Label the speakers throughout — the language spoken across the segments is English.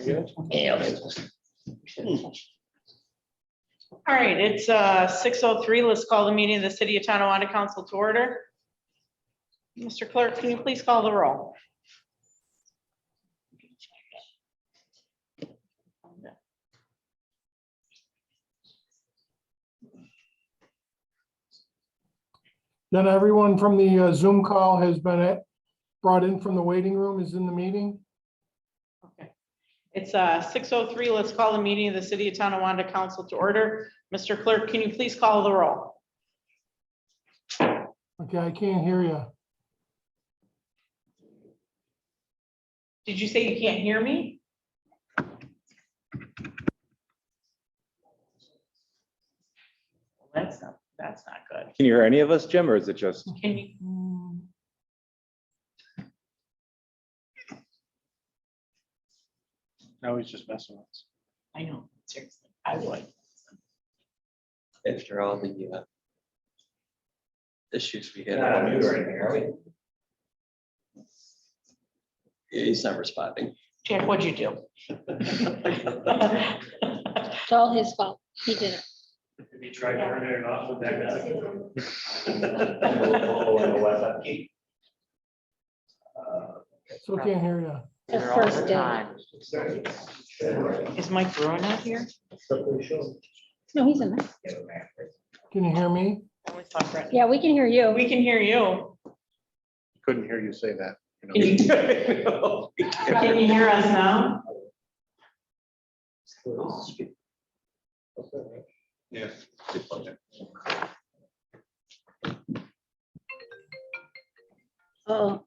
Speaker 1: All right, it's 6:03. Let's call the meeting of the City of Tonawanda Council to order. Mr. Clerk, can you please call the roll?
Speaker 2: Then everyone from the Zoom call has been brought in from the waiting room, is in the meeting.
Speaker 1: Okay. It's 6:03. Let's call the meeting of the City of Tonawanda Council to order. Mr. Clerk, can you please call the roll?
Speaker 2: Okay, I can't hear you.
Speaker 1: Did you say you can't hear me? Well, that's not good.
Speaker 3: Can you hear any of us, Jim, or is it just?
Speaker 1: Can you?
Speaker 4: No, he's just messing with us.
Speaker 1: I know, seriously, I would.
Speaker 5: After all the issues we had. He's not responding.
Speaker 1: Jack, what'd you do?
Speaker 6: It's all his fault. He did it.
Speaker 4: If you try turning it off with that
Speaker 2: Still can't hear you.
Speaker 6: The first day.
Speaker 1: Is Mike Bruin out here?
Speaker 6: No, he's in there.
Speaker 2: Can you hear me?
Speaker 6: Yeah, we can hear you.
Speaker 1: We can hear you.
Speaker 4: Couldn't hear you say that.
Speaker 1: Can you can you hear us now?
Speaker 4: Yeah.
Speaker 6: Oh,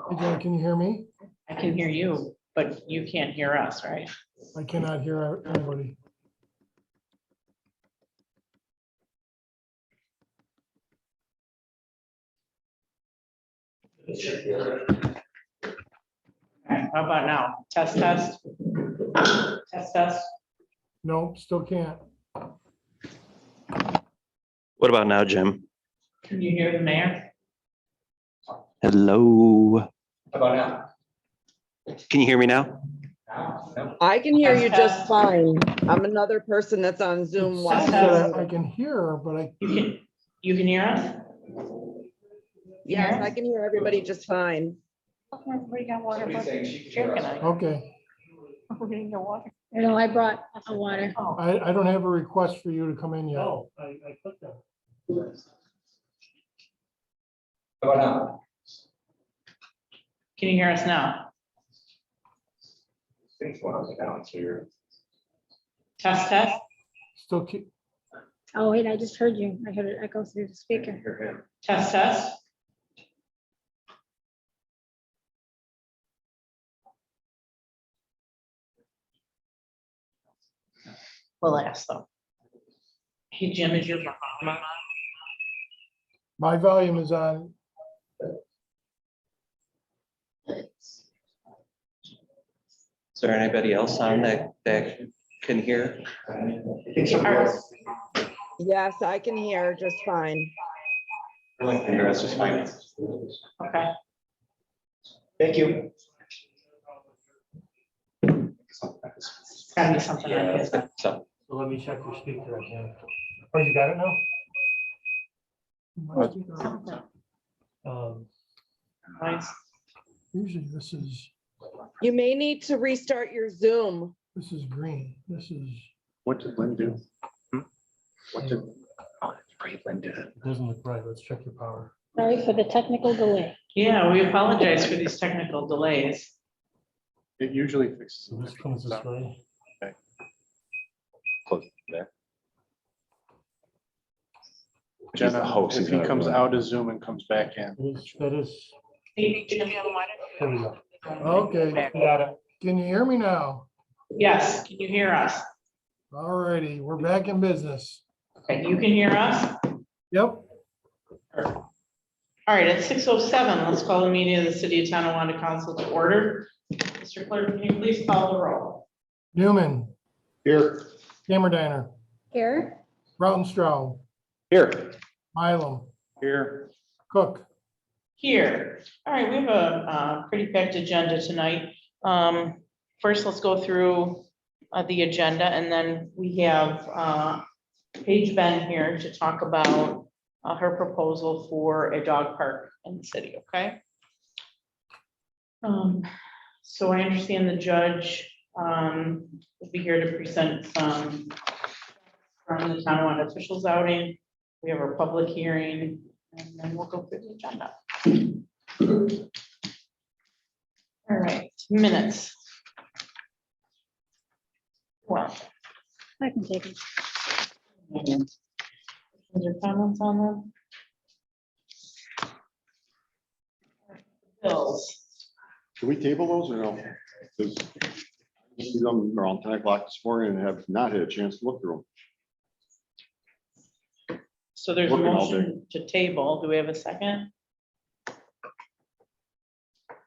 Speaker 2: Hey, Jen, can you hear me?
Speaker 1: I can hear you, but you can't hear us, right?
Speaker 2: I cannot hear anybody.
Speaker 1: All right, how about now? Test, test. Test, test.
Speaker 2: No, still can't.
Speaker 5: What about now, Jim?
Speaker 1: Can you hear the mayor?
Speaker 5: Hello.
Speaker 3: How about now?
Speaker 5: Can you hear me now?
Speaker 7: I can hear you
Speaker 1: Test,
Speaker 7: just
Speaker 1: test.
Speaker 7: fine. I'm another person that's on
Speaker 2: It
Speaker 7: Zoom.
Speaker 2: says
Speaker 7: watching.
Speaker 2: that I can hear, but
Speaker 1: You can hear us?
Speaker 7: Yes, I can hear everybody just fine.
Speaker 1: We got water. Jack and I.
Speaker 2: okay.
Speaker 1: We didn't get water.
Speaker 6: no, I brought a water.
Speaker 1: Oh,
Speaker 2: I don't have a request for you to come in yet.
Speaker 4: I clicked that.
Speaker 3: How about now?
Speaker 1: can you hear us now?
Speaker 4: Things going on down here.
Speaker 1: Test, test.
Speaker 2: Still keep,
Speaker 6: Oh, wait, I just heard you. I heard it echo through the speaker.
Speaker 4: Hear him.
Speaker 1: Test, test. We'll ask them. Hey, Jim, is your volume on?
Speaker 2: my volume is on.
Speaker 5: Is there anybody else on that can hear?
Speaker 7: Yes, I can hear just fine.
Speaker 3: Everyone can hear us just fine.
Speaker 1: Okay.
Speaker 3: Thank you.
Speaker 1: It's gotta be something on his.
Speaker 5: So,
Speaker 2: So let me check your speaker again. Oh, you got it now?
Speaker 1: Nice.
Speaker 2: Usually this is
Speaker 7: You may need to restart your Zoom.
Speaker 2: green. This is,
Speaker 4: What did Lynn do? What did?
Speaker 2: it
Speaker 4: Oh, that's right, Lynn did it.
Speaker 2: doesn't look right. Let's check your power.
Speaker 6: Sorry for the technical delay.
Speaker 1: Yeah, we apologize for these technical delays.
Speaker 4: It usually fixes.
Speaker 2: So this comes this way.
Speaker 3: Close there.
Speaker 4: Jenna,
Speaker 3: host,
Speaker 4: if
Speaker 3: he's
Speaker 4: he
Speaker 3: not
Speaker 4: comes
Speaker 3: doing
Speaker 4: out of Zoom and comes back in.
Speaker 2: That is,
Speaker 1: Hey, Jim, you have a
Speaker 2: here we go.
Speaker 1: water?
Speaker 2: Okay, got it. Can you hear me now?
Speaker 1: Yes, can you hear us?
Speaker 2: All righty, we're back in business.
Speaker 1: Okay, you can hear us?
Speaker 2: Yep.
Speaker 1: All right, at 6:07, let's call the meeting of the City of Tonawanda Council to order. Mr. Clerk, can you please call the roll?
Speaker 2: Newman,
Speaker 4: Here.
Speaker 2: Cammerdiner,
Speaker 6: Here,
Speaker 2: Rautenstrau,
Speaker 3: Here.
Speaker 2: Mylum,
Speaker 4: Here.
Speaker 2: Cook,
Speaker 1: Here. All right, we have a pretty packed agenda tonight. First, let's go through the agenda, and then we have Paige Ben here to talk about her proposal for a dog park in the city, okay? So I understand the judge will be here to present some from the Tanawana officials outing. We have our public hearing, and then we'll go through the agenda. All right, minutes. Well,
Speaker 6: I can take it.
Speaker 1: questions or comments on them? Bills.
Speaker 8: Should we table those or no? Because I see them around 10 o'clock this morning and have not had a chance to look through
Speaker 1: So there's a
Speaker 8: Working all
Speaker 1: motion to table. Do we have a second?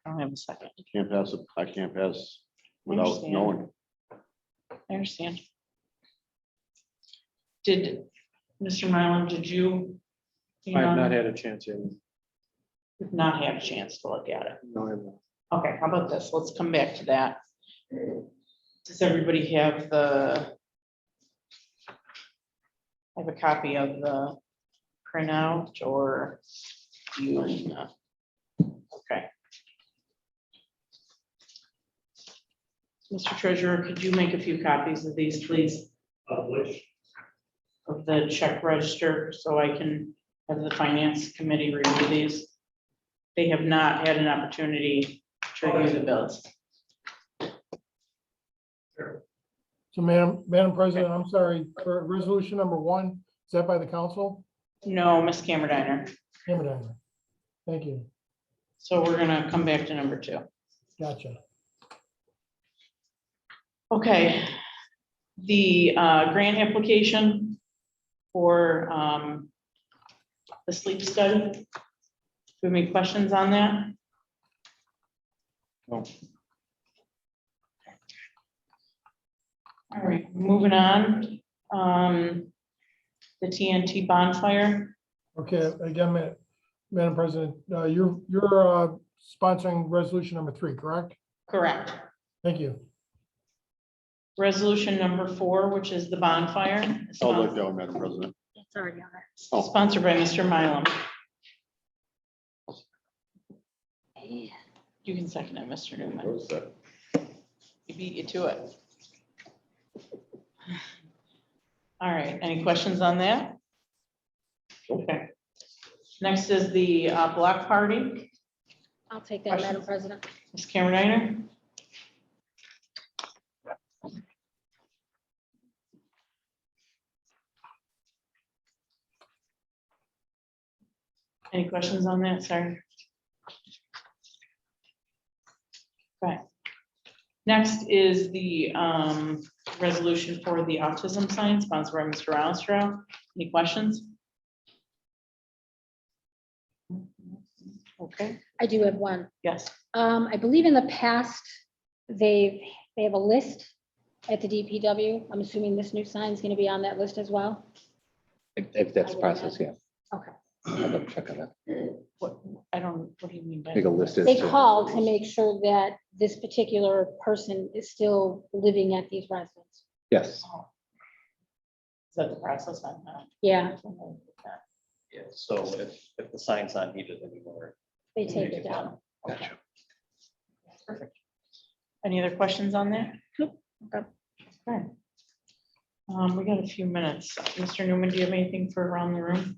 Speaker 1: I don't have a second.
Speaker 8: them. I can't pass without
Speaker 1: Understand.
Speaker 8: knowing.
Speaker 1: I understand. Did, Mr. Mylan, did you?
Speaker 4: I have not had a chance yet.
Speaker 1: Did not have a chance to look at it.
Speaker 4: No, I have not.
Speaker 1: Okay, how about this? Let's come back to that. Does everybody have have a copy of the printout or you? Okay. Mr. Treasurer, could you make a few copies of these, please?
Speaker 3: Of which?
Speaker 1: Of the check register, so I can have the finance committee review these. They have not had an opportunity to review the bills.
Speaker 2: So Madam President, I'm sorry, for resolution number 1, is that by the council?
Speaker 1: No, Ms. Camerediner.
Speaker 2: Hammerdinger. Thank you.
Speaker 1: So we're gonna come back to number 2.
Speaker 2: Gotcha.
Speaker 1: Okay. The grant application for the sleep study. Do we have any questions on that?
Speaker 4: No.
Speaker 1: All right, moving on. The TNT bonfire.
Speaker 2: Okay, again, Madam President, you're sponsoring resolution number 3, correct?
Speaker 1: Correct.
Speaker 2: Thank you.
Speaker 1: Resolution number 4, which is the bonfire.
Speaker 8: I'll look that one, Madam President.
Speaker 6: It's already on there.
Speaker 8: Oh.
Speaker 1: Sponsored by Mr. Mylum. You can second it, Mr. Newman. He beat you to it. All right, any questions on that? Okay. Next is the block party.
Speaker 6: I'll take that, Madam President.
Speaker 1: Ms. Camerediner? Any questions on that, sir? Okay. Next is the resolution for the autism sign sponsored by Mr. Rounstrau. Any questions? Okay,
Speaker 6: I do have one.
Speaker 1: yes.
Speaker 6: I believe in the past, they have a list at the DPW. I'm assuming this new sign is going to be on that list as well.
Speaker 5: If that's the process, yeah.
Speaker 6: Okay.
Speaker 5: I'll double check on that.
Speaker 1: What, I don't, what do you mean by?
Speaker 5: Make a list.
Speaker 6: They called to make sure that this particular person is still living at these residences.
Speaker 5: Yes.
Speaker 1: Oh. Is that the process on that?
Speaker 6: Yeah,
Speaker 5: Yeah, so if the sign's not needed anymore.
Speaker 6: they take it down.
Speaker 1: Okay. Perfect. Any other questions on that?
Speaker 6: Nope.
Speaker 1: Okay. Okay. We got a few minutes. Mr. Newman, do you have anything for around the room?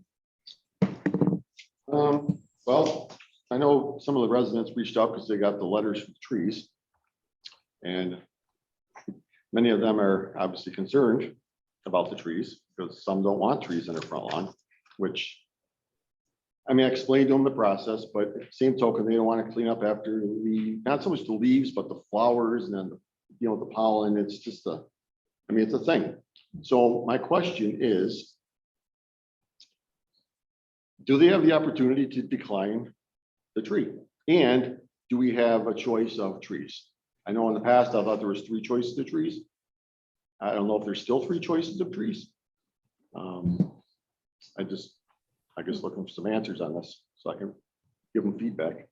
Speaker 8: Well, I know some of the residents reached out because they got the letters from trees. And many of them are obviously concerned about the trees because some don't want trees in their front lawn, which, I mean, I explained to them the process, but same token, they don't want to clean up after not so much the leaves, but the flowers and then, the pollen. It's just it's a thing. So my question is, do they have the opportunity to decline the tree? And do we have a choice of trees? I know in the past, I thought there was 3 choices of trees. I don't know if there's still 3 choices of trees. I guess looking for some answers on this so I can give them feedback.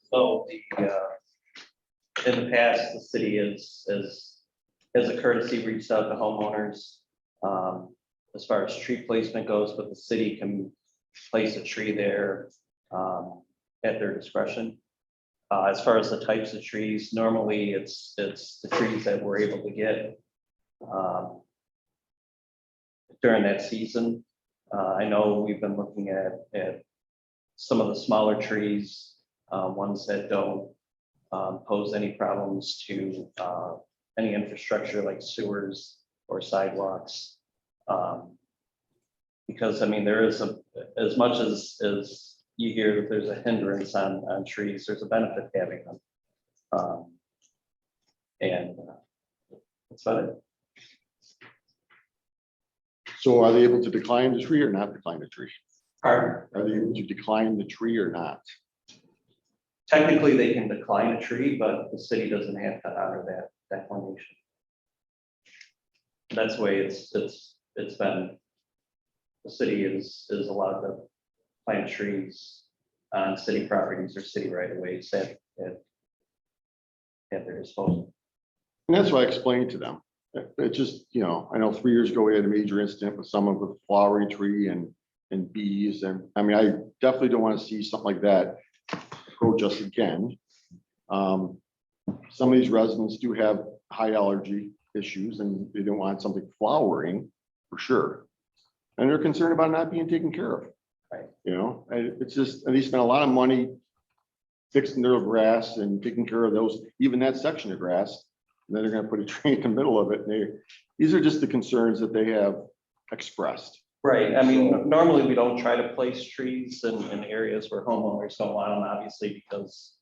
Speaker 5: So in the past, the city is, as a courtesy, reached out to homeowners as far as tree placement goes, but the city can place a tree there at their discretion. As far as the types of trees, normally it's the trees that we're able to get during that season. I know we've been looking at some of the smaller trees, ones that don't pose any problems to any infrastructure like sewers or sidewalks. Because I mean, there is as much as you hear that there's a hindrance on trees, there's a benefit to having them. And that's about it.
Speaker 8: So are they able to decline the tree or not decline the tree?
Speaker 5: Pardon?
Speaker 8: Are they able to decline the tree or not?
Speaker 5: Technically, they can decline a tree, but the city doesn't have to honor that declination. That's the way it's been. The city is allowed to plant trees on city properties or city right of ways at their disposal.
Speaker 8: And that's what I explained to them. It just, you know, I know 3 years ago, we had a major incident with someone with a flowering tree and bees. And I mean, I definitely don't want to see something like that approach us again. Some of these residents do have high allergy issues and they don't want something flowering for sure. And they're concerned about not being taken care of.
Speaker 5: Right.
Speaker 8: You know, and it's just, and they spend a lot of money fixing their grass and taking care of those, even that section of grass. And then they're going to put a tree in the middle of it. And these are just the concerns that they have expressed.
Speaker 5: Right. I mean, normally we don't try to place trees in areas where homeowners don't want them, obviously, because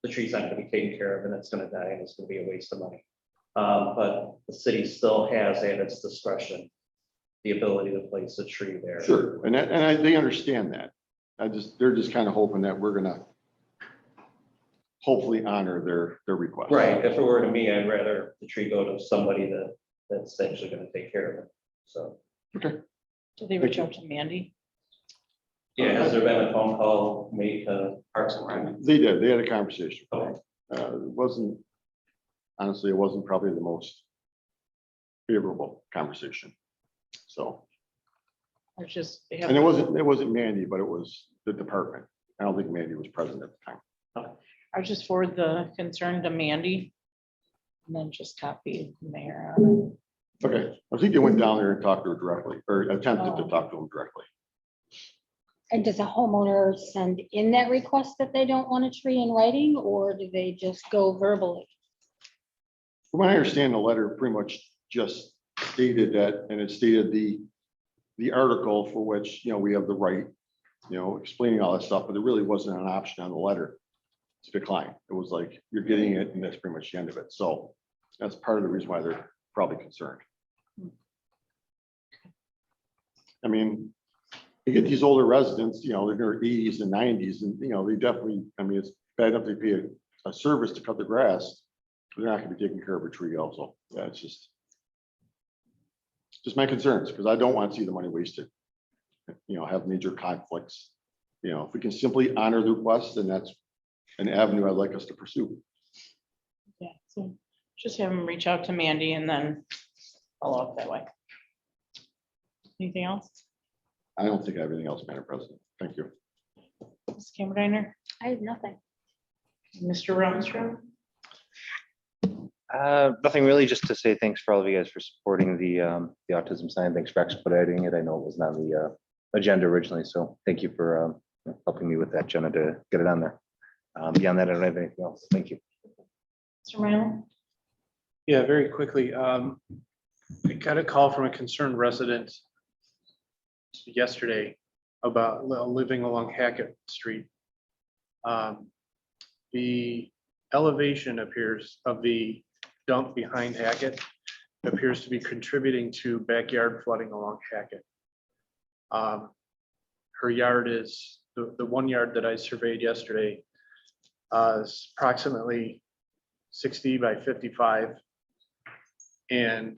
Speaker 5: the tree's not going to be taken care of and it's going to die and it's going to be a waste of money. But the city still has at its discretion the ability to place a tree there.
Speaker 8: Sure, and they understand that. They're just kind of hoping that we're gonna hopefully honor their request.
Speaker 5: Right. If it were to me, I'd rather the tree go to somebody that's actually going to take care of it. So.
Speaker 8: Okay.
Speaker 1: Did they reach out to Mandy?
Speaker 5: Yeah, has there been a phone call made to Parks and Rec?
Speaker 8: They did. They had a conversation.
Speaker 5: Okay.
Speaker 8: Honestly, it wasn't probably the most favorable conversation. So,
Speaker 1: Or just?
Speaker 8: and it wasn't Mandy, but it was the department. I don't think Mandy was present at the time.
Speaker 1: I just forward the concern to Mandy. And then just copy the mayor on it.
Speaker 8: Okay, I think they went down there and talked to her directly, or attempted to talk to them directly.
Speaker 6: And does a homeowner send in that request that they don't want a tree in writing, or do they just go verbally?
Speaker 8: From what I understand, the letter pretty much just stated that, and it stated the article for which, you know, we have the right, you know, explaining all that stuff, but there really wasn't an option on the letter to decline. It was like, you're getting it, and that's pretty much the end of it. So that's part of the reason why they're probably concerned. I mean, you get these older residents, you know, they're in their 80s and 90s, and, you know, they definitely, I mean, it's bad enough they pay a service to cut the grass. They're not gonna be taking care of a tree also. Yeah, it's just my concerns, because I don't want to see the money wasted. You know, have major conflicts. You know, if we can simply honor the request, then that's an avenue I'd like us to pursue.
Speaker 1: Yeah, so just have them reach out to Mandy and then follow up that way. Anything else?
Speaker 8: I don't think I have anything else, Madam President. Thank you.
Speaker 1: Ms. Campbell-Diner?
Speaker 6: I have nothing.
Speaker 1: Mr. Rumsford?
Speaker 9: Nothing really, just to say thanks for all of you guys for supporting the autism sign. Thanks for expediting it. I know it wasn't on the agenda originally, so thank you for helping me with that, Jenna, to get it on there. Beyond that, I don't have anything else. Thank you.
Speaker 1: Mr. Mylan?
Speaker 4: Yeah, very quickly. I got a call from a concerned resident yesterday about living along Hackett Street. The elevation appears of the dump behind Hackett appears to be contributing to backyard flooding along Hackett. Her yard is, the one yard that I surveyed yesterday is approximately 60 by 55. And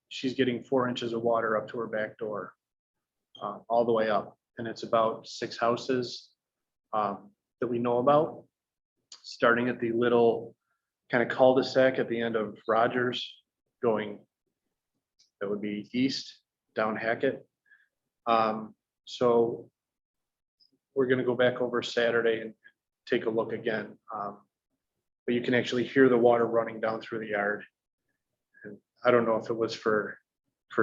Speaker 4: she's getting 4 inches of water up to her back door. all the way up. And it's about 6 houses that we know about, starting at the little kind of cul-de-sac at the end of Rogers, going, that would be east down Hackett. So we're gonna go back over Saturday and take a look again. But you can actually hear the water running down through the yard. And I don't know if it was for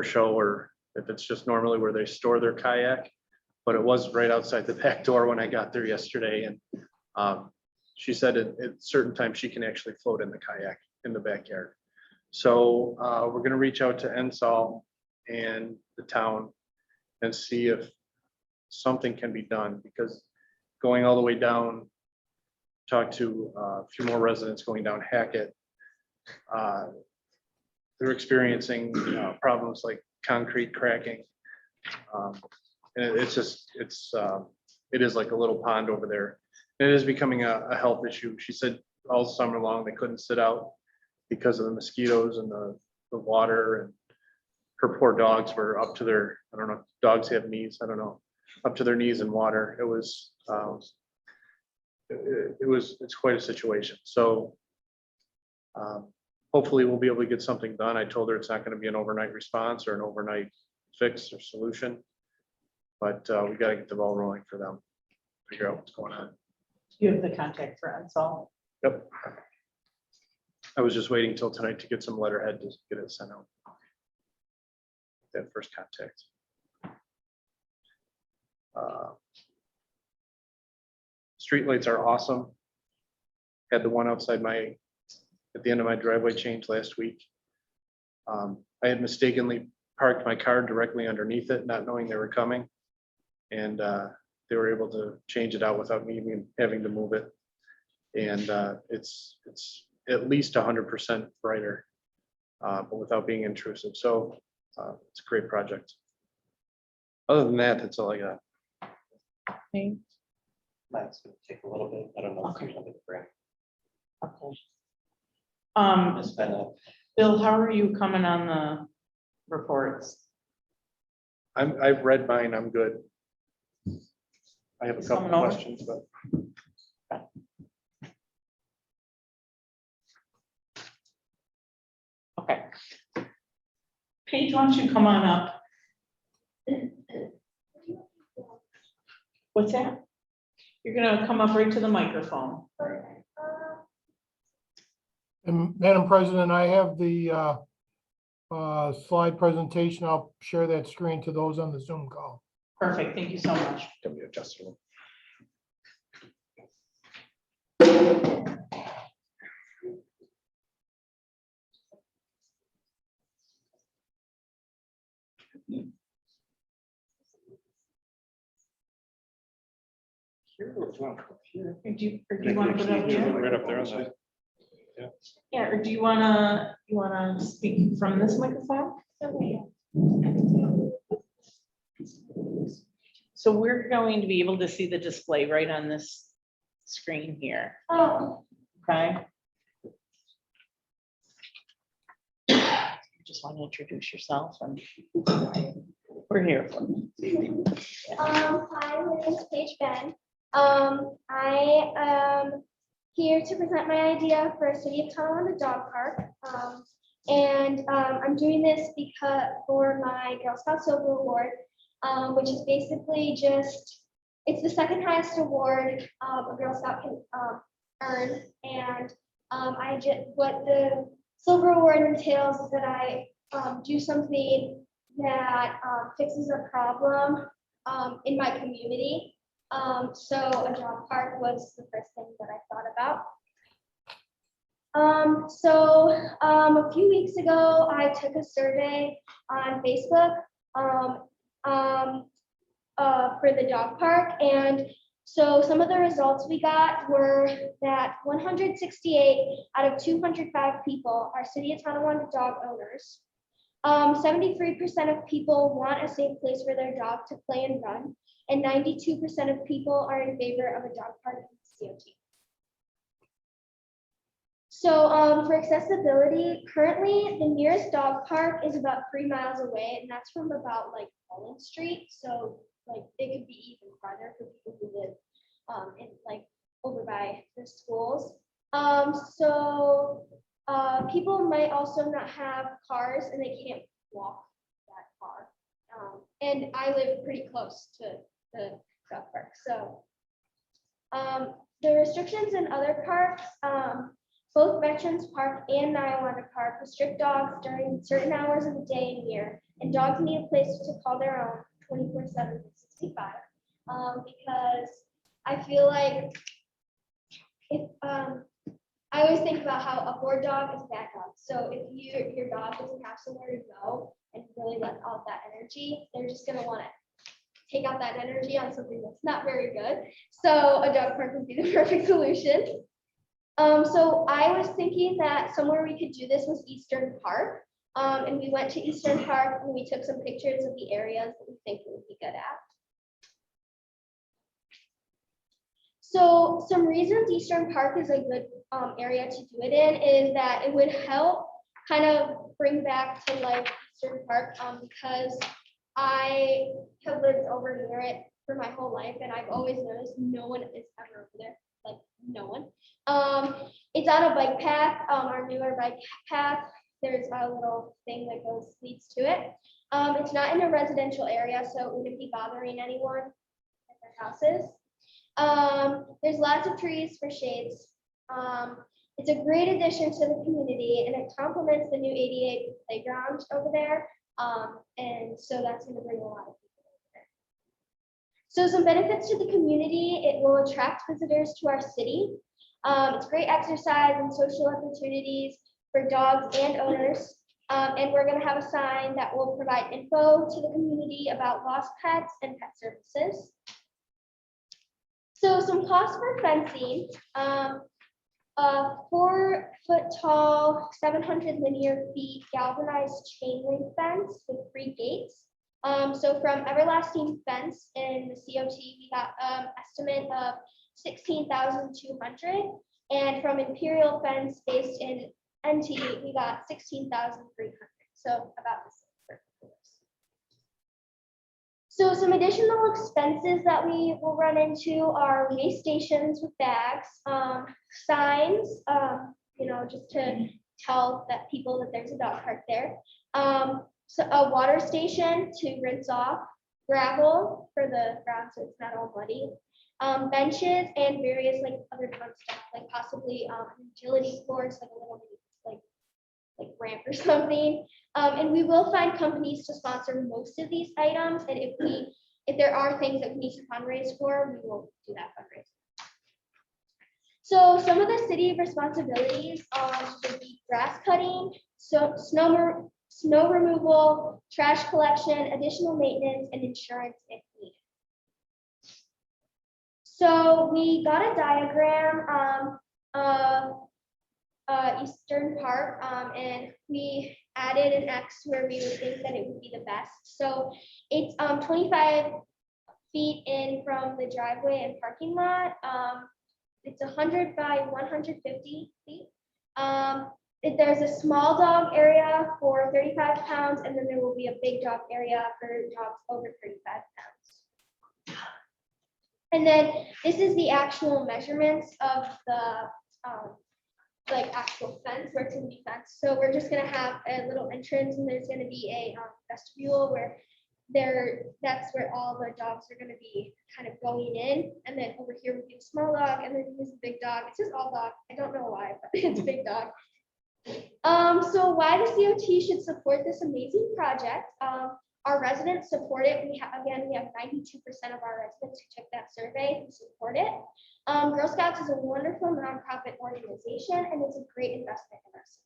Speaker 4: show or if it's just normally where they store their kayak, but it was right outside the back door when I got there yesterday. And she said at certain times she can actually float in the kayak in the backyard. So we're gonna reach out to Ensol and the town and see if something can be done, because going all the way down, talk to a few more residents going down Hackett. They're experiencing problems like concrete cracking. And it's just, it is like a little pond over there. It is becoming a health issue. She said all summer long, they couldn't sit out because of the mosquitoes and the water, and her poor dogs were up to their, I don't know, dogs have knees, I don't know, up to their knees in water. It was, it's quite a situation. So hopefully we'll be able to get something done. I told her it's not going to be an overnight response or an overnight fix or solution, but we got to get the ball rolling for them, figure out what's going on.
Speaker 1: You have the contact for Ensol.
Speaker 4: Yep. I was just waiting till tonight to get some letterhead to get it sent out. That first contact. Streetlights are awesome. Had the one outside at the end of my driveway changed last week. I had mistakenly parked my car directly underneath it, not knowing they were coming. And they were able to change it out without me even having to move it. And it's at least 100% brighter, but without being intrusive. So it's a great project. Other than that, that's all I got.
Speaker 1: Okay.
Speaker 5: That's gonna take a little bit. I don't know. if
Speaker 1: Okay.
Speaker 5: you're gonna bring- It's been a
Speaker 1: Bill, how are you coming on the reports?
Speaker 4: I've read mine, I'm good. I have a couple
Speaker 1: Coming over.
Speaker 4: questions, but
Speaker 1: Okay. Paige, why don't you come on up? What's that? You're gonna come up right to the microphone.
Speaker 2: And Madam President, I have the slide presentation. I'll share that screen to those on the Zoom call.
Speaker 1: Perfect, thank you so much.
Speaker 4: can be adjustable.
Speaker 1: Here, or do you want to put it up here?
Speaker 4: Right up there on the.
Speaker 1: Yeah, or do you wanna speak from this microphone? So we're going to be able to see the display right on this screen here.
Speaker 10: Oh,
Speaker 1: Okay. Just want to introduce yourself and we're here for.
Speaker 10: hi, my name is Paige Ben. I am here to present my idea for a City of Tonawanda dog park. I'm doing this because for my Girl Scout Silver Award, which is basically just, it's the second highest award a Girl Scout can earn. And what the Silver Award entails is that I do something that fixes a problem in my community. So a dog park was the first thing that I thought about. A few weeks ago, I took a survey on Facebook for the dog park. And so some of the results we got were that 168 out of 205 people are City of Tonawanda dog owners. 73% of people want a safe place for their dog to play and run, and 92% of people are in favor of a dog park in the COT. So for accessibility, currently the nearest dog park is about 3 miles away, and that's from about like Mullen Street. So like it could be even farther for people who live in like over by the schools. People might also not have cars and they can't walk that far. And I live pretty close to the dog park, so the restrictions in other parks, both Veterans Park and Tanawana Park restrict dogs during certain hours of the day and year, and dogs need a place to call their own 24/7, 365. Because I feel like if I always think about how a bored dog is a bad dog. So if your dog doesn't have somewhere to go and really let out that energy, they're just gonna want to take out that energy on something that's not very good. So a dog park would be the perfect solution. So I was thinking that somewhere we could do this was Eastern Park. And we went to Eastern Park and we took some pictures of the areas that we think it would be good at. So some reasons Eastern Park is a good area to do it in is that it would help kind of bring back to life Eastern Park because I have lived over near it for my whole life and I've always noticed no one is ever over there, like no one. It's on a bike path, our newer bike path. There's a little thing that leads to it. It's not in a residential area, so it wouldn't be bothering anyone at their houses. There's lots of trees for shades. It's a great addition to the community and it complements the new ADA playground over there. And so that's going to bring a lot of people over there. So some benefits to the community, it will attract visitors to our city. It's great exercise and social opportunities for dogs and owners. And we're going to have a sign that will provide info to the community about lost pets and pet services. So some costs for fencing, a 4-foot tall, 700 linear feet galvanized chain link fence with 3 gates. So from Everlasting Fence in the COT, we got estimate of $16,200, and from Imperial Fence based in NT, we got $16,300. So about the same. So some additional expenses that we will run into are waste stations with bags, signs, just to tell that people that there's a dog park there. So a water station to rinse off, gravel for the ground so it's not all muddy, benches and various like other fun stuff, like possibly an agility course, like a little like ramp or something. And we will find companies to sponsor most of these items. And if there are things that we need to fundraise for, we will do that fundraising. So some of the city responsibilities would be grass cutting, so snow removal, trash collection, additional maintenance, and insurance if needed. So we got a diagram Eastern Park, and we added an X where we would think that it would be the best. So it's 25 feet in from the driveway and parking lot. It's 100 by 150 feet. There's a small dog area for 35 pounds, and then there will be a big dog area for dogs over 35 pounds. And then this is the actual measurements of the actual fence where it's going to be fenced. So we're just going to have a little entrance, and there's going to be a vestibule where that's where all the dogs are going to be kind of going in. And then over here would be a small dog, and then here's a big dog. It says all dog. I don't know why, but it's a big dog. So why the COT should support this amazing project. Our residents support it. We have 92% of our residents who took that survey who support it. Girl Scouts is a wonderful nonprofit organization, and it's a great investment in us.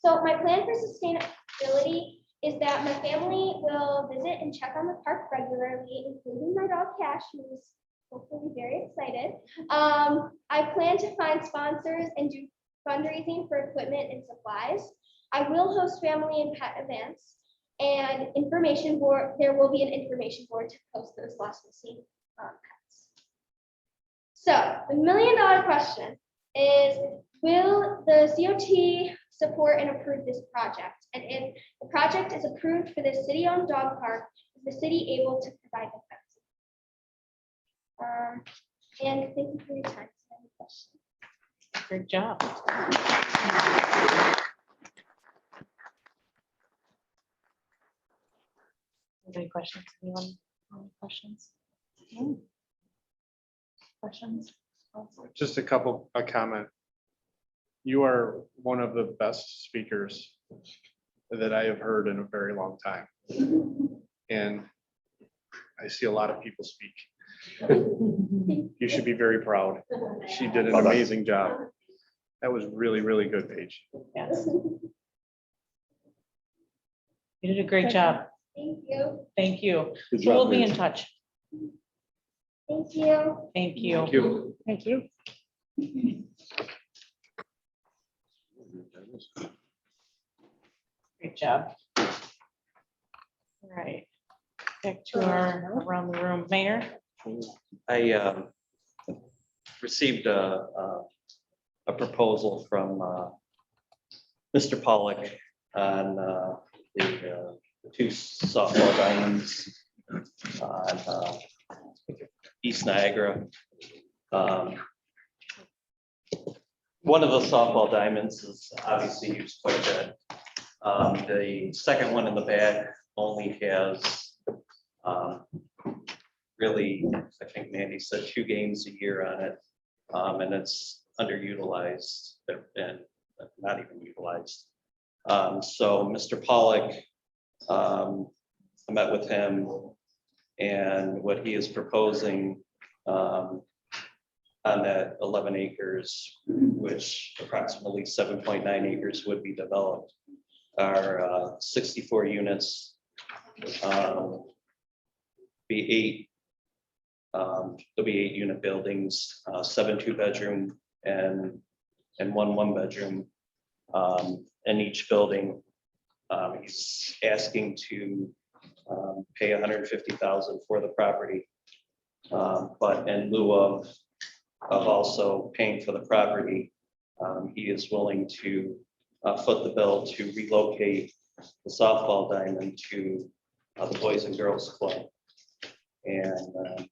Speaker 10: So my plan for sustainability is that my family will visit and check on the park regularly, including my dog Cash, who is hopefully very excited. I plan to find sponsors and do fundraising for equipment and supplies. I will host family and pet events and information board. There will be an information board to post those lost missing pets. So the $1 million question is, will the COT support and approve this project? And if the project is approved for the city-owned dog park, is the city able to provide the fencing? And thank you for your time. Any questions?
Speaker 1: Great job. Any questions? Anyone? Any questions? No? Questions?
Speaker 4: Just a comment. You are one of the best speakers that I have heard in a very long time. And I see a lot of people speak. You should be very proud. She did an amazing job. That was really, really good, Paige.
Speaker 1: Yes. You did a great job.
Speaker 10: Thank you.
Speaker 1: Thank you.
Speaker 8: Good
Speaker 1: So we'll
Speaker 8: job,
Speaker 1: be in
Speaker 8: Paige.
Speaker 1: touch.
Speaker 10: Thank you.
Speaker 1: Thank you.
Speaker 4: Thank you.
Speaker 6: Thank you.
Speaker 1: Great job. All right. Back to our around the room, Mayor.
Speaker 5: I received a proposal from Mr. Pollock on the two softball diamonds on East Niagara. One of the softball diamonds is obviously used quite a bit. The second one in the back only has really, I think Mandy said 2 games a year on it. And it's underutilized and not even utilized. So Mr. Pollock, I met with him, and what he is proposing on that 11 acres, which approximately 7.9 acres would be developed, are 64 units, be 8. There'll be 8 unit buildings, 7 2-bedroom and 1 1-bedroom in each building. He's asking to pay $150,000 for the property, but in lieu of also paying for the property, he is willing to foot the bill to relocate the softball diamond to the Boys and Girls Club and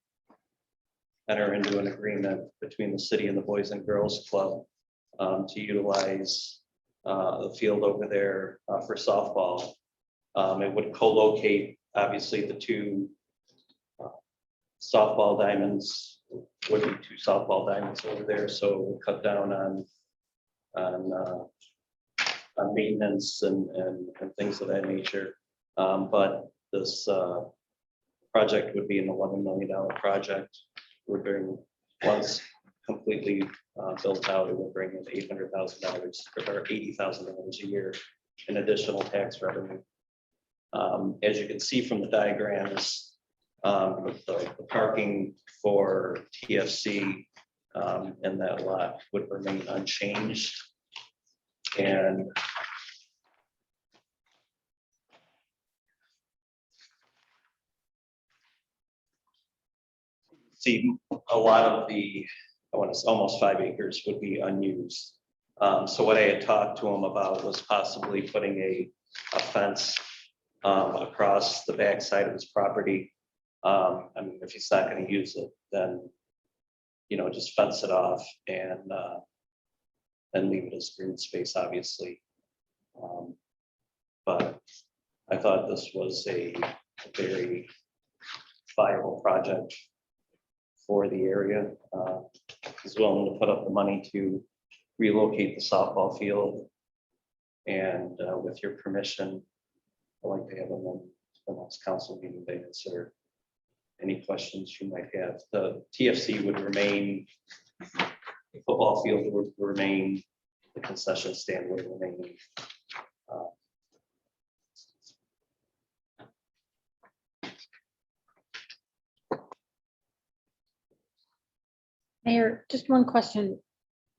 Speaker 5: enter into an agreement between the city and the Boys and Girls Club to utilize the field over there for softball. It would co-locate, obviously, the 2 softball diamonds, would be 2 softball diamonds over there, so it would cut down on maintenance and things of that nature. But this project would be an $11 million project. We're doing, once completely built out, it will bring in $800,000 or $80,000 a year in additional tax revenue. As you can see from the diagrams, the parking for TFC in that lot would remain unchanged. And see, a lot of the, I want to say almost 5 acres would be unused. So what I had talked to him about was possibly putting a fence across the backside of his property. I mean, if he's not going to use it, then, just fence it off and leave it as green space, obviously. But I thought this was a very viable project for the area. He's willing to put up the money to relocate the softball field. And with your permission, I'd like to have them in the next council meeting to answer any questions you might have. The TFC would remain, the football field would remain, the concession stand would remain.
Speaker 6: Mayor, just one question.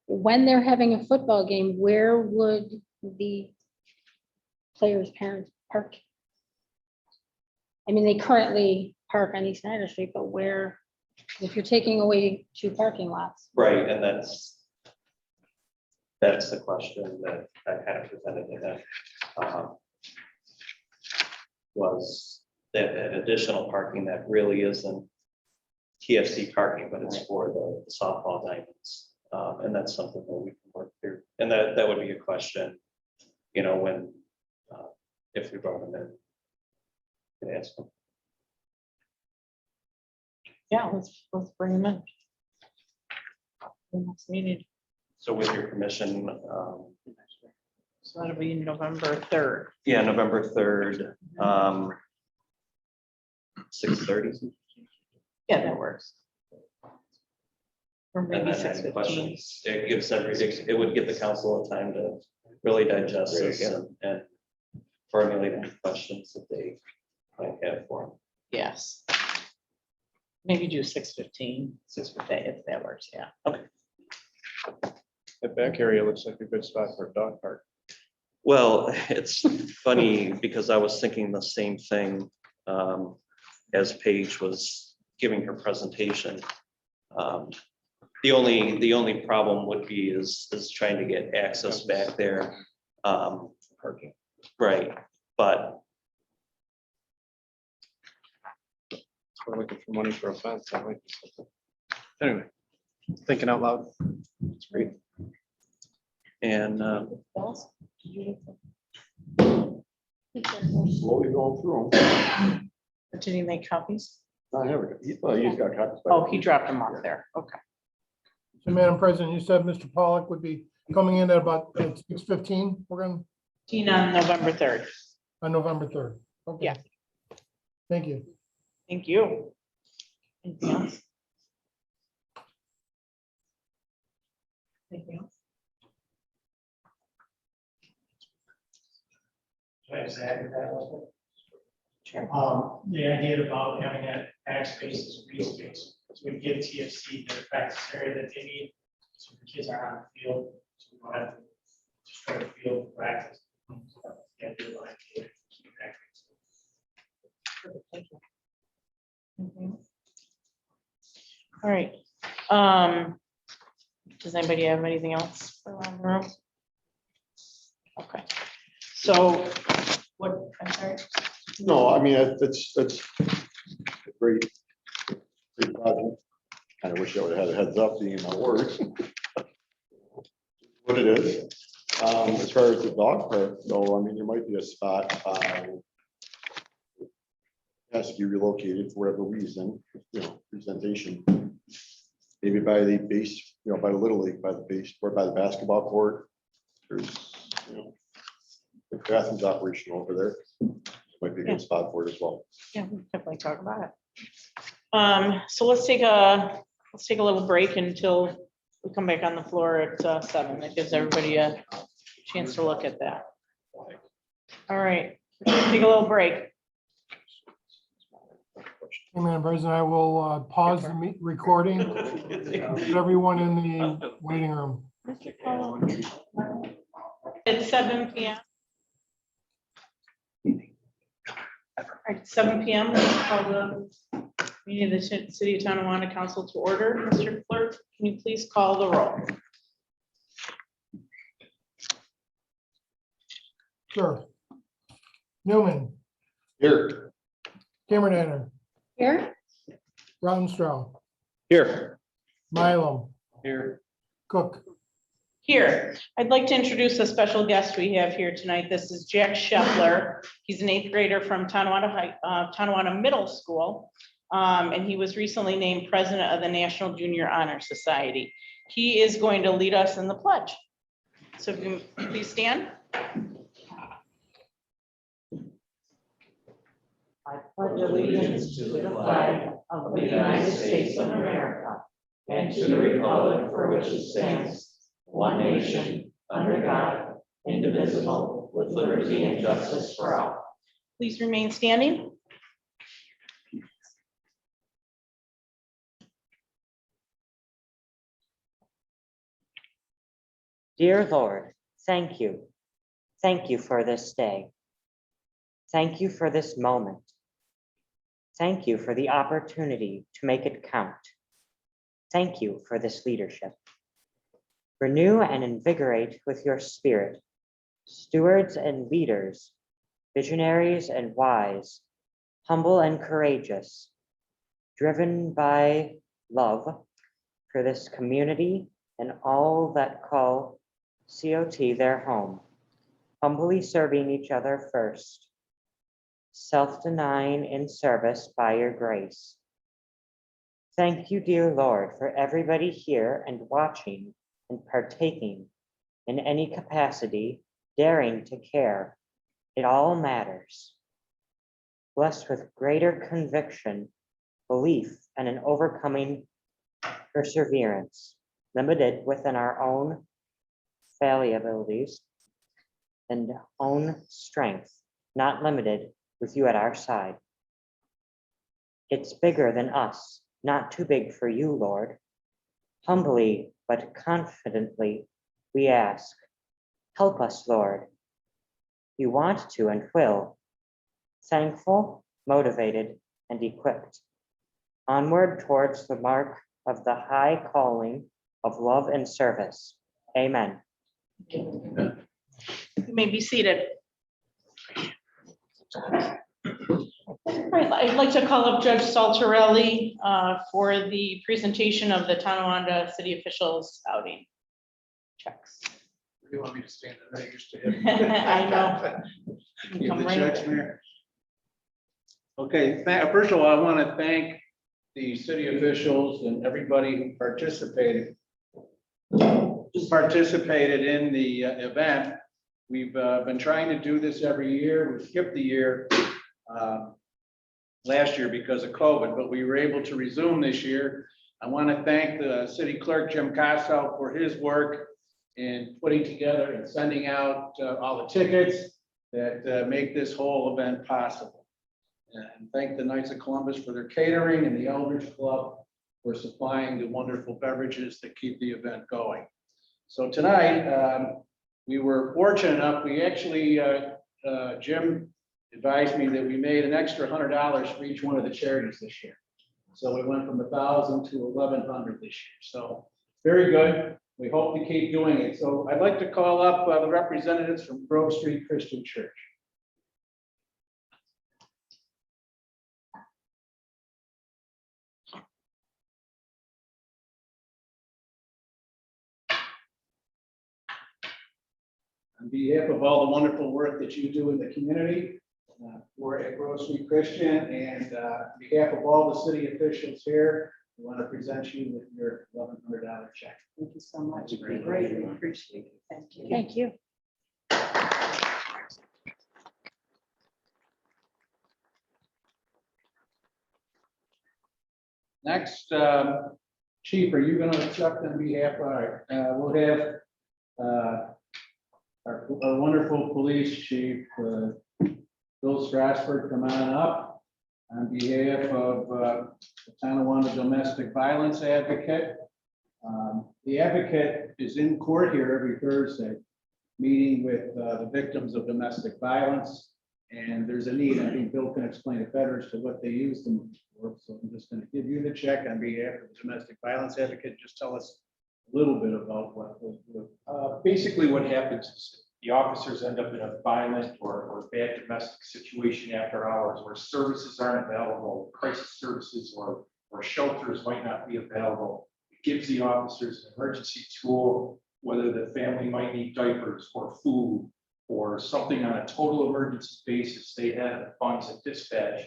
Speaker 6: When they're having a football game, where would the players' parents park? I mean, they currently park on East Snyder Street, but where, if you're taking away 2 parking lots?
Speaker 5: Right, and that's That's the question that I kind of presented to him. Was that additional parking that really isn't TFC parking, but it's for the softball diamonds. And that's something that we can work through. And that would be a question, you know, when, if we brought them in. Could ask them.
Speaker 1: Yeah, let's bring them in. The next meeting,
Speaker 5: So with your permission,
Speaker 1: so that'll be November 3rd.
Speaker 5: yeah, November 3rd, 6:30.
Speaker 1: Yeah, that works. Or
Speaker 5: And
Speaker 1: maybe
Speaker 5: then any
Speaker 1: 6:15.
Speaker 5: questions, it gives it would give the council time to really digest this and formulate any questions that they might have for them.
Speaker 1: Yes. Maybe do 6:15, if that works, yeah. Okay.
Speaker 4: That back area looks like a good spot for a dog park.
Speaker 5: Well, it's funny because I was thinking the same thing as Paige was giving her presentation. The only problem would be is trying to get access back there.
Speaker 4: Parking.
Speaker 5: Right, but
Speaker 4: We're looking for money for a fence. That might be something. Anyway, thinking out loud. It's great.
Speaker 5: and
Speaker 8: Slowly going through them.
Speaker 1: Did he make copies?
Speaker 8: I have it. He's got copies.
Speaker 1: Oh, he dropped them off there. Okay.
Speaker 2: So Madam President, you said Mr. Pollock would be coming in at about 6:15. We're going
Speaker 1: On November 3rd.
Speaker 2: on November 3rd. Okay.
Speaker 1: Yeah.
Speaker 2: Thank you.
Speaker 1: Thank you. Anything else? Anything else?
Speaker 11: Can I just add to that a little
Speaker 1: Sure.
Speaker 11: bit? The idea about having that tax space as a green space, so we give TFC the practice area that they need, so the kids are on the field, so we don't have to destroy the field for practice. The idea behind it, keep that green space.
Speaker 1: Mhm. All right. Does anybody have anything else around the room? Okay, so what, I'm sorry?
Speaker 8: No, I mean, that's a great project. Kind of wish I would have had a heads up being in my words. What it is. As far as the dog park, though, I mean, there might be a spot. Has to be relocated for whatever reason, presentation. Maybe by the base, by the Little League, by the base, or by the basketball court. There's, the bathroom's operational over there. Might be a good spot for it as well.
Speaker 1: Yeah, we'll definitely talk about it. So let's take a little break until we come back on the floor at 7. That gives everybody a chance to look at that. All right, take a little break.
Speaker 2: Hey, Madam President, I will pause the recording. Put everyone in the waiting room.
Speaker 1: It's 7 p.m. All right, 7 p.m. Let's call the meeting of the City of Tonawanda Council to order. Mr. Clerk, can you please call the roll?
Speaker 2: Sure. Newman,
Speaker 8: Here.
Speaker 2: Cameron Danner,
Speaker 6: Here,
Speaker 2: Rautenstrau,
Speaker 4: Here.
Speaker 2: Mylum,
Speaker 4: Here.
Speaker 2: Cook.
Speaker 1: Here, I'd like to introduce a special guest we have here tonight. This is Jack Scheffler. He's an 8th grader from Tanawana Middle School. And he was recently named president of the National Junior Honor Society. He is going to lead us in the pledge. So if you please stand.
Speaker 12: I pledge allegiance to the flag of the United States of America and to the republic for which it stands, one nation, under God, indivisible, with liberty and justice for all.
Speaker 1: Please remain standing.
Speaker 12: Dear Lord, thank you. Thank you for this day. Thank you for this moment. Thank you for the opportunity to make it count. Thank you for this leadership. Renew and invigorate with your spirit, stewards and leaders, visionaries and wise, humble and courageous, driven by love for this community and all that call COT their home, humbly serving each other first, self-denying in service by your grace. Thank you, dear Lord, for everybody here and watching and partaking in any capacity, daring to care. It all matters. Blessed with greater conviction, belief, and an overcoming perseverance, limited within our own fallibilities and own strength, not limited with you at our side. It's bigger than us, not too big for you, Lord. Humbly but confidently we ask, help us, Lord. You want to and will. Thankful, motivated, and equipped. Onward towards the mark of the high calling of love and service. Amen.
Speaker 1: You may be seated. All right, I'd like to call up Judge Saltarelli for the presentation of the Tonawanda City Officials outing checks.
Speaker 4: You want me to stand there? I used to.
Speaker 1: I know. You
Speaker 4: Give
Speaker 1: come
Speaker 4: the
Speaker 1: right
Speaker 4: checks,
Speaker 1: up.
Speaker 4: Mayor. Okay, first of all, I want to thank the city officials and everybody who participated in the event. We've been trying to do this every year. We skipped the year last year because of COVID, but we were able to resume this year. I want to thank the city clerk, Jim Costello, for his work in putting together and sending out all the tickets that make this whole event possible. And thank the Knights of Columbus for their catering and the Eldridge Club for supplying the wonderful beverages that keep the event going. So tonight, we were fortunate enough, we actually, Jim advised me that we made an extra $100 for each one of the charities this year. So we went from 1,000 to 1,100 this year. So very good. We hope to keep doing it. So I'd like to call up the representatives from Grove Street Christian Church. On behalf of all the wonderful work that you do in the community, we're at Grove Street Christian, and on behalf of all the city officials here, we want to present you with your $1,100 check.
Speaker 12: Thank you so much.
Speaker 4: Greatly
Speaker 12: appreciate it. Thank you.
Speaker 6: Thank you.
Speaker 4: Next, Chief, are you going to accept on behalf of our, we'll have our wonderful police chief, Bill Strasburg, come on up on behalf of the Tanawana domestic violence advocate. The advocate is in court here every Thursday, meeting with the victims of domestic violence. And there's a need, I think Bill can explain it better as to what they use them for. So I'm just going to give you the check on behalf of the domestic violence advocate. Just tell us a little bit about what we'll do.
Speaker 13: Basically, what happens is the officers end up in a violent or bad domestic situation after hours where services aren't available, crisis services or shelters might not be available. It gives the officers an emergency tool, whether the family might need diapers or food or something on a total emergency basis. They have the funds at dispatch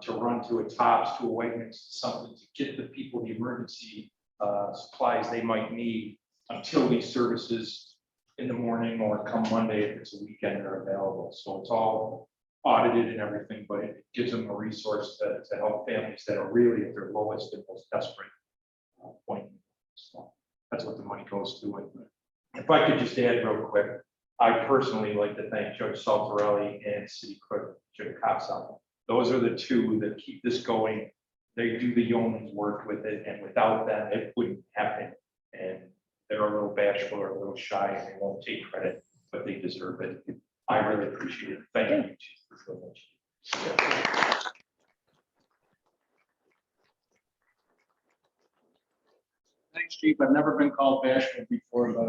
Speaker 13: to run to a Tops, to a Wegmans, something to get the people the emergency supplies they might need until these services in the morning or come Monday if it's a weekend are available. So it's all audited and everything, but it gives them a resource to help families that are really at their lowest and most desperate point. So that's what the money goes to. And if I could just add real quick, I personally like to thank Judge Saltarelli and City Clerk Jim Costello. Those are the two that keep this going. They do the yeoman's work with it, and without them, it wouldn't happen. And they're a little bashful or a little shy, and they won't take credit, but they deserve it. I really appreciate it. Thank you, Chief, for so much. it's cheap. I've never been called bashful before, but.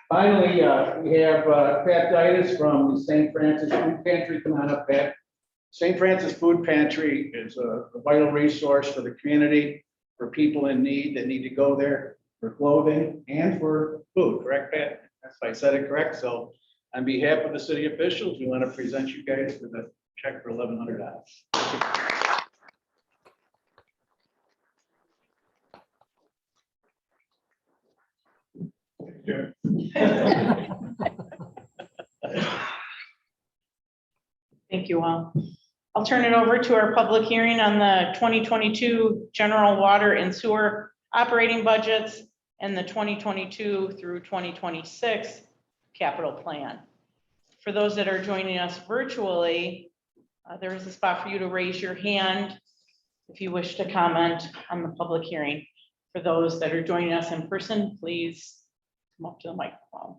Speaker 13: Finally, we have Pat Dias from the St. Francis Food Pantry. Come on up, Pat. St. Francis Food Pantry is a vital resource for the community, for people in need that need to go there for clothing and for food, correct, Pat? If I said it correct. So on behalf of the city officials, we want to present you guys with a check for $1,100.
Speaker 1: Thank you all. I'll turn it over to our public hearing on the 2022 general water and sewer operating budgets and the 2022 through 2026 capital plan. For those that are joining us virtually, there is a spot for you to raise your hand if you wish to comment on the public hearing. For those that are joining us in person, please come up to the microphone.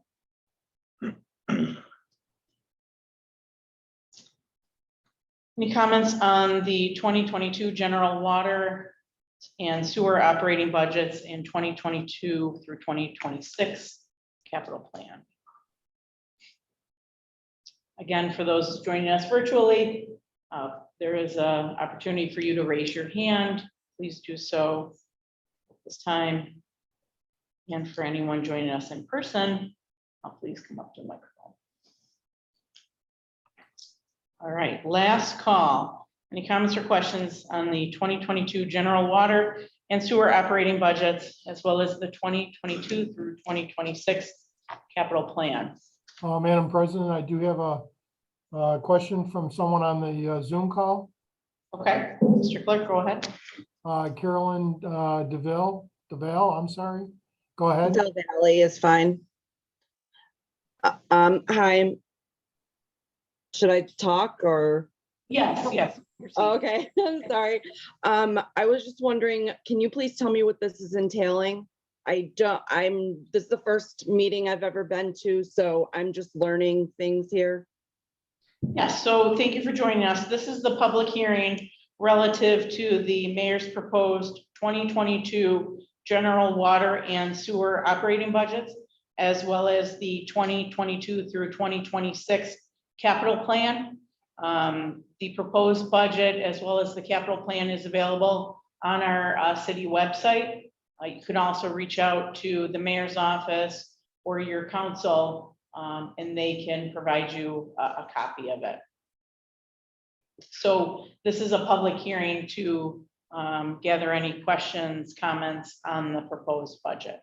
Speaker 1: Any comments on the 2022 general water and sewer operating budgets in 2022 through 2026 capital plan? Again, for those joining us virtually, there is an opportunity for you to raise your hand. Please do so at this time. And for anyone joining us in person, please come up to the microphone. All right, last call. Any comments or questions on the 2022 general water and sewer operating budgets, as well as the 2022 through 2026 capital plan?
Speaker 2: Madam President, I do have a question from someone on the Zoom call.
Speaker 1: Okay, Mr. Clerk, go ahead.
Speaker 2: Carolyn DeVille, I'm sorry. Go ahead.
Speaker 7: Del Valley is fine. Hi. Should I talk or?
Speaker 1: Yes, yes.
Speaker 7: Okay, I'm sorry. I was just wondering, can you please tell me what this is entailing? This is the first meeting I've ever been to, so I'm just learning things here.
Speaker 1: Yes, so thank you for joining us. This is the public hearing relative to the mayor's proposed 2022 general water and sewer operating budgets, as well as the 2022 through 2026 capital plan. The proposed budget as well as the capital plan is available on our city website. You can also reach out to the mayor's office or your council, and they can provide you a copy of it. So this is a public hearing to gather any questions, comments on the proposed budget.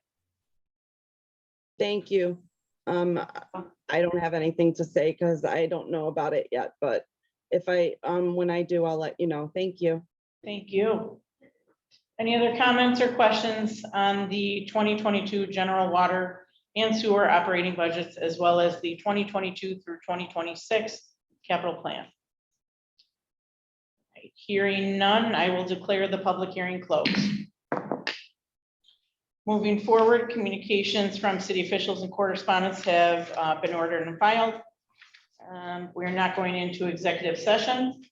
Speaker 7: Thank you. I don't have anything to say because I don't know about it yet, but if when I do, I'll let you know. Thank you.
Speaker 1: Thank you. Any other comments or questions on the 2022 general water and sewer operating budgets, as well as the 2022 through 2026 capital plan? Hearing none, I will declare the public hearing closed. Moving forward, communications from city officials and correspondents have been ordered and filed. We're not going into executive session.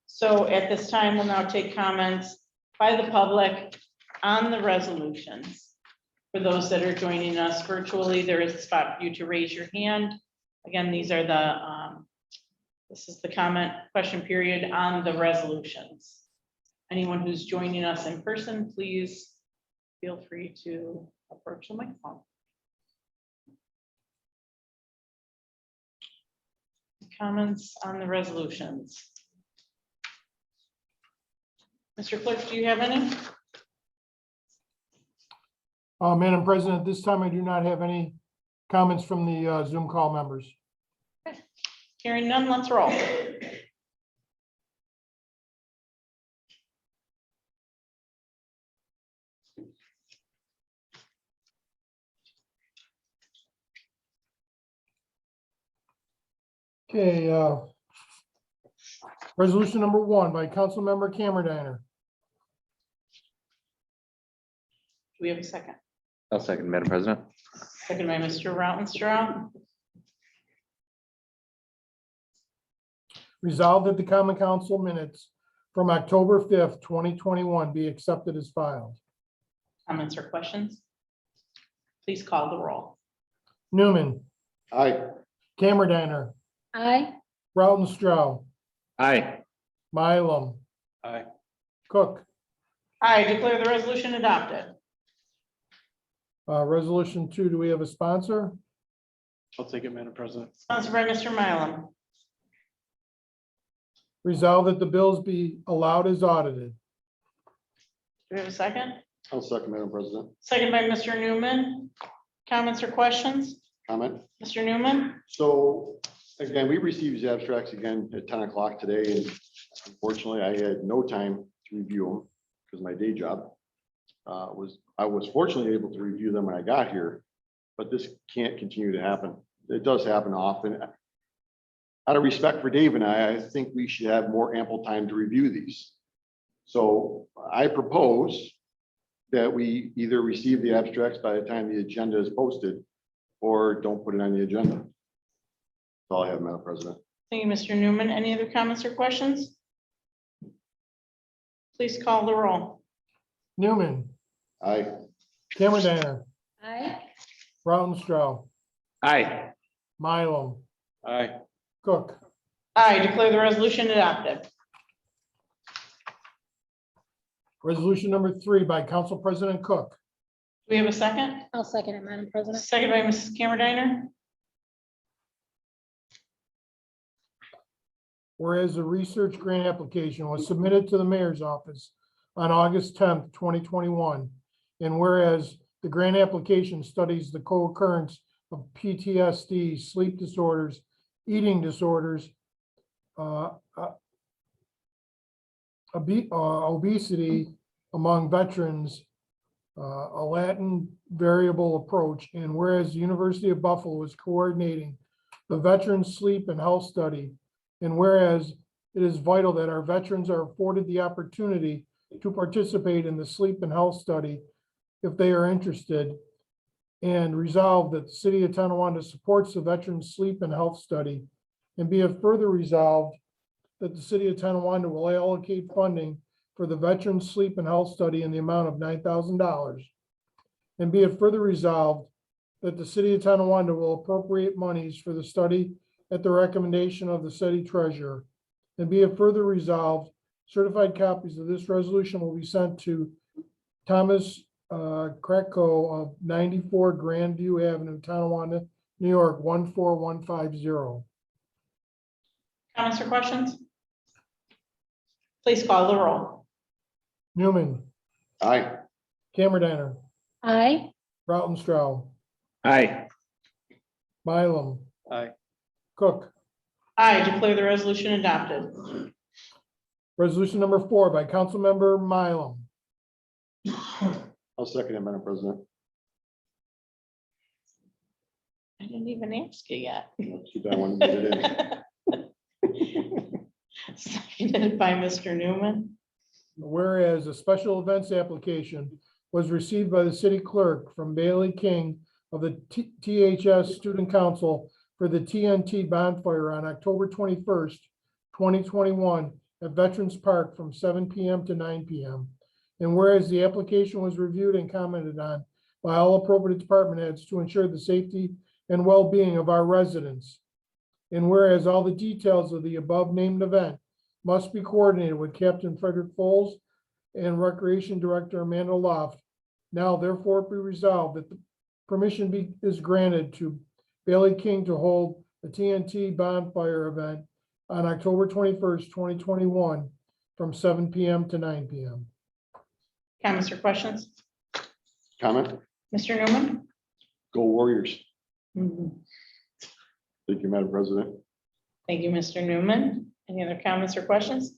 Speaker 1: So at this time, we'll now take comments by the public on the resolutions. For those that are joining us virtually, there is a spot for you to raise your hand. Again, these are this is the comment question period on the resolutions. Anyone who's joining us in person, please feel free to approach the microphone. Comments on the resolutions. Mr. Clerk, do you have any?
Speaker 2: Madam President, at this time, I do not have any comments from the Zoom call members.
Speaker 1: Hearing none, let's roll.
Speaker 2: Okay, resolution number 1 by Councilmember Cameron.
Speaker 1: Do we have a second?
Speaker 9: I'll second, Madam President.
Speaker 1: Second by Mr. Rautenstrau.
Speaker 2: Resolved that the Common Council minutes from October 5th, 2021 be accepted as filed.
Speaker 1: Comments or questions? Please call the roll.
Speaker 2: Newman,
Speaker 8: Aye.
Speaker 2: Camerediner,
Speaker 6: Aye.
Speaker 2: Rautenstrau,
Speaker 4: Aye.
Speaker 2: Mylum,
Speaker 4: Aye.
Speaker 2: Cook.
Speaker 1: I declare the resolution adopted.
Speaker 2: Resolution 2, do we have a sponsor?
Speaker 4: I'll take it, Madam President.
Speaker 1: Sponsored by Mr. Mylum.
Speaker 2: Resolve that the bills be allowed as audited.
Speaker 1: Do we have a second?
Speaker 8: I'll second, Madam President.
Speaker 1: Second by Mr. Newman. Comments or questions?
Speaker 8: Comment?
Speaker 1: Mr. Newman?
Speaker 8: So again, we received these abstracts again at 10 o'clock today, and unfortunately, I had no time to review them because my day job I was fortunately able to review them when I got here, but this can't continue to happen. It does happen often. Out of respect for Dave and I think we should have more ample time to review these. So I propose that we either receive the abstracts by the time the agenda is posted or don't put it on the agenda. That's all I have, Madam President.
Speaker 1: Thank you, Mr. Newman. Any other comments or questions? Please call the roll.
Speaker 2: Newman,
Speaker 8: Aye.
Speaker 2: Camerediner,
Speaker 6: Aye.
Speaker 2: Rautenstrau,
Speaker 4: Aye.
Speaker 2: Mylum,
Speaker 4: Aye.
Speaker 2: Cook.
Speaker 1: I declare the resolution adopted.
Speaker 2: Resolution number 3 by Council President Cook.
Speaker 1: Do we have a second?
Speaker 6: I'll second it, Madam President.
Speaker 1: Second by Mrs. Camerediner.
Speaker 2: Whereas a research grant application was submitted to the mayor's office on August 10th, 2021. And whereas the grant application studies the co-occurrence of PTSD, sleep disorders, eating disorders, obesity among veterans, a Latin variable approach. And whereas the University of Buffalo is coordinating the Veterans Sleep and Health Study, and whereas it is vital that our veterans are afforded the opportunity to participate in the sleep and health study if they are interested, and resolved that the city of Tonawanda supports the Veterans Sleep and Health Study, and be it further resolved that the city of Tonawanda will allocate funding for the Veterans Sleep and Health Study in the amount of $9,000. And be it further resolved that the city of Tonawanda will appropriate monies for the study at the recommendation of the city treasurer. And be it further resolved, certified copies of this resolution will be sent to Thomas Kratko of 94 Grandview Avenue, Tonawanda, New York, 14150.
Speaker 1: Comments or questions? Please call the roll.
Speaker 2: Newman,
Speaker 8: Aye.
Speaker 2: Camerediner,
Speaker 6: Aye.
Speaker 2: Rautenstrau,
Speaker 4: Aye.
Speaker 2: Mylum,
Speaker 4: Aye.
Speaker 2: Cook.
Speaker 1: I declare the resolution adopted.
Speaker 2: Resolution number 4 by Councilmember Mylum.
Speaker 8: I'll second it, Madam President.
Speaker 1: I didn't even ask you yet.
Speaker 8: Too bad I wanted to get it in.
Speaker 1: Seconded by Mr. Newman.
Speaker 2: Whereas a special events application was received by the city clerk from Bailey King of the THS Student Council for the TNT bonfire on October 21st, 2021 at Veterans Park from 7 p.m. to 9 p.m. And whereas the application was reviewed and commented on by all appropriate department heads to ensure the safety and well-being of our residents. And whereas all the details of the above named event must be coordinated with Captain Frederick Foles and Recreation Director Amanda Loft. Now therefore be resolved that the permission is granted to Bailey King to hold the TNT bonfire event on October 21st, 2021 from 7 p.m. to 9 p.m.
Speaker 1: Comments or questions?
Speaker 8: Comment?
Speaker 1: Mr. Newman?
Speaker 8: Go Warriors.
Speaker 1: Mhm.
Speaker 8: Thank you, Madam President.
Speaker 1: Thank you, Mr. Newman. Any other comments or questions?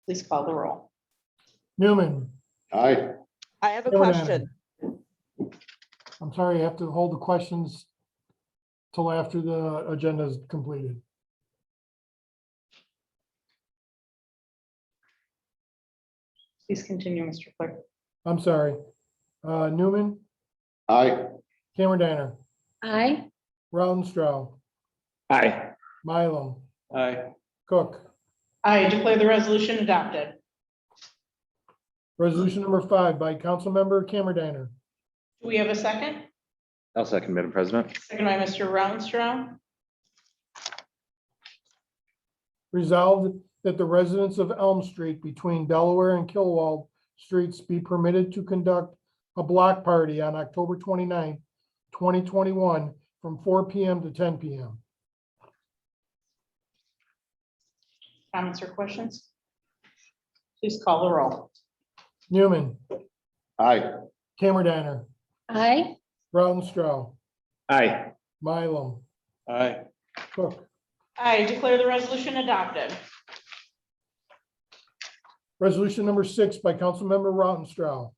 Speaker 1: Please call the roll.
Speaker 2: Newman,
Speaker 8: Aye.
Speaker 7: I have a
Speaker 2: Camerediner.
Speaker 7: question.
Speaker 2: I'm sorry, you have to hold the questions till after the agenda is completed.
Speaker 1: Please continue, Mr. Clerk.
Speaker 2: I'm sorry. Newman,
Speaker 8: Aye.
Speaker 2: Camerediner,
Speaker 6: Aye.
Speaker 2: Rautenstrau,
Speaker 4: Aye.
Speaker 2: Mylum,
Speaker 4: Aye.
Speaker 2: Cook.
Speaker 1: I declare the resolution adopted.
Speaker 2: Resolution number 5 by Councilmember Camerediner.
Speaker 1: Do we have a second?
Speaker 9: I'll second, Madam President.
Speaker 1: Second by Mr. Rounstrau.
Speaker 2: Resolved that the residents of Elm Street between Delaware and Kilwald Streets be permitted to conduct a block party on October 29th, 2021, from 4 PM to 10 PM.
Speaker 1: Comments or questions? Please call the roll.
Speaker 2: Newman,
Speaker 8: Aye.
Speaker 2: Camerediner,
Speaker 6: Aye.
Speaker 2: Rautenstrau,
Speaker 9: Aye.
Speaker 2: Mylum,
Speaker 4: Aye.
Speaker 2: Cook.
Speaker 1: I declare the resolution adopted.
Speaker 2: Resolution number 6 by Councilmember Rautenstrau.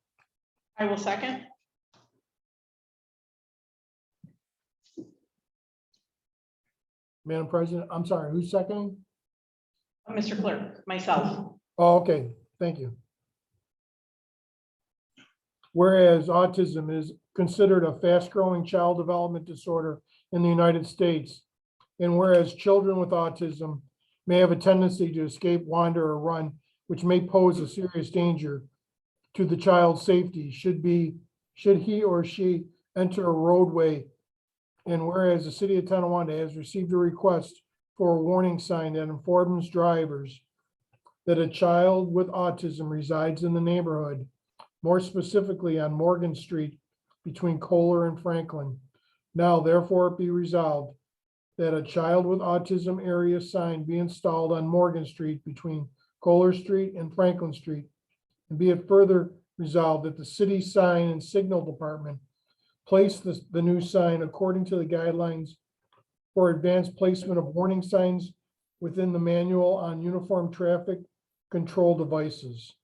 Speaker 1: I will second.
Speaker 2: Madam President, I'm sorry, who's seconding?
Speaker 1: Mr. Clerk, myself.
Speaker 2: Oh, okay, thank you. Whereas autism is considered a fast-growing child development disorder in the United States, and whereas children with autism may have a tendency to escape, wander, or run, which may pose a serious danger to the child's safety, should he or she enter a roadway. And whereas the city of Tonawanda has received a request for a warning sign that informs drivers that a child with autism resides in the neighborhood, more specifically on Morgan Street between Kohler and Franklin. Now therefore be resolved that a child with autism area sign be installed on Morgan Street between Kohler Street and Franklin Street. And be it further resolved that the city sign and signal department place the new sign according to the guidelines for advanced placement of warning signs within the manual on uniform traffic control devices.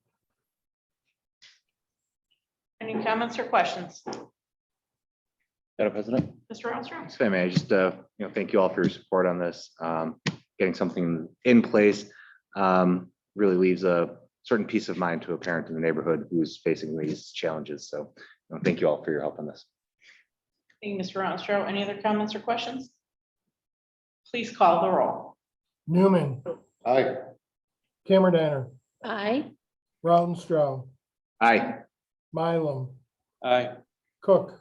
Speaker 1: Any comments or questions?
Speaker 9: Madam President.
Speaker 1: Mr. Rounstrau?
Speaker 9: If I may, just, thank you all for your support on this. Getting something in place really leaves a certain peace of mind to a parent in the neighborhood who's facing these challenges. So thank you all for your help on this.
Speaker 1: Thank you, Mr. Rounstrau. Any other comments or questions? Please call the roll.
Speaker 2: Newman,
Speaker 8: Aye.
Speaker 2: Camerediner,
Speaker 6: Aye.
Speaker 2: Rautenstrau,
Speaker 9: Aye.
Speaker 2: Mylum,
Speaker 4: Aye.
Speaker 2: Cook.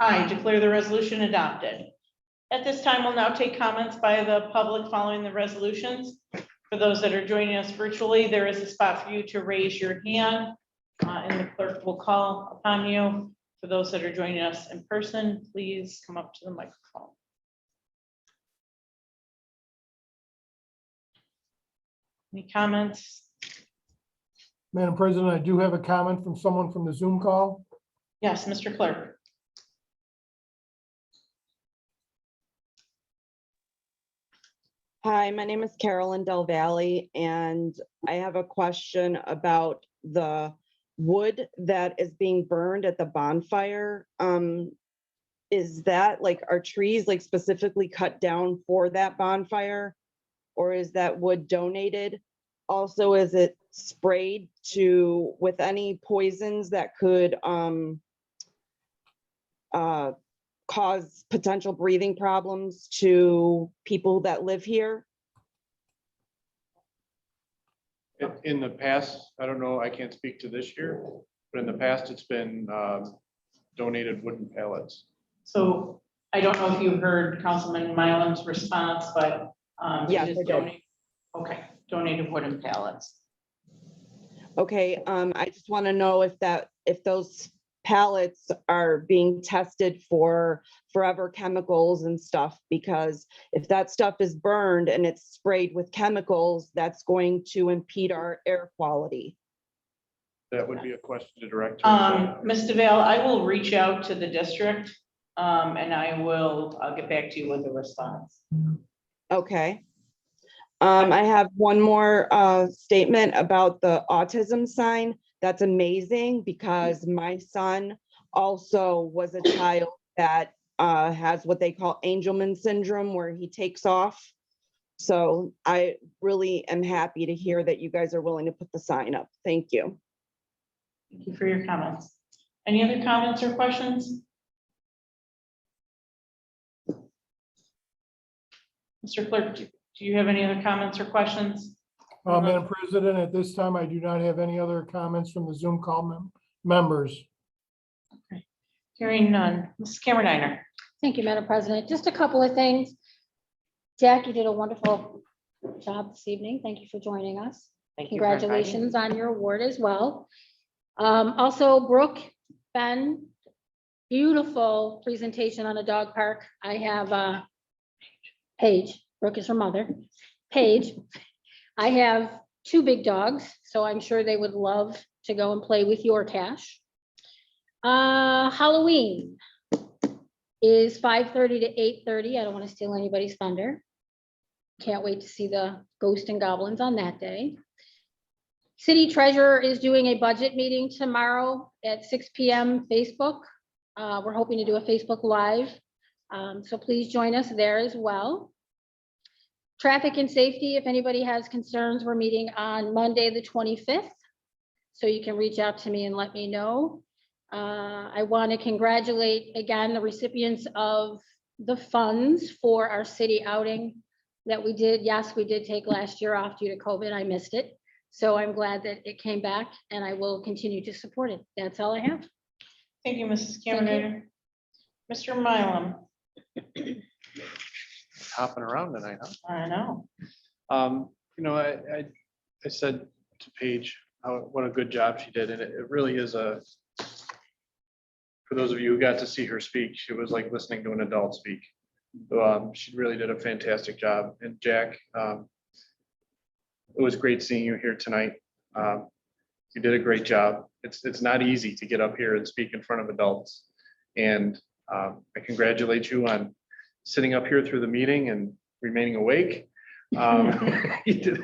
Speaker 1: I declare the resolution adopted. At this time, we'll now take comments by the public following the resolutions. For those that are joining us virtually, there is a spot for you to raise your hand, and the clerk will call upon you. For those that are joining us in person, please come up to the microphone. Any comments?
Speaker 2: Madam President, I do have a comment from someone from the Zoom call.
Speaker 1: Yes, Mr. Clerk.
Speaker 7: Hi, my name is Carolyn Del Valle, and I have a question about the wood that is being burned at the bonfire. Is that like, are trees like specifically cut down for that bonfire? Or is that wood donated? Also, is it sprayed with any poisons that could cause potential breathing problems to people that live here?
Speaker 4: In the past, I don't know, I can't speak to this year, but in the past, it's been donated wooden pallets.
Speaker 1: So I don't know if you heard Councilman Mylum's response, but
Speaker 7: Yes,
Speaker 1: it is
Speaker 7: I did.
Speaker 1: donated. Okay, donated wooden pallets.
Speaker 7: Okay, I just want to know if those pallets are being tested for forever chemicals and stuff, because if that stuff is burned and it's sprayed with chemicals, that's going to impede our air quality.
Speaker 4: That would be a question to direct. to-
Speaker 1: Ms. DeVale, I will reach out to the district, and I'll get back to you with a response.
Speaker 7: Okay. I have one more statement about the autism sign. That's amazing, because my son also was a child that has what they call Angelman syndrome, where he takes off. So I really am happy to hear that you guys are willing to put the sign up. Thank you.
Speaker 1: Thank you for your comments. Any other comments or questions? Mr. Clerk, do you have any other comments or questions?
Speaker 2: Madam President, at this time, I do not have any other comments from the Zoom call members.
Speaker 1: Hearing none. Mrs. Cameron.
Speaker 6: Thank you, Madam President. Just a couple of things. Jack, you did a wonderful job this evening. Thank you for joining us.
Speaker 1: Thank you for inviting me.
Speaker 6: Congratulations on your award as well. Also, Brooke, Ben, beautiful presentation on a dog park. I have Paige, Brooke is her mother, Paige. I have 2 big dogs, so I'm sure they would love to go and play with your Cash. Halloween is 5:30 to 8:30. I don't want to steal anybody's thunder. Can't wait to see the ghost and goblins on that day. City Treasurer is doing a budget meeting tomorrow at 6 p.m. Facebook. We're hoping to do a Facebook Live. So please join us there as well. Traffic and safety, if anybody has concerns, we're meeting on Monday, the 25th. So you can reach out to me and let me know. I want to congratulate again the recipients of the funds for our city outing that we did. Yes, we did take last year off due to COVID. I missed it. So I'm glad that it came back and I will continue to support it. That's all I have.
Speaker 1: Thank you, Mrs.
Speaker 6: Thank
Speaker 1: Cameron. Mr. Mylum.
Speaker 4: Hopping around tonight, huh?
Speaker 1: I know.
Speaker 4: You know, I said to Paige, what a good job she did, and it really is for those of you who got to see her speak, she was like listening to an adult speak. So, she really did a fantastic job. And Jack, it was great seeing you here tonight. You did a great job. It's not easy to get up here and speak in front of adults. And I congratulate you on sitting up here through the meeting and remaining awake. You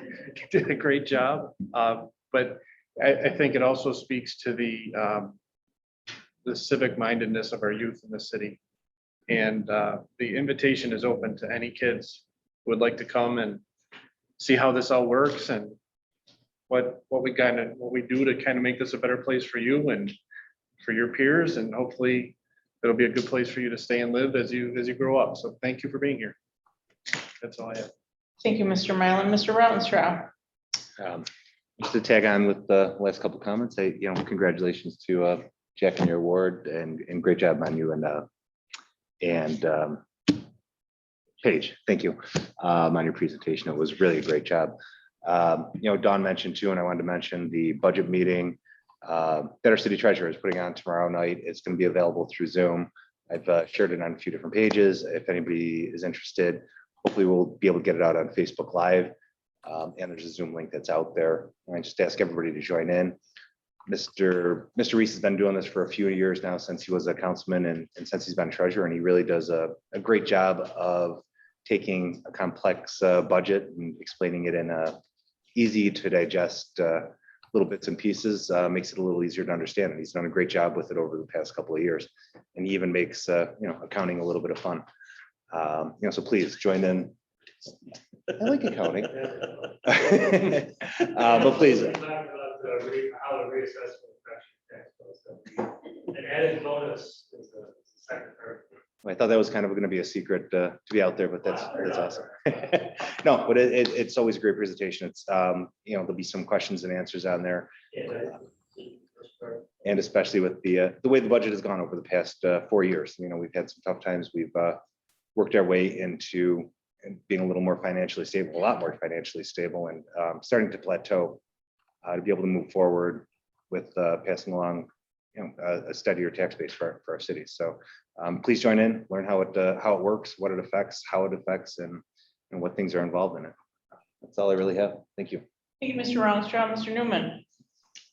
Speaker 4: did a great job. But I think it also speaks to the civic mindedness of our youth in the city. And the invitation is open to any kids who would like to come and see how this all works and what we do to kind of make this a better place for you and for your peers, and hopefully it'll be a good place for you to stay and live as you grow up. So thank you for being here. That's all I have.
Speaker 1: Thank you, Mr. Mylum. Mr. Rautenstrau.
Speaker 9: Just to tag on with the last couple of comments, congratulations to Jack on your award, and great job on you and Paige. Thank you on your presentation. It was really a great job. Dawn mentioned too, and I wanted to mention the budget meeting that our city treasurer is putting on tomorrow night. It's going to be available through Zoom. I've shared it on a few different pages. If anybody is interested, hopefully we'll be able to get it out on Facebook Live. And there's a Zoom link that's out there. And I just ask everybody to join in. Mr. Reese has been doing this for a few years now, since he was a councilman and since he's been treasurer, and he really does a great job of taking a complex budget and explaining it in a easy to digest little bits and pieces, makes it a little easier to understand. And he's done a great job with it over the past couple of years. And he even makes accounting a little bit of fun. So please join in. I like accounting. But please.
Speaker 11: An added bonus is the second part.
Speaker 9: I thought that was kind of going to be a secret to be out there, but that's awesome. No, but it's always a great presentation. It's there'll be some questions and answers on there, and especially with the way the budget has gone over the past 4 years. We've had some tough times. We've worked our way into being a little more financially stable, a lot more financially stable, and starting to plateau to be able to move forward with passing along a steadier tax base for our city. So please join in, learn how it works, what it affects, how it affects, and what things are involved in it. That's all I really have. Thank you.
Speaker 1: Thank you, Mr. Rautenstrau. Mr. Newman.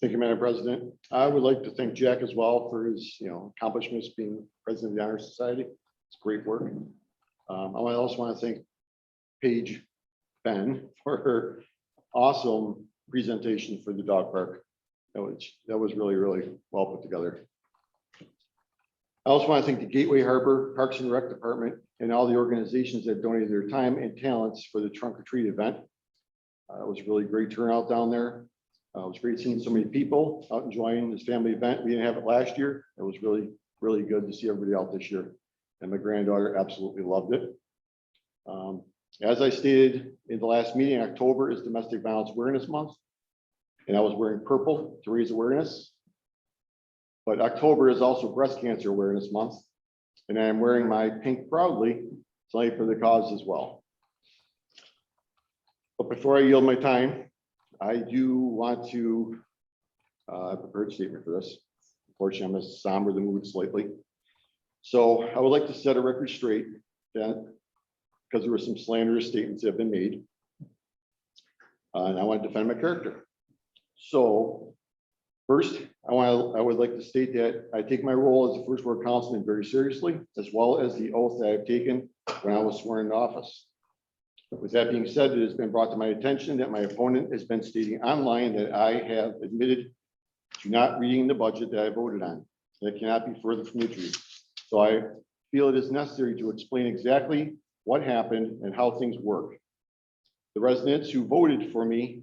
Speaker 8: Thank you, Madam President. I would like to thank Jack as well for his, accomplishments being president of the Honor Society. It's great work. I also want to thank Paige Ben for her awesome presentation for the dog park. That was really, really well put together. I also want to thank the Gateway Harbor Parks and Rec Department and all the organizations that donated their time and talents for the trunk or treat event. It was really great turnout down there. It was great seeing so many people out enjoying this family event. We didn't have it last year. It was really, really good to see everybody out this year. And my granddaughter absolutely loved it. As I stated in the last meeting, October is Domestic Violence Awareness Month, and I was wearing purple to raise awareness. But October is also Breast Cancer Awareness Month, and I am wearing my pink proudly tonight for the cause as well. But before I yield my time, I do want to prepare a statement for this. Unfortunately, I'm going to somber the mood slightly. So I would like to set a record straight that because there were some slanderous statements that have been made. And I want to defend my character. So first, I would like to state that I take my role as a first ward councilman very seriously, as well as the oath that I've taken when I was sworn into office. With that being said, it has been brought to my attention that my opponent has been stating online that I have admitted to not reading the budget that I voted on. That cannot be further from the truth. So I feel it is necessary to explain exactly what happened and how things work. The residents who voted for me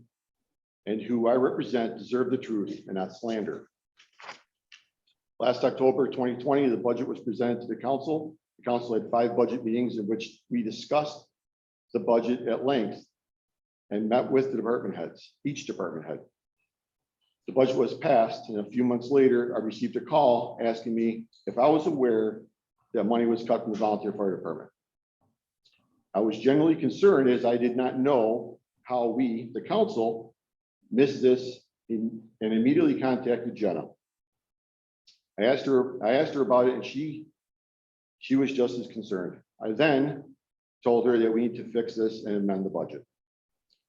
Speaker 8: and who I represent deserve the truth and not slander. Last October 2020, the budget was presented to the council. The council had 5 budget meetings in which we discussed the budget at length and met with the department heads, each department head. The budget was passed, and a few months later, I received a call asking me if I was aware that money was cut from the volunteer fire department. I was genuinely concerned as I did not know how we, the council, missed this and immediately contacted Jenna. I asked her about it, and she was just as concerned. I then told her that we need to fix this and amend the budget.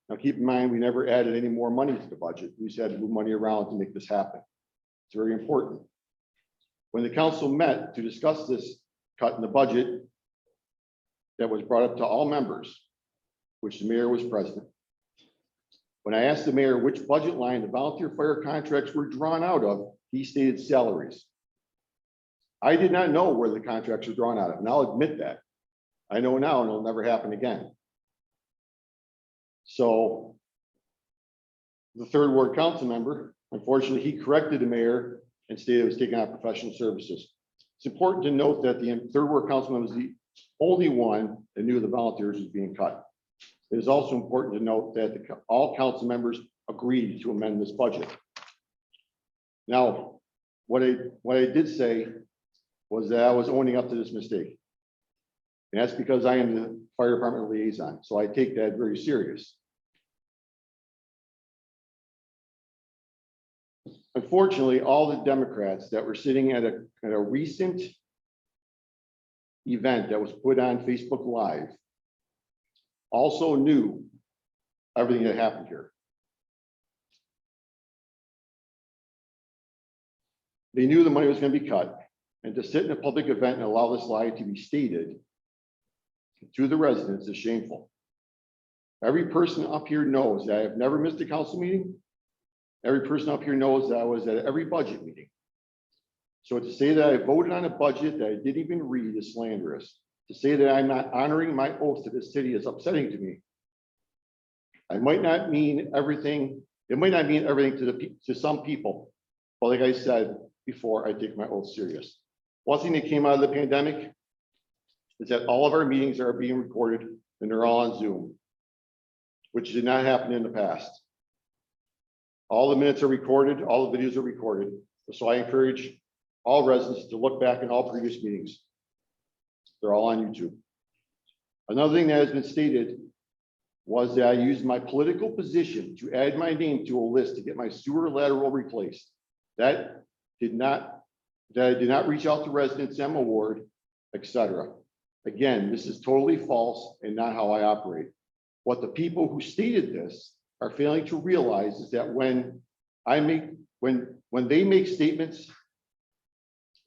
Speaker 8: Now, keep in mind, we never added any more money to the budget. We just had to move money around to make this happen. It's very important. When the council met to discuss this cut in the budget that was brought up to all members, which the mayor was present. When I asked the mayor which budget line the volunteer fire contracts were drawn out of, he stated salaries. I did not know where the contracts were drawn out of, and I'll admit that. I know now, and it'll never happen again. So the 3rd ward council member, unfortunately, he corrected the mayor and stated it was taking out professional services. It's important to note that the 3rd ward councilman was the only one that knew the volunteers was being cut. It is also important to note that all council members agreed to amend this budget. Now, what I did say was that I was owning up to this mistake. And that's because I am the fire department liaison, so I take that very serious. Unfortunately, all the Democrats that were sitting at a recent event that was put on Facebook Live also knew everything that happened here. They knew the money was going to be cut, and to sit in a public event and allow this lie to be stated to the residents is shameful. Every person up here knows that I have never missed a council meeting. Every person up here knows that I was at every budget meeting. So to say that I voted on a budget that I didn't even read is slanderous. To say that I'm not honoring my oath to this city is upsetting to me. I might not mean everything. It might not mean everything to some people. But like I said before, I take my oath serious. One thing that came out of the pandemic is that all of our meetings are being recorded and they're all on Zoom, which did not happen in the past. All the minutes are recorded, all the videos are recorded. So I encourage all residents to look back in all previous meetings. They're all on YouTube. Another thing that has been stated was that I used my political position to add my name to a list to get my sewer lateral replaced. That I did not reach out to residents, Emma Ward, etc. Again, this is totally false and not how I operate. What the people who stated this are failing to realize is that when they make statements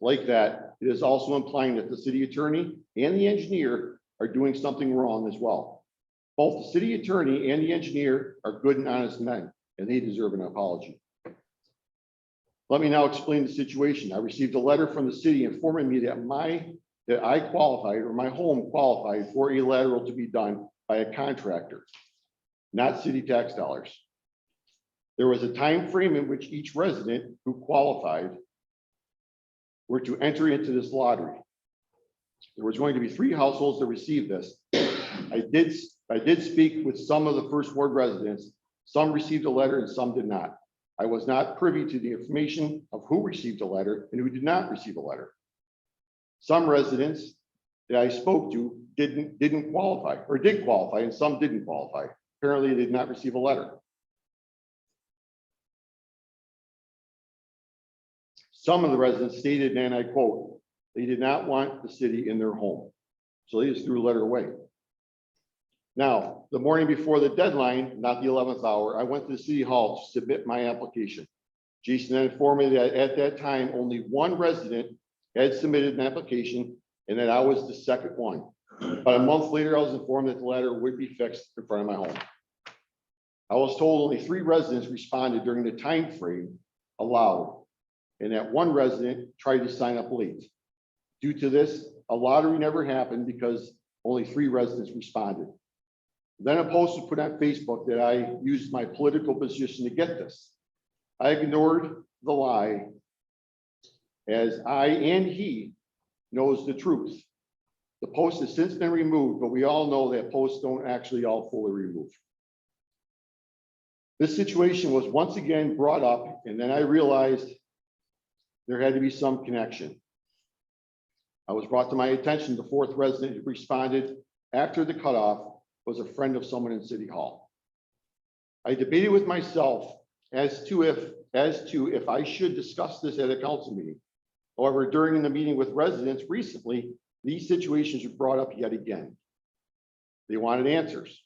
Speaker 8: like that, it is also implying that the city attorney and the engineer are doing something wrong as well. Both the city attorney and the engineer are good and honest men, and they deserve an apology. Let me now explain the situation. I received a letter from the city informing me that I qualified, or my home qualified, for a lateral to be done by a contractor, not city tax dollars. There was a time frame in which each resident who qualified were to enter into this lottery. There was going to be 3 households that received this. I I did speak with some of the First Ward residents. Some received a letter and some did not. I was not privy to the information of who received a letter and who did not receive a letter. Some residents that I spoke to didn't qualify or did qualify, and some didn't qualify. Apparently, they did not receive a letter. Some of the residents stated, and I quote, they did not want the city in their home. So they just threw a letter away. Now, the morning before the deadline, not the 11th hour, I went to the city hall to submit my application. Jason then informed me that at that time, only one resident had submitted an application and that I was the second one. But a month later, I was informed that the letter would be fixed in front of my home. I was told only 3 residents responded during the time frame allowed, and that one resident tried to sign up late. Due to this, a lottery never happened because only 3 residents responded. Then a post was put on Facebook that I used my political position to get this. I ignored the lie, as I and he knows the truth. The post has since been removed, but we all know that posts don't actually all fully remove. This situation was once again brought up, and then I realized there had to be some connection. I was brought to my attention the 4th resident who responded after the cutoff was a friend of someone in City Hall. I debated with myself as to if I should discuss this at a council meeting. However, during the meeting with residents recently, these situations were brought up yet again. They wanted answers.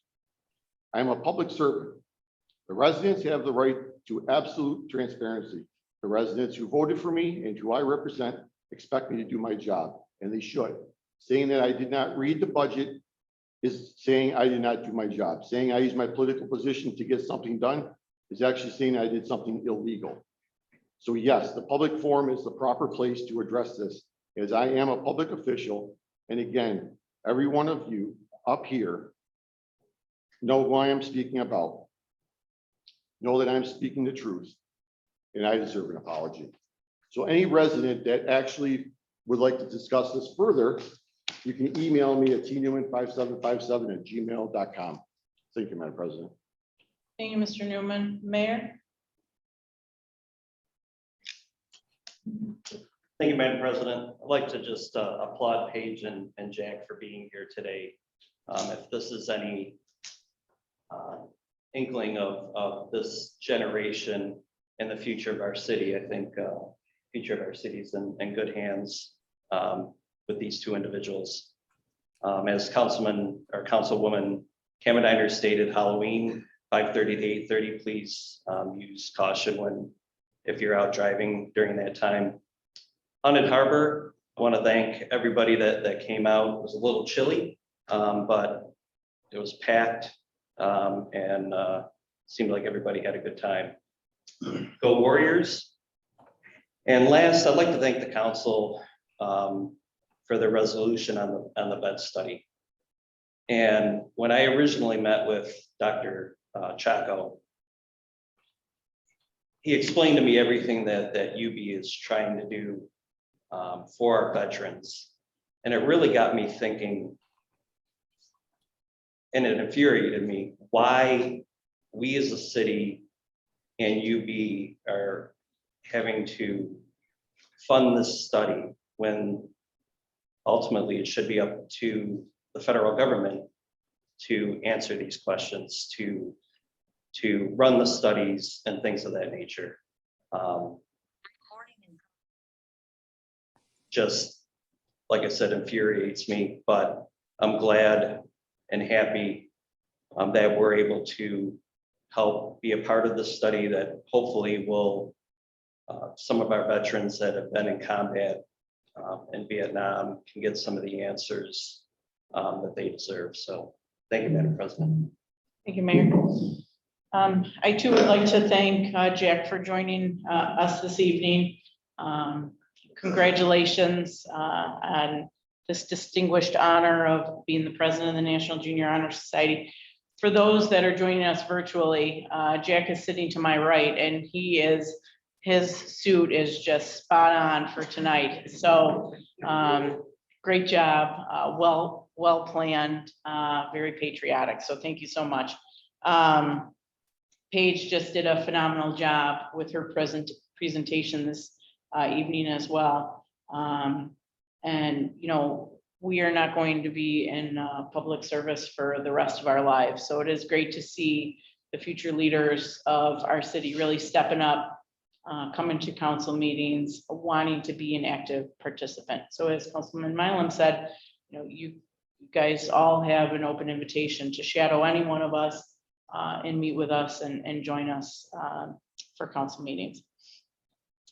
Speaker 8: I am a public servant. The residents have the right to absolute transparency. The residents who voted for me and who I represent expect me to do my job, and they should. Saying that I did not read the budget is saying I did not do my job. Saying I used my political position to get something done is actually saying I did something illegal. So yes, the public forum is the proper place to address this, as I am a public official. And again, every one of you up here know who I am speaking about. Know that I'm speaking the truth, and I deserve an apology. So any resident that actually would like to discuss this further, you can email me at tnewman5757@gmail.com. Thank you, Madam President.
Speaker 1: Thank you, Mr. Newman. Mayor?
Speaker 5: Thank you, Madam President. I'd like to just applaud Paige and Jack for being here today. If this is any inkling of this generation and the future of our city, I think future of our city is in good hands with these 2 individuals. As Councilman or Councilwoman Kamendiner stated, Halloween 5:30 to 8:30. Please use caution if you're out driving during that time. Haunted Harbor, I want to thank everybody that came out. It was a little chilly, but it was packed and seemed like everybody had a good time. Go Warriors. And last, I'd like to thank the council for the resolution on the bed study. And when I originally met with Dr. Chaco, he explained to me everything that UB is trying to do for our veterans. And it really got me thinking, and it infuriated me, why we as a city and UB are having to fund this study when ultimately it should be up to the federal government to answer these questions, to run the studies and things of that nature. Just, like I said, infuriates me, but I'm glad and happy that we're able to help be a part of this study that hopefully will, some of our veterans that have been in combat in Vietnam can get some of the answers that they deserve. So thank you, Madam President.
Speaker 1: Thank you, Mayor. I too would like to thank Jack for joining us this evening. Congratulations on this distinguished honor of being the president of the National Junior Honor Society. For those that are joining us virtually, Jack is sitting to my right, and his suit is just spot on for tonight. So great job. Well well-planned, very patriotic. So thank you so much. Paige just did a phenomenal job with her presentation this evening as well. And, you know, we are not going to be in public service for the rest of our lives. So it is great to see the future leaders of our city really stepping up, coming to council meetings, wanting to be an active participant. So as Councilman Mylum said, you know, you guys all have an open invitation to shadow any one of us and meet with us and join us for council meetings.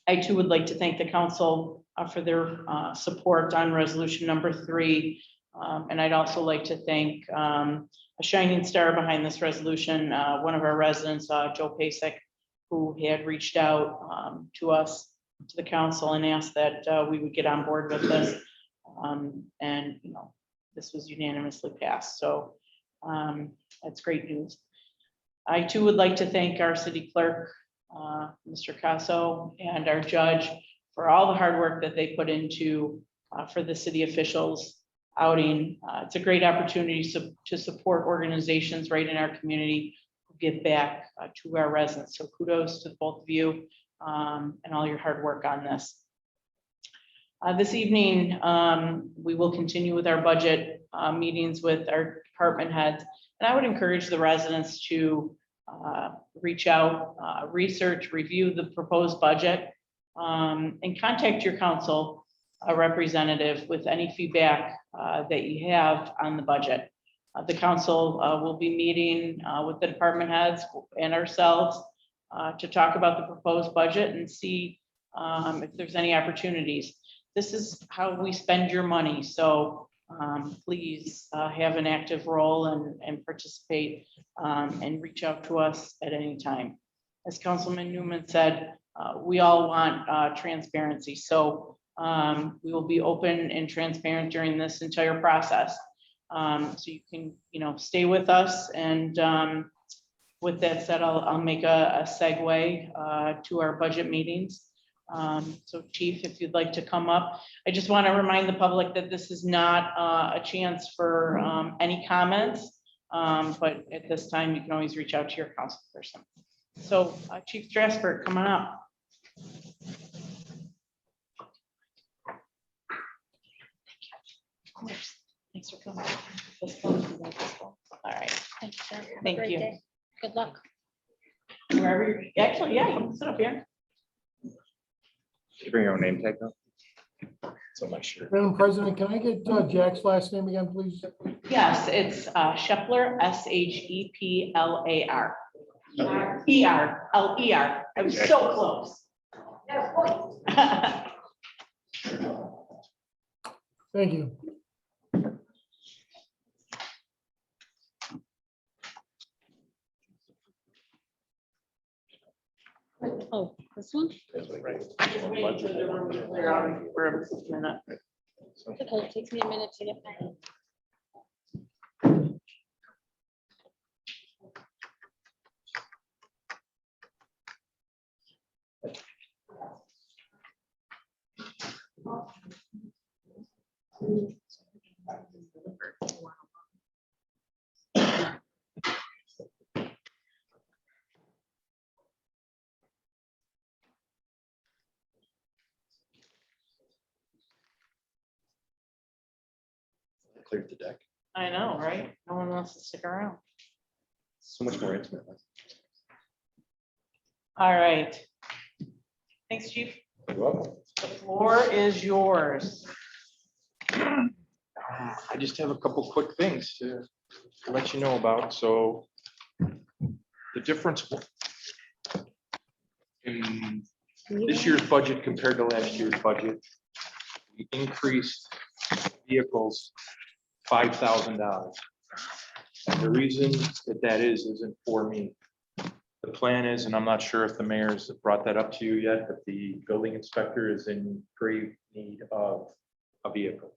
Speaker 1: I too would like to thank the council for their support on resolution number 3. And I'd also like to thank a shining star behind this resolution, one of our residents, Joe Pasek, who had reached out to us, to the council, and asked that we would get on board with this. And, you know, this was unanimously passed. So that's great news. I too would like to thank our city clerk, Mr. Casso, and our judge for all the hard work that they put into for the city officials outing. It's a great opportunity to support organizations right in our community who give back to our residents. So kudos to both of you and all your hard work on this. This evening, we will continue with our budget meetings with our department heads. And I would encourage the residents to reach out, research, review the proposed budget, and contact your council representative with any feedback that you have on the budget. The council will be meeting with the department heads and ourselves to talk about the proposed budget and see if there's any opportunities. This is how we spend your money. So please have an active role and participate and reach out to us at any time. As Councilman Newman said, we all want transparency. So we will be open and transparent during this entire process. So you can, you know, stay with us. And with that said, I'll make a segue to our budget meetings. So Chief, if you'd like to come up, I just want to remind the public that this is not a chance for any comments, but at this time you can always reach out to your council person. So Chief Strasburg, come on up. Of course. Thanks for coming. All right.
Speaker 6: Thank you, sir. Have a
Speaker 1: Thank
Speaker 6: great
Speaker 1: you.
Speaker 6: day. Good luck.
Speaker 1: Wherever you're, actually, yeah, you can sit up here.
Speaker 9: Did you bring your own name tag though?
Speaker 3: So my shirt.
Speaker 2: Madam President, can I get Jack's last name again, please?
Speaker 1: Yes, it's Shepler, Sheplar. E-R-L-E-R. I was so close.
Speaker 2: Thank you.
Speaker 6: Oh, this one?
Speaker 1: Okay,
Speaker 6: It takes me a minute to get back.
Speaker 8: Cleared the deck.
Speaker 1: I know, right? No one wants to stick around.
Speaker 9: So much more intimate.
Speaker 1: All right. Thanks, Chief.
Speaker 3: You're welcome.
Speaker 1: The floor is yours.
Speaker 13: I just have a couple quick things to let you know about. So the difference in this year's budget compared to last year's budget, we increased vehicles $5,000. And the reason that isn't for me. The plan is, and I'm not sure if the mayor's brought that up to you yet, but the building inspector is in grave need of a vehicle.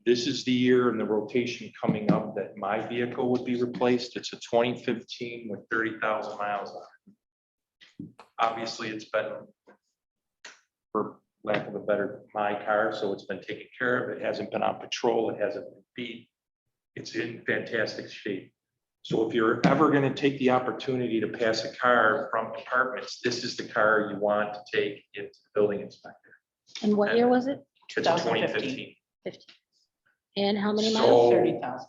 Speaker 13: This is the year in the rotation coming up that my vehicle would be replaced. It's a 2015 with 30,000 miles on it. Obviously, it's been for lack of a better, my car, so it's been taken care of. It hasn't been on patrol. It hasn't been beat. It's in fantastic shape. So if you're ever gonna take the opportunity to pass a car from departments, this is the car you want to take into the building inspector.
Speaker 6: And what year was it?
Speaker 13: It's a 2015.
Speaker 6: 50. And how many miles?
Speaker 13: So
Speaker 1: 30,000.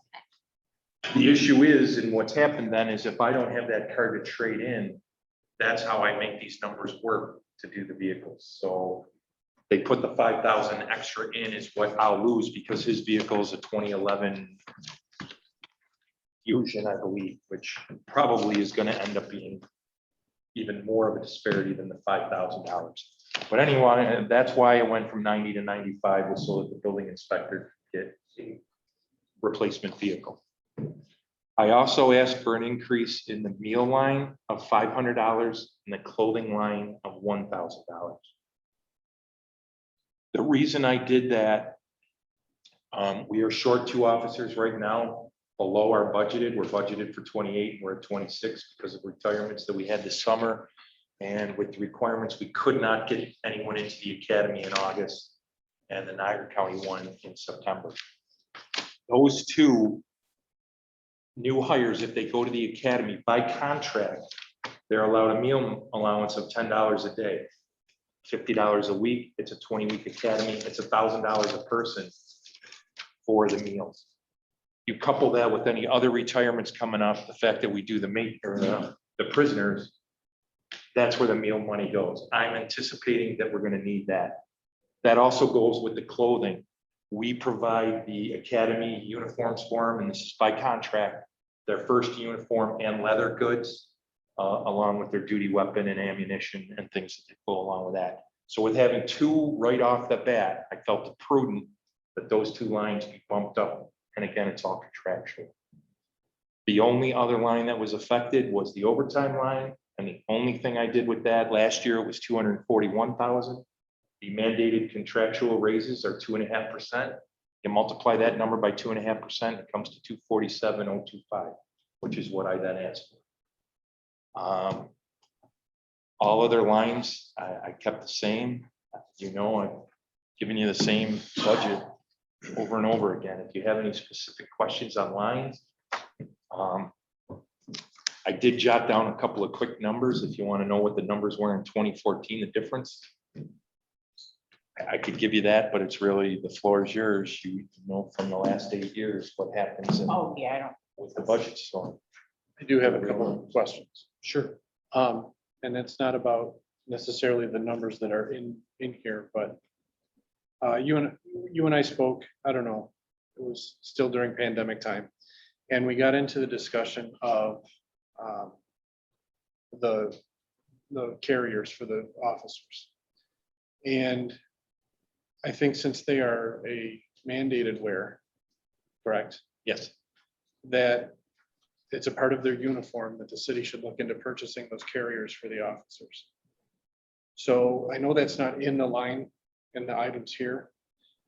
Speaker 13: the issue is, and what's happened then is if I don't have that car to trade in, that's how I make these numbers work to do the vehicles. So they put the 5,000 extra in is what I'll lose because his vehicle is a 2011 Fusion, I believe, which probably is gonna end up being even more of a disparity than the $5,000. But anyway, that's why it went from 90 to 95 was so that the building inspector could get a replacement vehicle. I also asked for an increase in the meal line of $500 and the clothing line of $1,000. The reason I did that, we are short 2 officers right now, below our budgeted. We're budgeted for 28, we're at 26 because of retirements that we had this summer. And with the requirements, we could not get anyone into the academy in August and the Niagara County one in September. Those 2 new hires, if they go to the academy by contract, they're allowed a meal allowance of $10 a day, $50 a week. It's a 20-week academy. It's $1,000 a person for the meals. You couple that with any other retirements coming up, the fact that we do the prisoners, that's where the meal money goes. I'm anticipating that we're going to need that. That also goes with the clothing. We provide the academy uniforms for them, and this is by contract, their first uniform and leather goods, along with their duty weapon and ammunition and things that go along with that. So with having 2 right off the bat, I felt it prudent that those 2 lines be bumped up. And again, it's all contractual. The only other line that was affected was the overtime line. And the only thing I did with that last year was 241,000. The mandated contractual raises are 2.5%. You multiply that number by 2.5%, it comes to 247,025, which is what I then asked for. All other lines, I kept the same. You know, I've given you the same budget over and over again. If you have any specific questions on lines, I did jot down a couple of quick numbers. If you want to know what the numbers were in 2014, the difference, I could give you that, but it's really, the floor is yours. You know from the last 8 years what happens
Speaker 1: Oh, yeah, I don't.
Speaker 13: with the budget storm.
Speaker 4: I do have a couple of questions.
Speaker 13: Sure.
Speaker 4: And it's not about necessarily the numbers that are in here, but you and I spoke, I don't know, it was still during pandemic time. And we got into the discussion of the carriers for the officers. And I think since they are a mandated wear, correct?
Speaker 13: Yes.
Speaker 4: That it's a part of their uniform that the city should look into purchasing those carriers for the officers. So I know that's not in the line in the items here.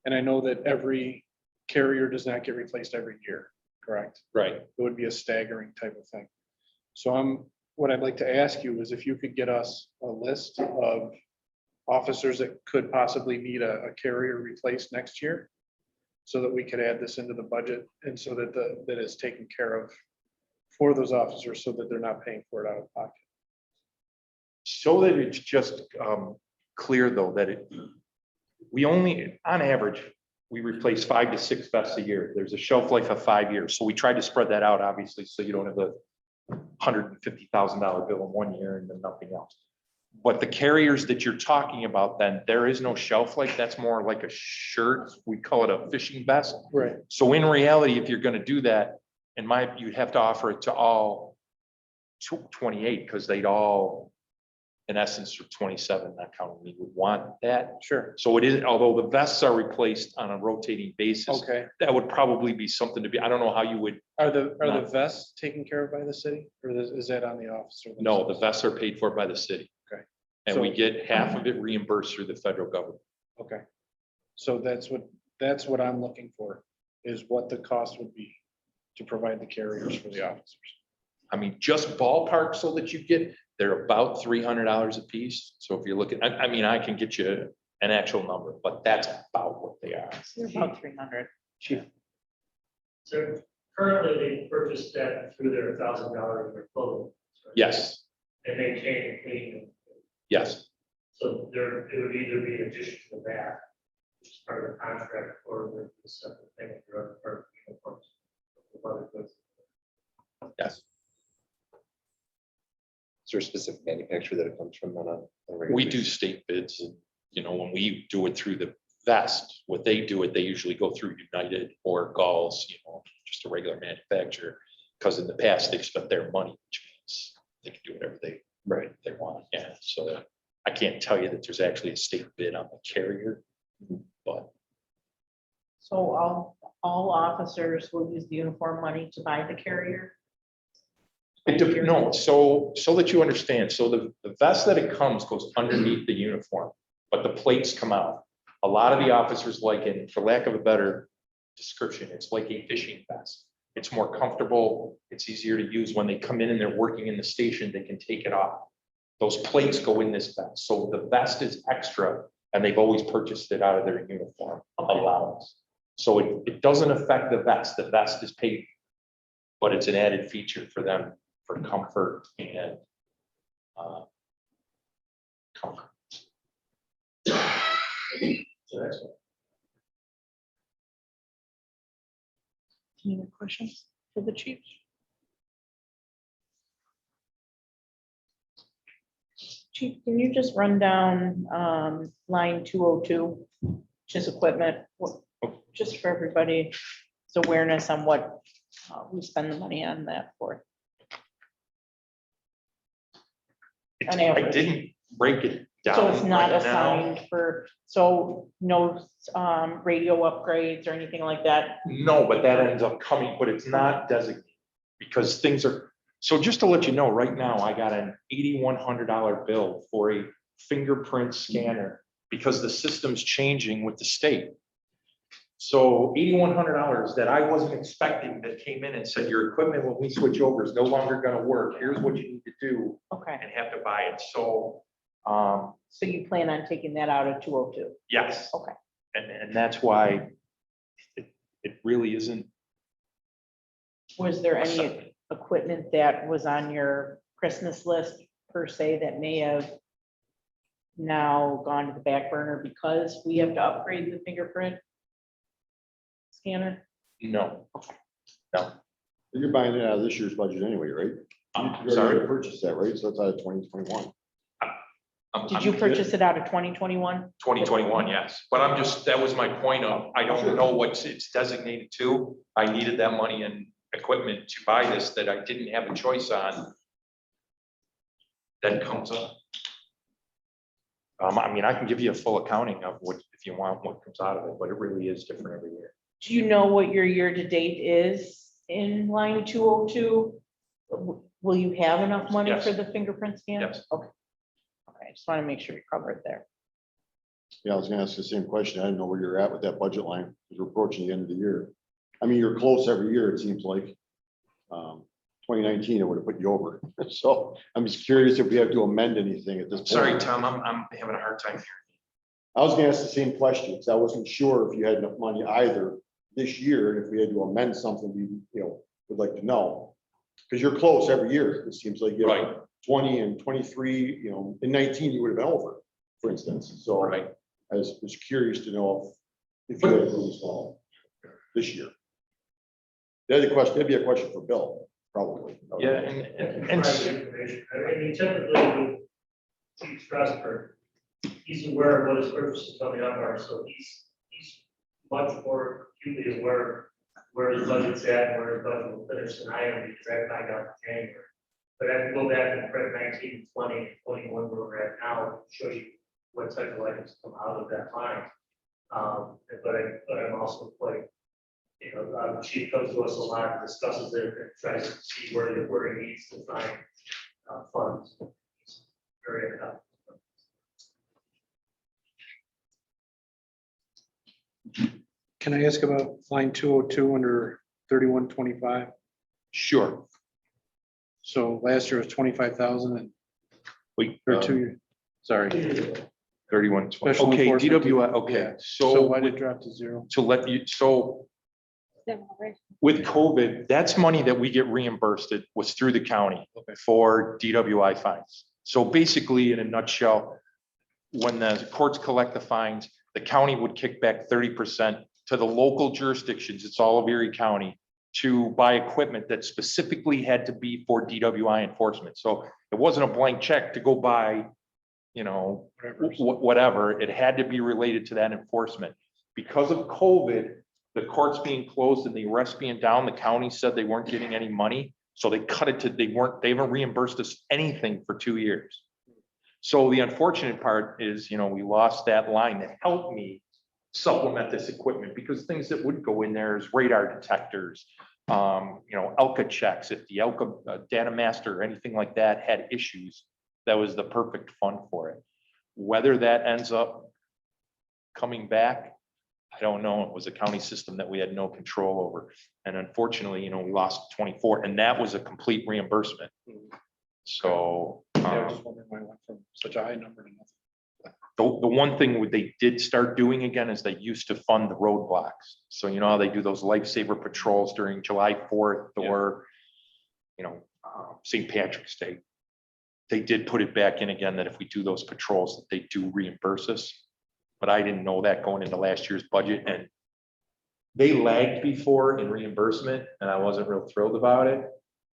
Speaker 4: And I know that every carrier does not get replaced every year, correct?
Speaker 13: Right.
Speaker 4: It would be a staggering type of thing. So what I'd like to ask you is if you could get us a list of officers that could possibly need a carrier replaced next year, so that we could add this into the budget and so that that is taken care of for those officers so that they're not paying for it out of pocket.
Speaker 13: So that it's just clear though, that we only, on average, we replace 5 to 6 vests a year. There's a shelf life of 5 years. So we tried to spread that out, obviously, so you don't have a $150,000 bill in 1 year and then nothing else. But the carriers that you're talking about, then there is no shelf life. That's more like a shirt. We call it a fishing vest.
Speaker 4: Right.
Speaker 13: So in reality, if you're going to do that, you'd have to offer it to all 28 because they'd all, in essence, are 27, not counting me, would want that.
Speaker 4: Sure.
Speaker 13: So it is, although the vests are replaced on a rotating basis,
Speaker 4: Okay.
Speaker 13: that would probably be something to be, I don't know how you would.
Speaker 4: Are the vests taken care of by the city, or is that on the officer?
Speaker 13: No, the vests are paid for by the city.
Speaker 4: Okay.
Speaker 13: And we
Speaker 4: So-
Speaker 13: get half of it reimbursed through the federal government.
Speaker 4: Okay. So that's what I'm looking for, is what the cost would be to provide the carriers for the officers.
Speaker 13: I mean, just ballpark so that you get, they're about $300 a piece. So if you're looking, I mean, I can get you
Speaker 3: an actual number, but that's about what they are.
Speaker 1: They're about 300.
Speaker 11: So currently they purchased that through their $1,000 for clothing.
Speaker 3: Yes,
Speaker 11: And maintain and clean.
Speaker 3: yes.
Speaker 11: So there, it would either be addition to that, which is part of the contract, or the separate thing for uniforms. Other goods.
Speaker 3: Yes.
Speaker 9: Is there a specific manufacturer that it comes from on a regular
Speaker 3: We do
Speaker 9: basis?
Speaker 3: state bids, and, you know, when we do it through the vest, what they do it, they usually go through United or Gulls, you know, just a regular manufacturer. Because in the past, they've spent their money, which means they can do whatever they want, yeah, so I can't tell you that there's actually a state bid on the carrier, but
Speaker 1: So all officers will use the uniform money to buy the carrier?
Speaker 3: no, so that you understand, so the vest that it comes goes underneath the uniform, but the plates come out. A lot of the officers like it, for lack of a better description, it's like a fishing vest. It's more comfortable, it's easier to use when they come in and they're working in the station, they can take it off. Those plates go in this vest, so the vest is extra, and they've always purchased it out of their uniform allowance. So it doesn't affect the vest is paid, but it's an added feature for them for comfort and comfort. So that's it.
Speaker 1: Any other questions for the chief? Chief, can you just run down line 202, which is equipment, just for everybody's awareness on what we spend the money on that for? On
Speaker 3: I
Speaker 1: average.
Speaker 3: didn't break it down.
Speaker 1: So it's not
Speaker 3: right now.
Speaker 1: assigned for, so no radio upgrades or anything like that?
Speaker 3: No, but that ends up coming, but it's not designated because things are, so just to let you know, right now I got an $8,100 bill for a fingerprint scanner because the system's changing with the state. So $8,100 that I wasn't expecting that came in and said, your equipment, when we switch over, is no longer gonna work. Here's what you need to do
Speaker 1: Okay,
Speaker 3: and have to buy it. So,
Speaker 1: so you plan on taking that out of 202?
Speaker 3: yes.
Speaker 1: Okay.
Speaker 3: And that's why it really isn't.
Speaker 1: Was there any equipment that was on your Christmas list per se that may have now gone to the back burner because we have to upgrade the fingerprint scanner?
Speaker 3: No. No.
Speaker 8: You're buying it out of this year's budget anyway, right?
Speaker 3: I'm
Speaker 8: You
Speaker 3: sorry.
Speaker 8: already purchased that, right? So that's out of 2021.
Speaker 1: Did you purchase it out of 2021?
Speaker 3: 2021, yes, but I'm just, that was my point of, I don't know what it's designated to. I needed that money and equipment to buy this that I didn't have a choice on. That comes up. I mean, I can give you a full accounting of what, if you want, what comes out of it, but it really is different every year.
Speaker 1: Do you know what your year-to-date is in line 202? Will you have enough money
Speaker 3: Yes.
Speaker 1: for the fingerprint scan?
Speaker 3: Yes.
Speaker 1: Okay. Okay, I just want to make sure you cover it there.
Speaker 8: Yeah, I was gonna ask the same question. I didn't know where you're at with that budget line, because we're approaching the end of the year. I mean, you're close every year, it seems like. 2019, it would have put you over. So I'm just curious if we have to amend anything at this point.
Speaker 3: Sorry, Tom, I'm having a hard time here.
Speaker 8: I was gonna ask the same question, because I wasn't sure if you had enough money either this year, and if we had to amend something, we, would like to know. Because you're close every year, it seems like,
Speaker 3: Right.
Speaker 8: 20 and 23, in 19, you would have been over, for instance. So
Speaker 3: Right.
Speaker 8: I was curious to know if you had to do small this year. That'd be a question for Bill, probably.
Speaker 3: Yeah, and
Speaker 11: Private information. I mean, typically with Chief Strasburg, he's aware of what his purchases coming up are, so he's much more acutely aware of where his budget's at, and where his budget will finish than I am, because I find out in January. But I can go back and print 19, 20, 21, where we're at now, and show you what type of items come out of that line. But I'm also quite, the chief comes to us a lot, and discusses it, and tries to see where he needs to find funds. It's very enough.
Speaker 4: Can I ask about line 202 under 3125?
Speaker 3: sure.
Speaker 4: So last year was 25,000 and
Speaker 3: We,
Speaker 4: or 2 years. Sorry.
Speaker 3: 31,
Speaker 4: Special
Speaker 3: okay,
Speaker 4: enforcement,
Speaker 3: DWI,
Speaker 4: yeah.
Speaker 3: okay,
Speaker 4: So
Speaker 3: so
Speaker 4: why did it
Speaker 3: with-
Speaker 4: drop to zero?
Speaker 3: to let you, so with COVID, that's money that we get reimbursed. It was through the county for DWI fines. So basically, in a nutshell, when the courts collect the fines, the county would kick back 30% to the local jurisdictions, it's all of Erie County, to buy equipment that specifically had to be for DWI enforcement. So it wasn't a blank check to go buy, you know, whatever. It had to be related to that enforcement. Because of COVID, the courts being closed and the arrests being down, the county said they weren't getting any money. So they cut it to, they haven't reimbursed us anything for 2 years. So the unfortunate part is, you know, we lost that line that helped me supplement this equipment, because things that would go in there is radar detectors, you know, ELCA checks. If the ELCA data master or anything like that had issues, that was the perfect fund for it. Whether that ends up coming back, I don't know. It was a county system that we had no control over. And unfortunately, you know, we lost 24, and that was a complete reimbursement. So
Speaker 4: I was just wondering why it went from such a high number to nothing.
Speaker 3: the one thing they did start doing again is they used to fund the roadblocks. So you know how they do those lifesaver patrols during July 4th or, you know, St. Patrick's Day. They did put it back in again, that if we do those patrols, that they do reimburse us. But I didn't know that going into last year's budget, and they lagged before in reimbursement, and I wasn't real thrilled about it.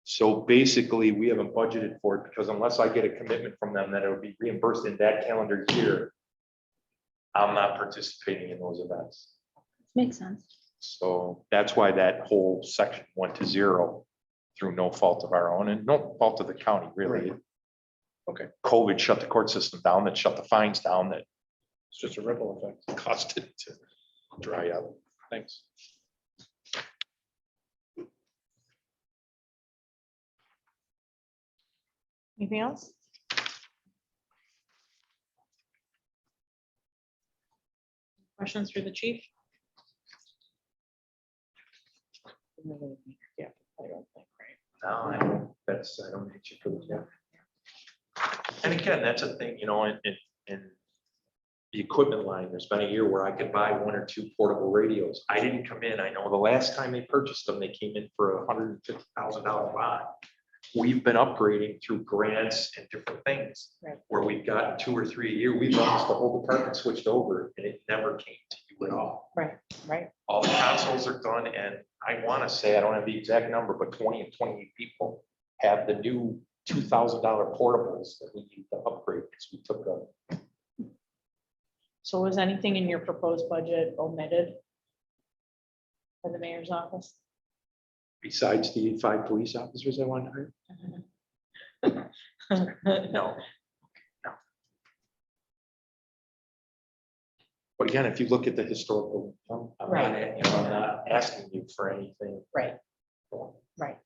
Speaker 3: So basically, we haven't budgeted for it, because unless I get a commitment from them that it would be reimbursed in that calendar year, I'm not participating in those events.
Speaker 6: Makes sense.
Speaker 3: So that's why that whole section went to zero through no fault of our own and no fault of the county, really.
Speaker 4: Okay.
Speaker 3: COVID shut the court system down, that shut the fines down, that
Speaker 4: It's just a ripple effect.
Speaker 3: caused it to dry out.
Speaker 4: Thanks.
Speaker 1: Anything else? Questions for the chief? Yeah, I don't think, right?
Speaker 3: No, I don't, I don't hit you for the job. And again, that's a thing, you know, in the equipment line, there's been a year where I could buy 1 or 2 portable radios. I didn't come in, I know the last time they purchased them, they came in for $150,000 buy. We've been upgrading through grants and different things,
Speaker 1: Right.
Speaker 3: where we've gotten 2 or 3 a year. We've almost the whole department switched over, and it never came to you at all.
Speaker 1: Right, right.
Speaker 3: All the consoles are done, and I want to say, I don't have the exact number, but 20 and 28 people have the new $2,000 portables that we need to upgrade, because we took a.
Speaker 1: So was anything in your proposed budget omitted for the mayor's office?
Speaker 3: Besides the 5 police officers I want to hire? No. But again, if you look at the historical, I'm
Speaker 1: Right.
Speaker 3: I'm not asking you for anything.
Speaker 1: Right. Right.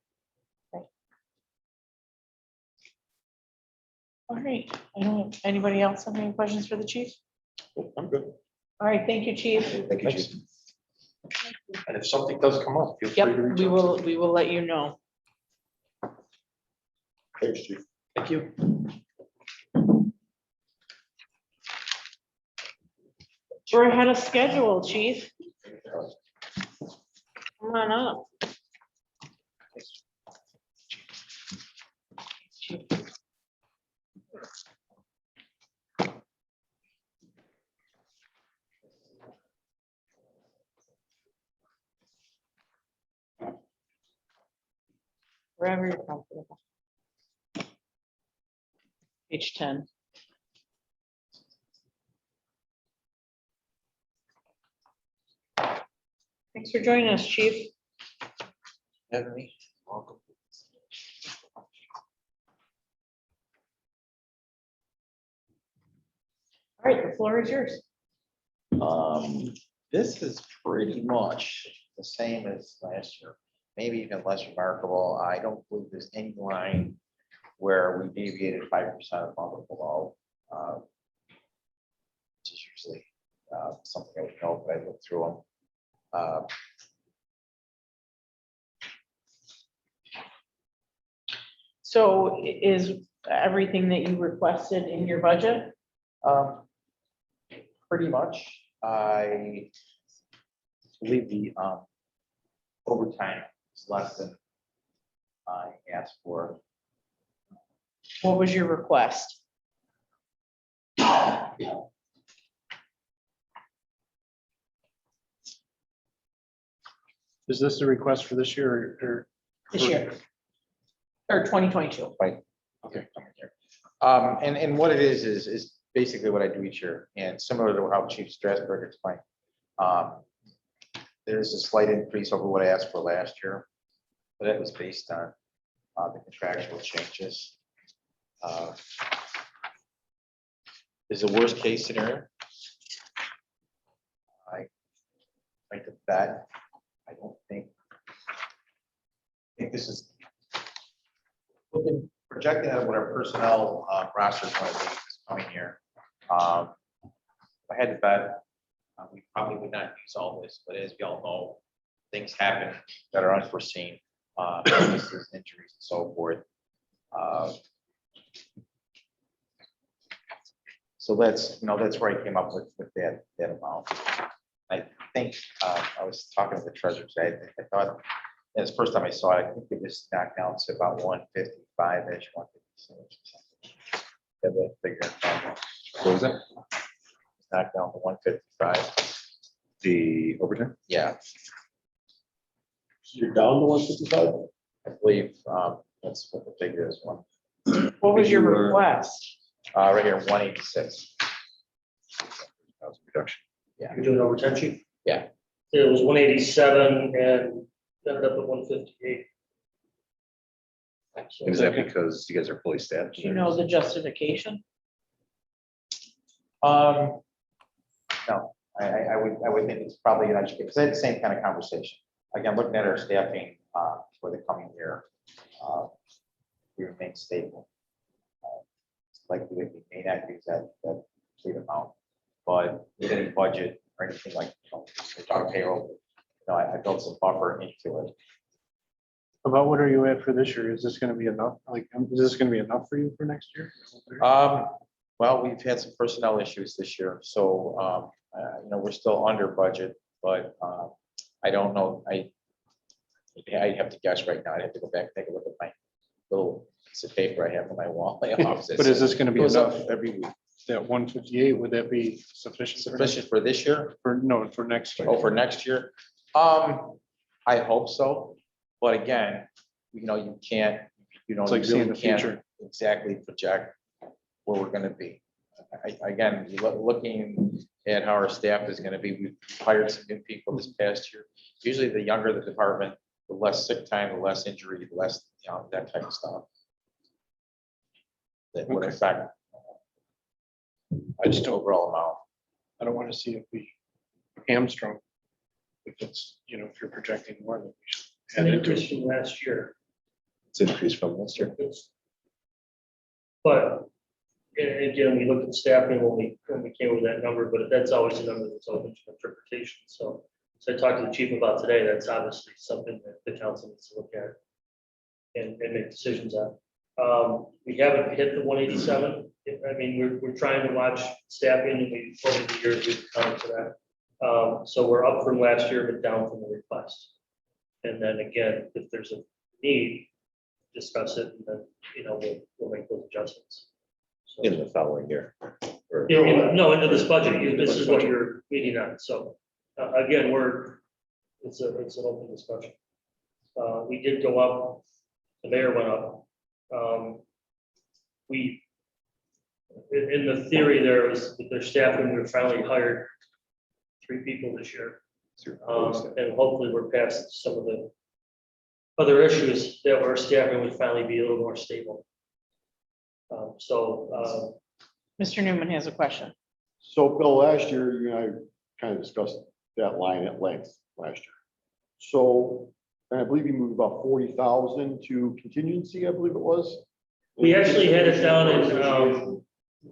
Speaker 1: All right, anybody else have any questions for the chief?
Speaker 3: I'm good.
Speaker 1: All right, thank you, chief.
Speaker 3: Thank you, Chief. And if something does come up, feel free to
Speaker 1: Yep,
Speaker 3: reach
Speaker 1: we
Speaker 3: out.
Speaker 1: will let you know.
Speaker 3: Thanks, Chief. Thank you.
Speaker 1: We're ahead of schedule, chief. Come on up. Wherever you're comfortable. Page 10. Thanks for joining us, chief.
Speaker 14: Welcome.
Speaker 1: All right, the floor is yours.
Speaker 14: This is pretty much the same as last year, maybe even less remarkable. I don't believe there's any line where we deviated 5% above or below. Which is usually something I would know, but I look through them.
Speaker 1: So is everything that you requested in your budget?
Speaker 14: Pretty much, I believe the overtime is less than I asked for.
Speaker 1: What was your request?
Speaker 4: Is this the request for this year or?
Speaker 1: This year? Or 2022?
Speaker 14: Okay. And what it is basically what I do each year, and similar to how Chief Strasburg explained. There's a slight increase over what I asked for last year, but that was based on the contractual changes. Is the worst case scenario. I like to bet. I don't think. I think this is looking projecting at what our personnel roster is going to be this coming year. If I had to bet, we probably would not use all this, but as we all know, things happen that are unforeseen, illnesses, injuries, and so forth. So that's where I came up with that amount. I think I was talking to the treasurer today. I thought, and it's the first time I saw it, I think it was knocked down to about 155-ish, 156. Have that figure in front of me.
Speaker 9: What was that?
Speaker 14: Knocked down to 155.
Speaker 9: The overtime?
Speaker 14: Yeah,
Speaker 8: You're down to 155?
Speaker 14: I believe that's what the figure is. One
Speaker 1: What was your request?
Speaker 14: right here, 186.
Speaker 9: Reduction.
Speaker 11: You're doing overtime, chief?
Speaker 14: Yeah.
Speaker 11: It was 187 and ended up at 158.
Speaker 9: Is that because you guys are fully staffed?
Speaker 1: Do you know the justification?
Speaker 14: No, I would think it's probably an education, because I had the same kind of conversation. Again, looking at our staffing for the coming year, we remain stable. Likely we may not use that complete amount, but with any budget or anything like, we talk payroll, I built some buffer into it.
Speaker 4: About what are you at for this year? Is this gonna be enough? Like, is this gonna be enough for you for next year?
Speaker 14: Well, we've had some personnel issues this year, so we're still under budget, but I don't know. I have to guess right now. I'd have to go back and take a look at my little piece of paper I have on my wall in my office.
Speaker 4: But is this gonna be
Speaker 14: Goes up
Speaker 4: enough?
Speaker 14: every week?
Speaker 4: That 158, would that be sufficient?
Speaker 14: Sufficient for this year?
Speaker 4: For next year?
Speaker 14: Oh, for next year? I hope so, but again, you can't,
Speaker 4: It's like
Speaker 14: you
Speaker 4: seeing
Speaker 14: really
Speaker 4: the
Speaker 14: can't
Speaker 4: future.
Speaker 14: exactly project where we're gonna be. Again, looking at how our staff is gonna be, we've hired some new people this past year. Usually the younger the department, the less sick time, the less injury, the less, that type of stuff. That would
Speaker 4: Okay.
Speaker 14: affect.
Speaker 4: I just don't,
Speaker 14: overall amount.
Speaker 4: I don't want to see if we hamstrung. If it's, if you're projecting more than we should.
Speaker 11: It's an increase from last year.
Speaker 9: It's increased from last year.
Speaker 11: But again, we looked at staffing when we came with that number, but that's always a number that's open to interpretation. So I talked to the chief about today. That's obviously something that the council needs to look at and make decisions on. We haven't hit the 187. I mean, we're trying to watch staffing, and we over the years we've come to that. So we're up from last year, but down from the request. And then again, if there's a need, discuss it, and then we'll make those adjustments. So,
Speaker 9: In the following year. Or-
Speaker 11: no, into this budget, this is what you're meeting on. So again, it's an open discussion. We did go up. The mayor went up. In the theory, their staffing, we finally hired 3 people this year. And hopefully we're past some of the other issues that our staffing would finally be a little more stable.
Speaker 1: Mr. Newman has a question.
Speaker 8: So Bill, last year, you and I kind of discussed that line at length last year. So I believe you moved about 40,000 to contingency, I believe it was.
Speaker 11: We actually had it down in,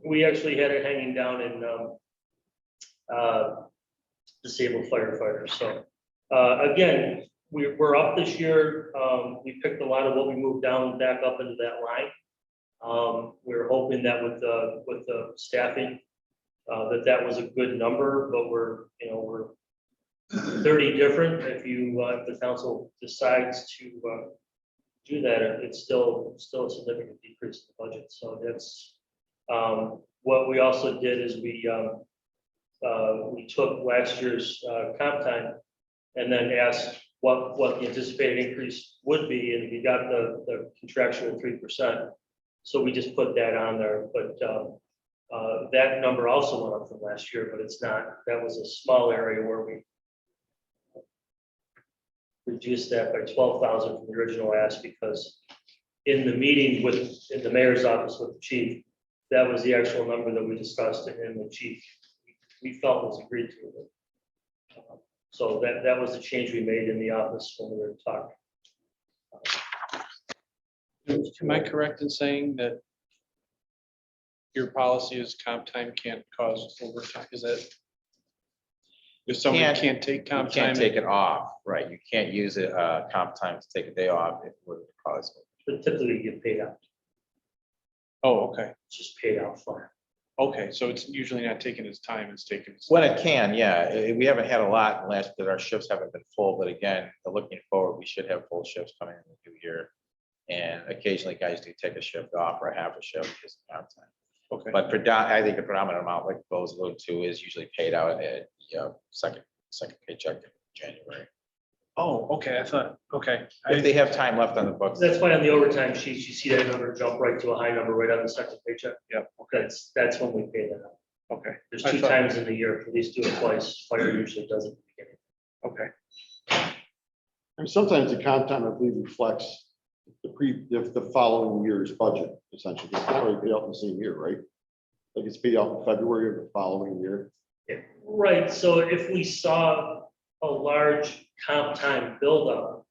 Speaker 11: we actually had it hanging down in disabled firefighters. So again, we're up this year. We picked a lot of what we moved down back up into that line. We're hoping that with the staffing
Speaker 15: that was a good number, but we're 30 different. If if the council decides to do that, it's still a significant decrease in the budget. So that's what we also did is we took last year's comp time and then asked what the anticipated increase would be, and we got the contractual 3%. So we just put that on there, but that number also went up from last year, but it's not, that was a small area where we reduced that by 12,000 from the original ask, because in the meeting in the mayor's office with the chief, that was the actual number that we discussed, and the chief, we felt was agreed to. So that was the change we made in the office when we were talking.
Speaker 4: Am I correct in saying that your policy is comp time can't cause overtime? Is that? If someone can't take
Speaker 3: You
Speaker 4: comp time?
Speaker 3: can't take it off, right? You can't use it, comp time to take a day off if it were to cause.
Speaker 15: But typically you get paid out,
Speaker 4: Oh, okay.
Speaker 15: it's just paid out flat.
Speaker 4: Okay, so it's usually not taking his time, it's taking.
Speaker 3: When it can, yeah. We haven't had a lot in last, because our shifts haven't been full, but again, looking forward, we should have full shifts coming in the new year. And occasionally guys do take a shift off or half a shift because of comp time.
Speaker 4: Okay.
Speaker 3: But I think the predominant amount, like Bo's alluded to, is usually paid out at, second paycheck in January.
Speaker 4: Oh, okay, I thought, okay.
Speaker 3: If they have time left on the books.
Speaker 15: That's why on the overtime sheets, you see that number jump right to a high number right on the second paycheck.
Speaker 4: Yep, okay,
Speaker 15: That's when we pay that out.
Speaker 4: okay.
Speaker 15: There's
Speaker 4: I
Speaker 15: two
Speaker 4: thought-
Speaker 15: times in the year, police do it twice, fire usually does it at the beginning.
Speaker 4: Okay,
Speaker 8: And sometimes the comp time, I believe, reflects the following year's budget, essentially. It's not really paid out in the same year, right? Like it's paid out in February of the following year.
Speaker 15: Yeah, right, so if we saw a large comp time buildup,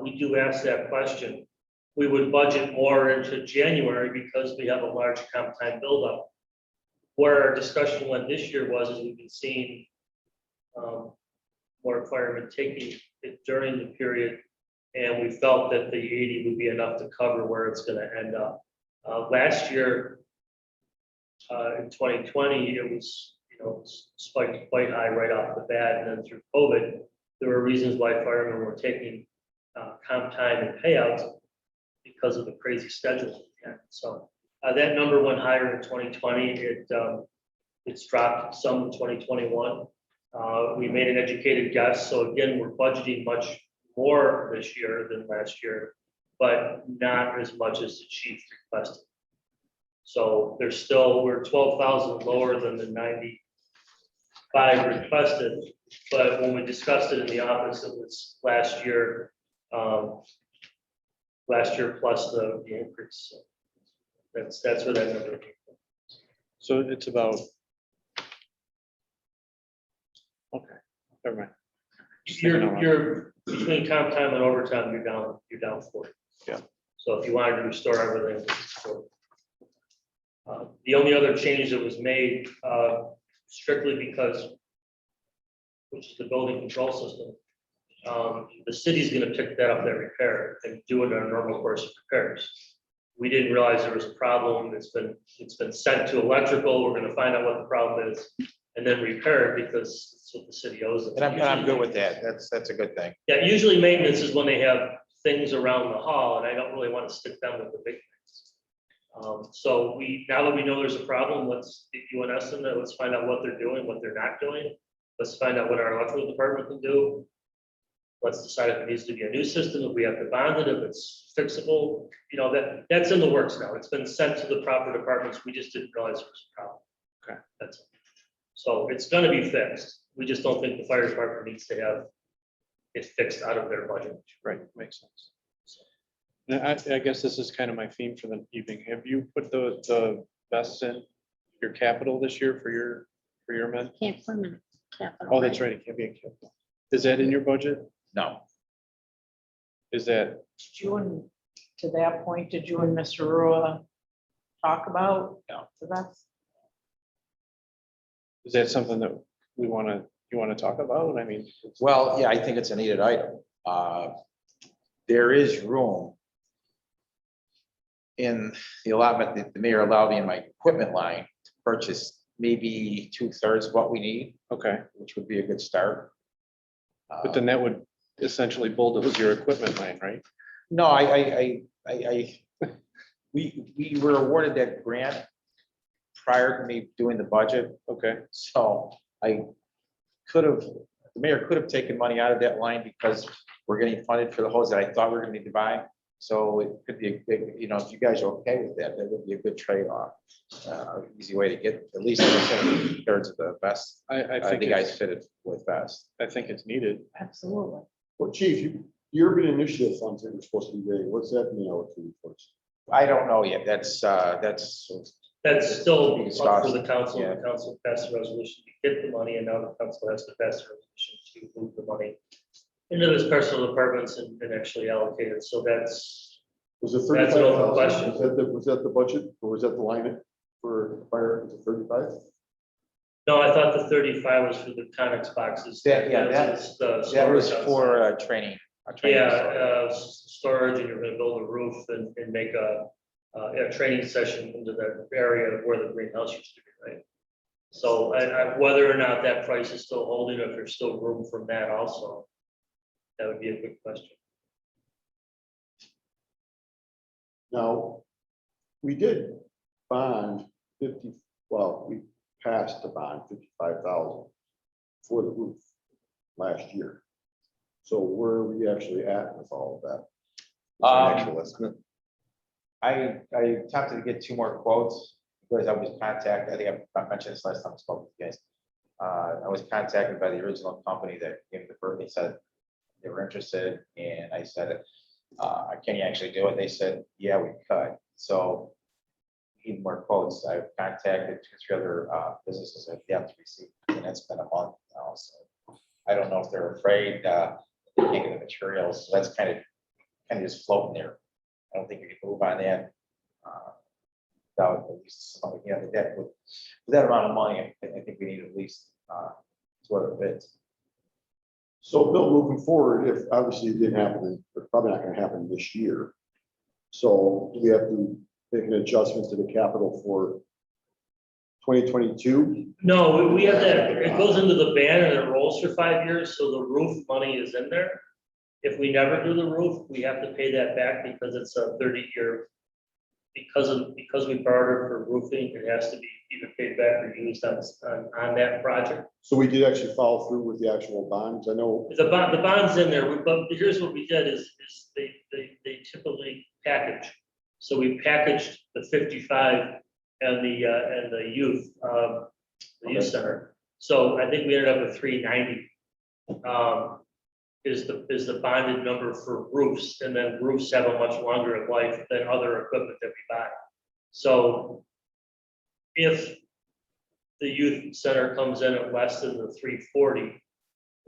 Speaker 15: we do ask that question. We would budget more into January because we have a large comp time buildup. Where our discussion went this year was, is we've been seeing more firemen taking it during the period, and we felt that the 80 would be enough to cover where it's gonna end up. Last year, in 2020, it was, spiked quite high right off the bat, and then through COVID, there were reasons why firemen were taking comp time and payouts because of the crazy schedules. So that number went higher in 2020. It's dropped some in 2021. We made an educated guess. So again, we're budgeting much more this year than last year, but not as much as the chief requested. So we're 12,000 lower than the 95 requested. But when we discussed it in the office, it was last year plus the increase. So that's where that number came from.
Speaker 4: so it's about. Okay, never mind.
Speaker 15: You're between comp time and overtime, you're down 40.
Speaker 4: Yeah.
Speaker 15: So if you wanted to restore everything, it's 40. The only other change that was made strictly because, which is the building control system, the city's gonna pick that up, that repair, and do it on a normal course of repairs. We didn't realize there was a problem. It's been sent to electrical. We're gonna find out what the problem is and then repair it because it's what the city owes them.
Speaker 3: And I'm good with that. That's a good thing.
Speaker 15: Yeah, usually maintenance is when they have things around the hall, and I don't really want to stick them with the big things. So now that we know there's a problem, let's do an estimate. Let's find out what they're doing, what they're not doing. Let's find out what our electrical department can do. Let's decide if it needs to be a new system, if we have to bond it, if it's fixable. That's in the works now. It's been sent to the proper departments. We just didn't realize there was a problem.
Speaker 4: Okay.
Speaker 15: That's it. So it's gonna be fixed. We just don't think the fire department needs to have it fixed out of their budget.
Speaker 4: Right, makes sense. Now, I guess this is kind of my theme for the evening. Have you put the vests in your capital this year for your men?
Speaker 6: Can't permanent capital.
Speaker 4: Oh, that's right, it can't be in capital. Is that in your budget?
Speaker 3: No.
Speaker 4: Is that,
Speaker 1: To that point, did you and Mr. Rua talk about?
Speaker 3: No.
Speaker 1: So that's,
Speaker 4: is that something that you want to talk about? I mean.
Speaker 3: Well, yeah, I think it's a needed item. There is room in the allotment that the mayor allowed me in my equipment line to purchase
Speaker 14: maybe 2/3 what we need,
Speaker 4: Okay,
Speaker 14: which would be a good start.
Speaker 4: but then that would essentially bulldoze your equipment line, right?
Speaker 14: No, we were awarded that grant prior to me doing the budget,
Speaker 4: Okay,
Speaker 14: so I could have, the mayor could have taken money out of that line because we're getting funded for the hose that I thought we were gonna need to buy. So it could be a big, you know, if you guys are okay with that, that would be a good trade-off. Easy way to get at least 2/3 of the best.
Speaker 4: I
Speaker 14: I
Speaker 4: think,
Speaker 14: think I
Speaker 4: it's-
Speaker 14: fit it with best.
Speaker 4: I think it's needed.
Speaker 1: Absolutely.
Speaker 8: Well, chief, your urban initiative funds that were supposed to be getting, what's that mean allocated first?
Speaker 14: I don't know yet. That's
Speaker 15: That's still
Speaker 14: Be
Speaker 15: up
Speaker 14: discussed,
Speaker 15: for the council.
Speaker 14: yeah.
Speaker 15: The council passed a resolution to get the money, and now the council has to pass a resolution to move the money into the special departments and actually allocate it. So that's,
Speaker 8: Was it
Speaker 15: That's an open
Speaker 8: 35,000?
Speaker 15: question.
Speaker 8: Was that the budget or was that the line for fire? Was it 35?
Speaker 15: no, I thought the 35 was for the Conex boxes.
Speaker 14: That was for training. a training
Speaker 15: Yeah,
Speaker 14: facility.
Speaker 15: storage, and you're gonna build a roof and make a training session into that area where the greenhouse used to be, right? So whether or not that price is still holding, if there's still room from that also, that would be a good question.
Speaker 8: Now, we did bond 50, well, we passed the bond 55,000 for the roof last year. So where are we actually at with all of that? What's the actual estimate?
Speaker 14: I attempted to get 2 more quotes because I was contacted, I think I mentioned this last time I spoke with you guys. I was contacted by the original company that gave the first, they said they were interested, and I said, can you actually do it? They said, yeah, we could. So we need more quotes. I've contacted 2 or 3 other businesses that have to receive, and it's been a month now, so I don't know if they're afraid they can't get the materials, so that's kind of just floating there. I don't think we can move on that. Without at least, you know, with that amount of money, I think we need at least 2 other bids.
Speaker 8: So Bill, moving forward, if obviously it didn't happen, it's probably not gonna happen this year. So do we have to make an adjustment to the capital for 2022?
Speaker 15: No, we have that, it goes into the ban and it rolls for 5 years, so the roof money is in there. If we never do the roof, we have to pay that back because it's a 30-year. Because we borrowed it for roofing, it has to be either paid back or used on that project.
Speaker 8: So we did actually follow through with the actual bonds. I know,
Speaker 15: The bond's in there, but here's what we did is they typically package. So we packaged the 55 and the youth center. So I think we ended up with 390. Is the bonded number for roofs, and then roofs have a much longer life than other equipment that we buy. So if the youth center comes in at less than the 340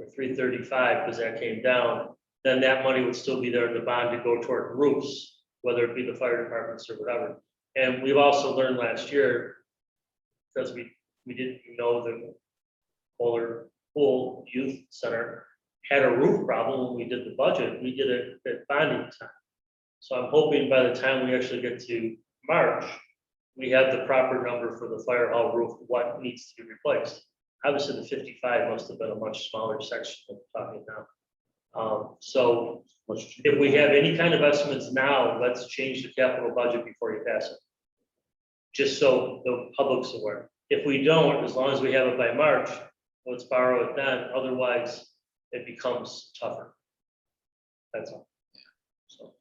Speaker 15: or 335, because that came down, then that money would still be there in the bond to go toward roofs, whether it be the fire departments or whatever. And we've also learned last year, because we didn't know the Polar Pool Youth Center had a roof problem when we did the budget. We did it at bonding time. So I'm hoping by the time we actually get to March, we have the proper number for the fire hall roof, what needs to be replaced. Obviously, the 55 must have been a much smaller section than we're talking now. So if we have any kind of estimates now, let's change the capital budget before you pass it. Just so the public's aware. If we don't, as long as we have it by March, let's borrow it then. Otherwise, it becomes tougher. That's all. So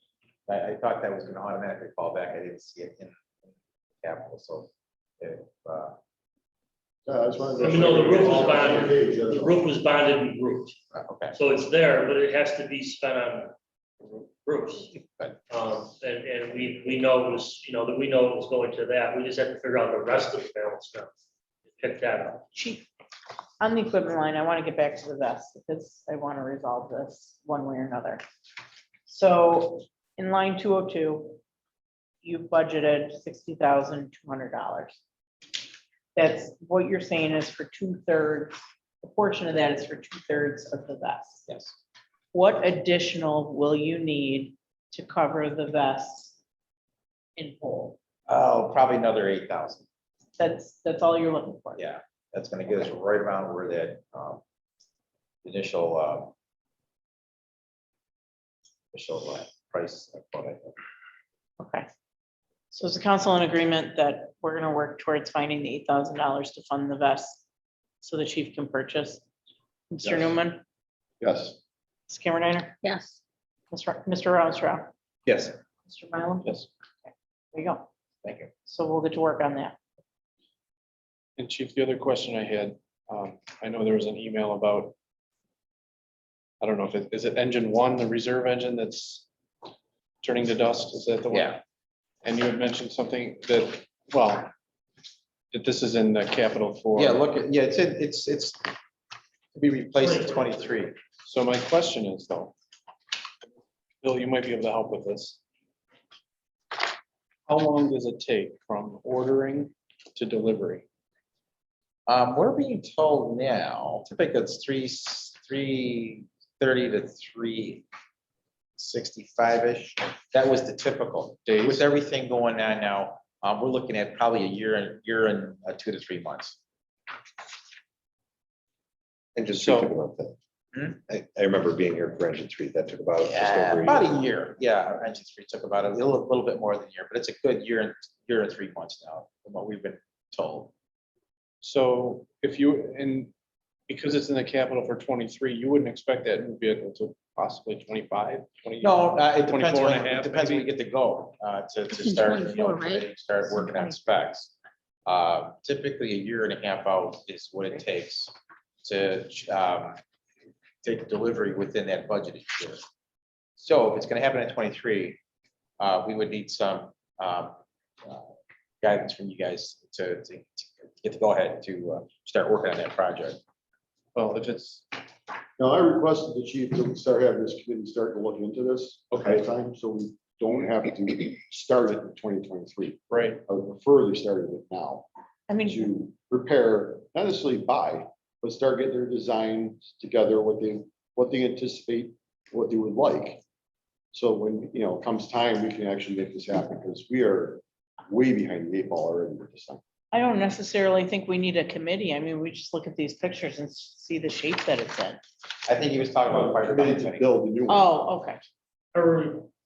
Speaker 14: I thought that was gonna automatically fall back. I didn't see it in capital, so if,
Speaker 8: I just wanted to.
Speaker 15: I mean, no, the roof was bonded. The roof was bonded and roofed.
Speaker 14: okay.
Speaker 15: So it's there, but it has to be spent on roofs. And we know it was, you know, that we know it was going to that. We just have to figure out the rest of the balance now. Pick that up.
Speaker 1: Chief, on the equipment line, I want to get back to the vest because I want to resolve this one way or another. So in line 202, you budgeted $60,200. That's what you're saying is for 2/3, a portion of that is for 2/3 of the vest.
Speaker 14: Yes.
Speaker 1: What additional will you need to cover the vests in full?
Speaker 14: Oh, probably another 8,000.
Speaker 1: That's all you're looking for.
Speaker 14: Yeah, that's gonna get us right around where that initial price.
Speaker 1: Okay. So is the council in agreement that we're gonna work towards finding the $8,000 to fund the vest so the chief can purchase? Mr.
Speaker 8: Yes.
Speaker 1: Newman,
Speaker 8: Yes.
Speaker 1: Ms. Cameron,
Speaker 6: Yes.
Speaker 1: Mr. Rounstrau,
Speaker 14: Yes.
Speaker 1: Mr. Mylum?
Speaker 3: Yes.
Speaker 1: There you go.
Speaker 14: Thank you.
Speaker 1: So we'll get to work on that.
Speaker 4: And Chief, the other question I had, I know there was an email about, I don't know if is it engine one, the reserve engine that's turning to dust? Is that the one?
Speaker 14: Yeah.
Speaker 4: And you had mentioned something that, well, that this is in the capital for.
Speaker 14: Yeah, look, yeah, it's to be replaced in 23.
Speaker 4: So my question is though, Bill, you might be able to help with this. How long does it take from ordering to delivery?
Speaker 14: We're being told now, typically it's 330 to 365-ish. That was the typical.
Speaker 4: Days?
Speaker 14: With everything going on now, we're looking at probably a year and 2 to 3 months.
Speaker 16: And just
Speaker 4: So-
Speaker 16: took about that.
Speaker 14: Hmm?
Speaker 16: I remember being here for engine 3, that took about just
Speaker 14: Yeah,
Speaker 16: over
Speaker 14: about a year. Yeah, engine 3 took about a little bit more than a year, but it's a good year and 3 months now, from what we've been told.
Speaker 4: So if you, and because it's in the capital for 23, you wouldn't expect that new vehicle to possibly 25, 20?
Speaker 14: No, it
Speaker 4: 24
Speaker 14: depends
Speaker 4: and a
Speaker 14: when,
Speaker 4: half,
Speaker 14: it depends when you
Speaker 4: maybe?
Speaker 14: get to go, to
Speaker 6: in
Speaker 14: start,
Speaker 6: 24, right?
Speaker 14: start working on specs. Typically, a year and a half out is what it takes to, take delivery within that budgeted year. So if it's gonna happen in 23, we would need some, guidance from you guys to get the go ahead to, start working on that project.
Speaker 4: Well, if it's,
Speaker 8: Now, I requested the chief to start having this committee start to look into this.
Speaker 14: Okay.
Speaker 8: Time, so we don't have to start it in 2023.
Speaker 4: right,
Speaker 8: I would prefer they started it now
Speaker 1: I mean,
Speaker 8: to prepare, not necessarily buy, but start getting their designs together, what they anticipate, what they would like. So when, it comes time, we can actually make this happen, because we are way behind the 8 ball already with this thing.
Speaker 1: I don't necessarily think we need a committee. I mean, we just look at these pictures and see the shape that it's in.
Speaker 14: I think he was talking about fire
Speaker 8: Committee
Speaker 14: department.
Speaker 8: to build the new one.
Speaker 1: Oh, okay.
Speaker 15: Are we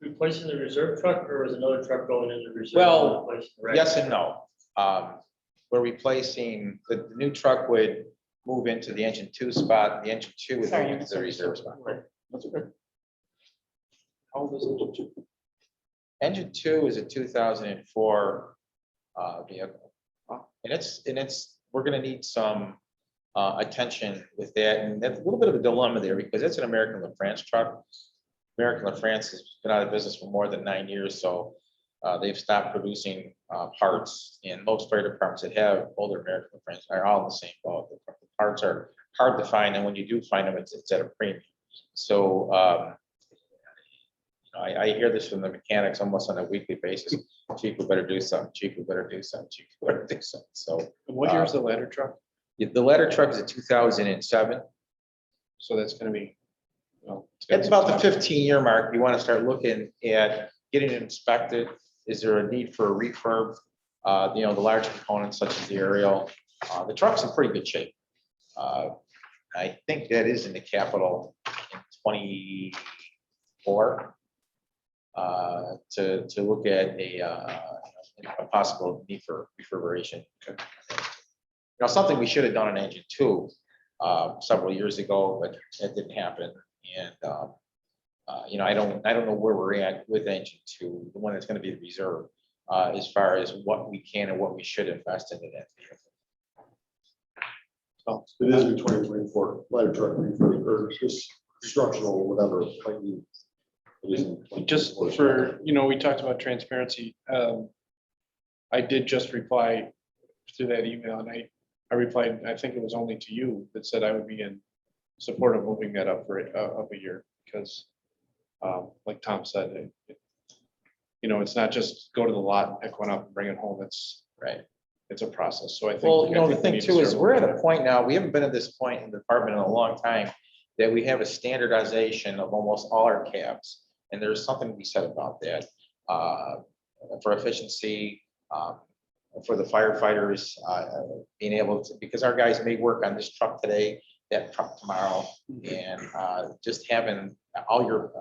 Speaker 15: replacing the reserve truck or is another truck going in the reserve?
Speaker 14: Well,
Speaker 15: Replacing the
Speaker 14: yes and no. We're replacing, the new truck would move into the engine 2 spot, the engine 2 would
Speaker 1: Sorry,
Speaker 14: move
Speaker 1: I
Speaker 14: into the reserve spot.
Speaker 4: that's okay. How old is it?
Speaker 14: Engine 2 is a 2004 vehicle. And we're gonna need some attention with that, and that's a little bit of a dilemma there, because it's an American LaFrance truck. American LaFrance has been out of business for more than 9 years, so they've stopped producing parts, and most fire departments that have older American LaFrance are all in the same boat. The parts are hard to find, and when you do find them, it's at a premium. So I hear this from the mechanics almost on a weekly basis. Chief, we better do something. Chief, we better do something. Chief, we better do something. So
Speaker 4: And what year is the ladder truck?
Speaker 14: the ladder truck is a 2007.
Speaker 4: So that's gonna be.
Speaker 14: It's about the 15-year mark. You want to start looking at getting it inspected. Is there a need for a refurb? The large components such as the aerial. The truck's in pretty good shape. I think that is in the capital in 24. To look at a possible need for refrigeration. Something we should have done in engine 2 several years ago, but it didn't happen. And I don't know where we're at with engine 2, the one that's going to be the reserve, as far as what we can and what we should invest into that vehicle.
Speaker 8: Oh, it is in 2024, ladder truck, or just structural, whatever. Like it is in
Speaker 4: Just
Speaker 8: 2024.
Speaker 4: for, we talked about transparency. I did just reply to that email, and I replied, I think it was only to you, that said I would be in support of moving that up for up a year, because like Tom said, it's not just go to the lot and pick one up and bring it home. It's
Speaker 14: right.
Speaker 4: It's a process. So I think.
Speaker 14: Well,
Speaker 4: I
Speaker 14: the
Speaker 4: think we
Speaker 14: thing
Speaker 4: need to
Speaker 14: too is
Speaker 4: start
Speaker 14: we're at
Speaker 4: looking
Speaker 14: a point now, we haven't been at this point in the department in a long time, that we have a standardization of almost all our cabs. And there's something to be said about that, for efficiency. for the firefighters, being able to, because our guys may work on this truck today, that truck tomorrow, and just having all your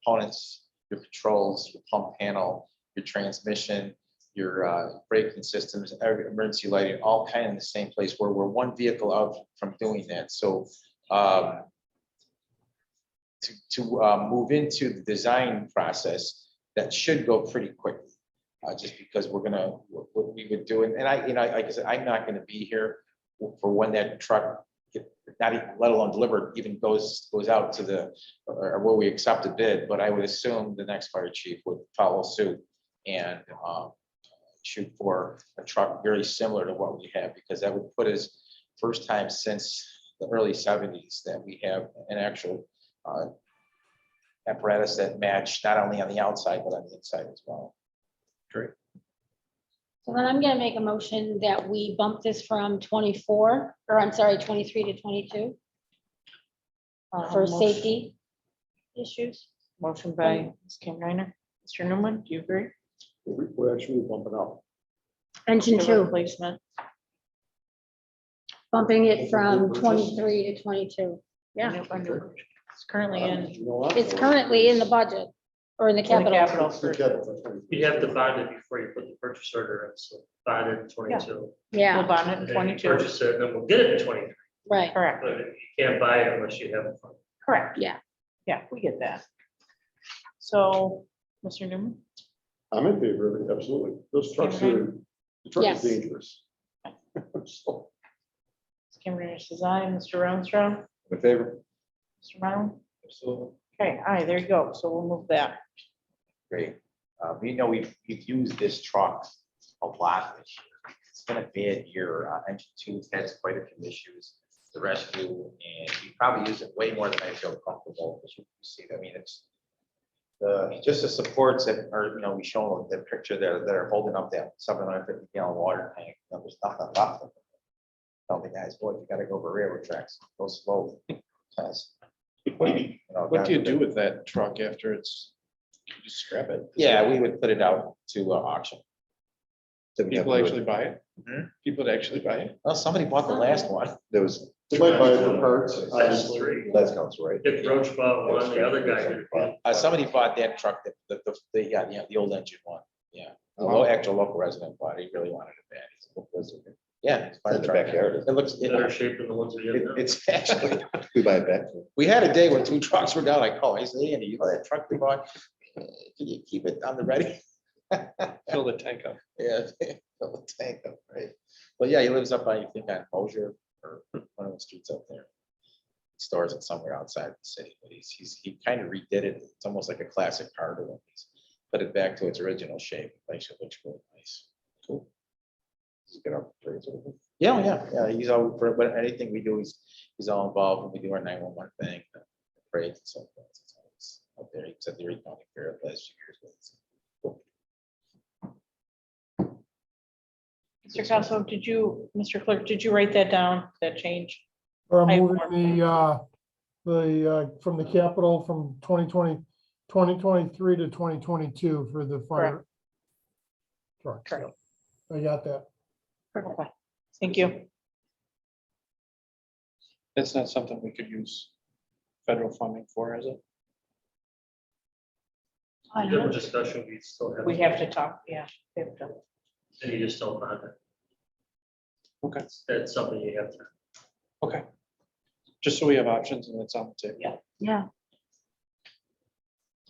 Speaker 14: components, your controls, your pump panel, your transmission, your braking systems, emergency lighting, all kind of in the same place where we're one vehicle out from doing that. So to move into the design process, that should go pretty quickly. Just because we're gonna, what we would do, and I, like I said, I'm not gonna be here for when that truck, not even, let alone delivered, even goes out to the, or where we accept a bid, but I would assume the next fire chief would follow suit and shoot for a truck very similar to what we have, because that would put us first time since the early 70s that we have an actual apparatus that match not only on the outside, but on the inside as well.
Speaker 3: Great.
Speaker 6: So then I'm gonna make a motion that we bump this from 24, or I'm sorry, 23 to 22 for safety issues.
Speaker 1: Motion by Ms. Kim Reiner. Mr. Newman, do you agree?
Speaker 8: We're actually bumping up.
Speaker 6: Engine
Speaker 1: The
Speaker 6: 2,
Speaker 1: replacement.
Speaker 6: bumping it from 23 to 22. Yeah,
Speaker 1: It's currently in.
Speaker 6: it's currently in the budget or in the capital.
Speaker 15: You have to bond it before you put the purchase order in, so bond it in 22.
Speaker 1: We'll
Speaker 6: Yeah,
Speaker 1: bond it in
Speaker 15: And then you
Speaker 1: 22.
Speaker 15: Purchase it, and then we'll get it in 23,
Speaker 6: right.
Speaker 1: Correct,
Speaker 15: but you can't buy it unless you have a fund.
Speaker 1: correct.
Speaker 6: Yeah.
Speaker 1: Yeah, we get that. So, Mr. Newman?
Speaker 8: I'm in favor of it, absolutely. Those trucks are, the truck
Speaker 6: Yes.
Speaker 8: is dangerous. So,
Speaker 1: Ms. Kim Reiner says aye. Mr. Rounstrau?
Speaker 3: In favor?
Speaker 1: Mr. Brown?
Speaker 3: Absolutely.
Speaker 1: Okay, aye, there you go. So we'll move that.
Speaker 14: Great. We know we've used this truck a lot this year. It's been a bad year. Engine 2's had quite a few issues, the rescue, and we probably use it way more than I feel comfortable. As you can see, I mean, it's just the supports that are, we show the picture there that are holding up that 750 gallon water tank. There's nothing left of it. Tell the guys, boy, you gotta go over railroad tracks, go slow.
Speaker 4: What do you do with that truck after it's, you just scrap it?
Speaker 14: Yeah, we would put it out to auction.
Speaker 4: People actually buy it?
Speaker 14: Mhm.
Speaker 4: People that actually buy it?
Speaker 14: Well, somebody bought the last one.
Speaker 16: There was,
Speaker 8: they might buy it for parts.
Speaker 15: That's 3.
Speaker 16: that's council, right?
Speaker 15: Dick Roach bought one, the other guy did.
Speaker 14: Somebody bought that truck, the old engine one. Yeah, a actual local resident bought it. He really wanted it bad. He said, "What was it?" Yeah, it's fire
Speaker 16: In the
Speaker 14: truck.
Speaker 16: backyard.
Speaker 14: It looks,
Speaker 15: Better shape than the ones we have now.
Speaker 14: it's actually,
Speaker 16: We buy it back.
Speaker 14: we had a day when 2 trucks were down. I called, I said, Andy, you know that truck we bought? Can you keep it on the ready?
Speaker 4: Fill the tank up.
Speaker 14: Yeah, fill the tank up, right? But yeah, he lives up on, you think, on Mosier or one of the streets up there. He stores it somewhere outside the city, but he kind of redid it. It's almost like a classic car to him. He's put it back to its original shape. It actually looks really nice. Cool.
Speaker 16: Get up, praise it.
Speaker 14: Yeah. He's all, for anything we do, he's all involved when we do our 911 thing, parades and so forth. It's always up there. He said the Erie County Fair the last few years. Cool.
Speaker 1: Mr. Casso, Mr. Clerk, did you write that down, that change?
Speaker 2: Or
Speaker 1: I-
Speaker 2: I'm moving from the capital from 2023 to 2022 for the fire truck.
Speaker 1: Correct.
Speaker 2: I got that.
Speaker 1: Okay, thank you.
Speaker 4: That's not something we could use federal funding for, is it?
Speaker 15: Different discussion, we still have.
Speaker 1: We have to talk, yeah. we have to.
Speaker 15: And you just don't bond it.
Speaker 4: Okay.
Speaker 15: That's something you have to.
Speaker 4: Okay. Just so we have options and it's on the table.
Speaker 1: Yeah.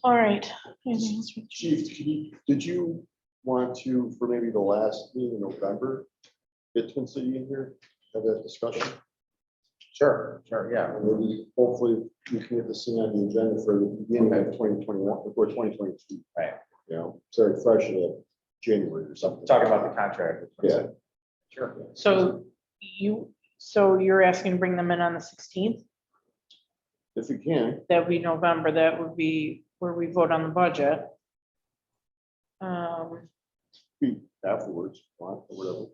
Speaker 1: All right. Anything else?
Speaker 8: Chief, did you want to, for maybe the last meeting in November, get Twin City in here, have that discussion?
Speaker 14: Sure, yeah.
Speaker 8: And maybe hopefully we can get this thing on the agenda for the beginning of 2021, before 2022.
Speaker 14: Right.
Speaker 8: Sorry, fresh in January or something.
Speaker 14: Talking about the contract.
Speaker 8: Yeah.
Speaker 14: Sure.
Speaker 1: So you're asking to bring them in on the 16th?
Speaker 8: If you can.
Speaker 1: That would be November. That would be where we vote on the budget.
Speaker 8: Speak afterwards, or whatever.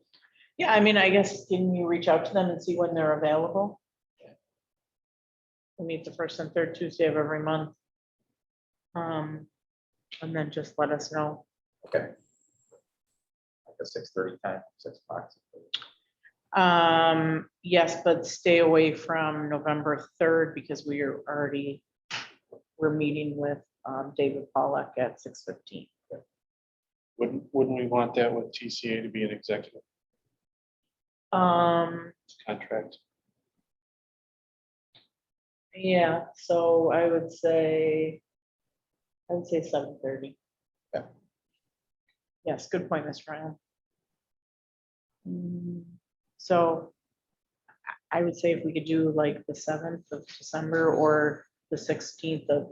Speaker 1: Yeah, I mean, I guess, can you reach out to them and see when they're available? We meet the first and third Tuesday of every month. And then just let us know.
Speaker 14: Okay. a 6:30 time, 6 o'clock.
Speaker 1: Yes, but stay away from November 3rd because we're meeting with David Pollack at 6:15.
Speaker 4: Wouldn't we want that with TCA to be an executive
Speaker 1: Um,
Speaker 4: contract?
Speaker 1: yeah, so I would say 7:30.
Speaker 14: Yeah.
Speaker 1: Yes, good point, Ms. Ryan. So I would say if we could do like the 7th of December or the 16th of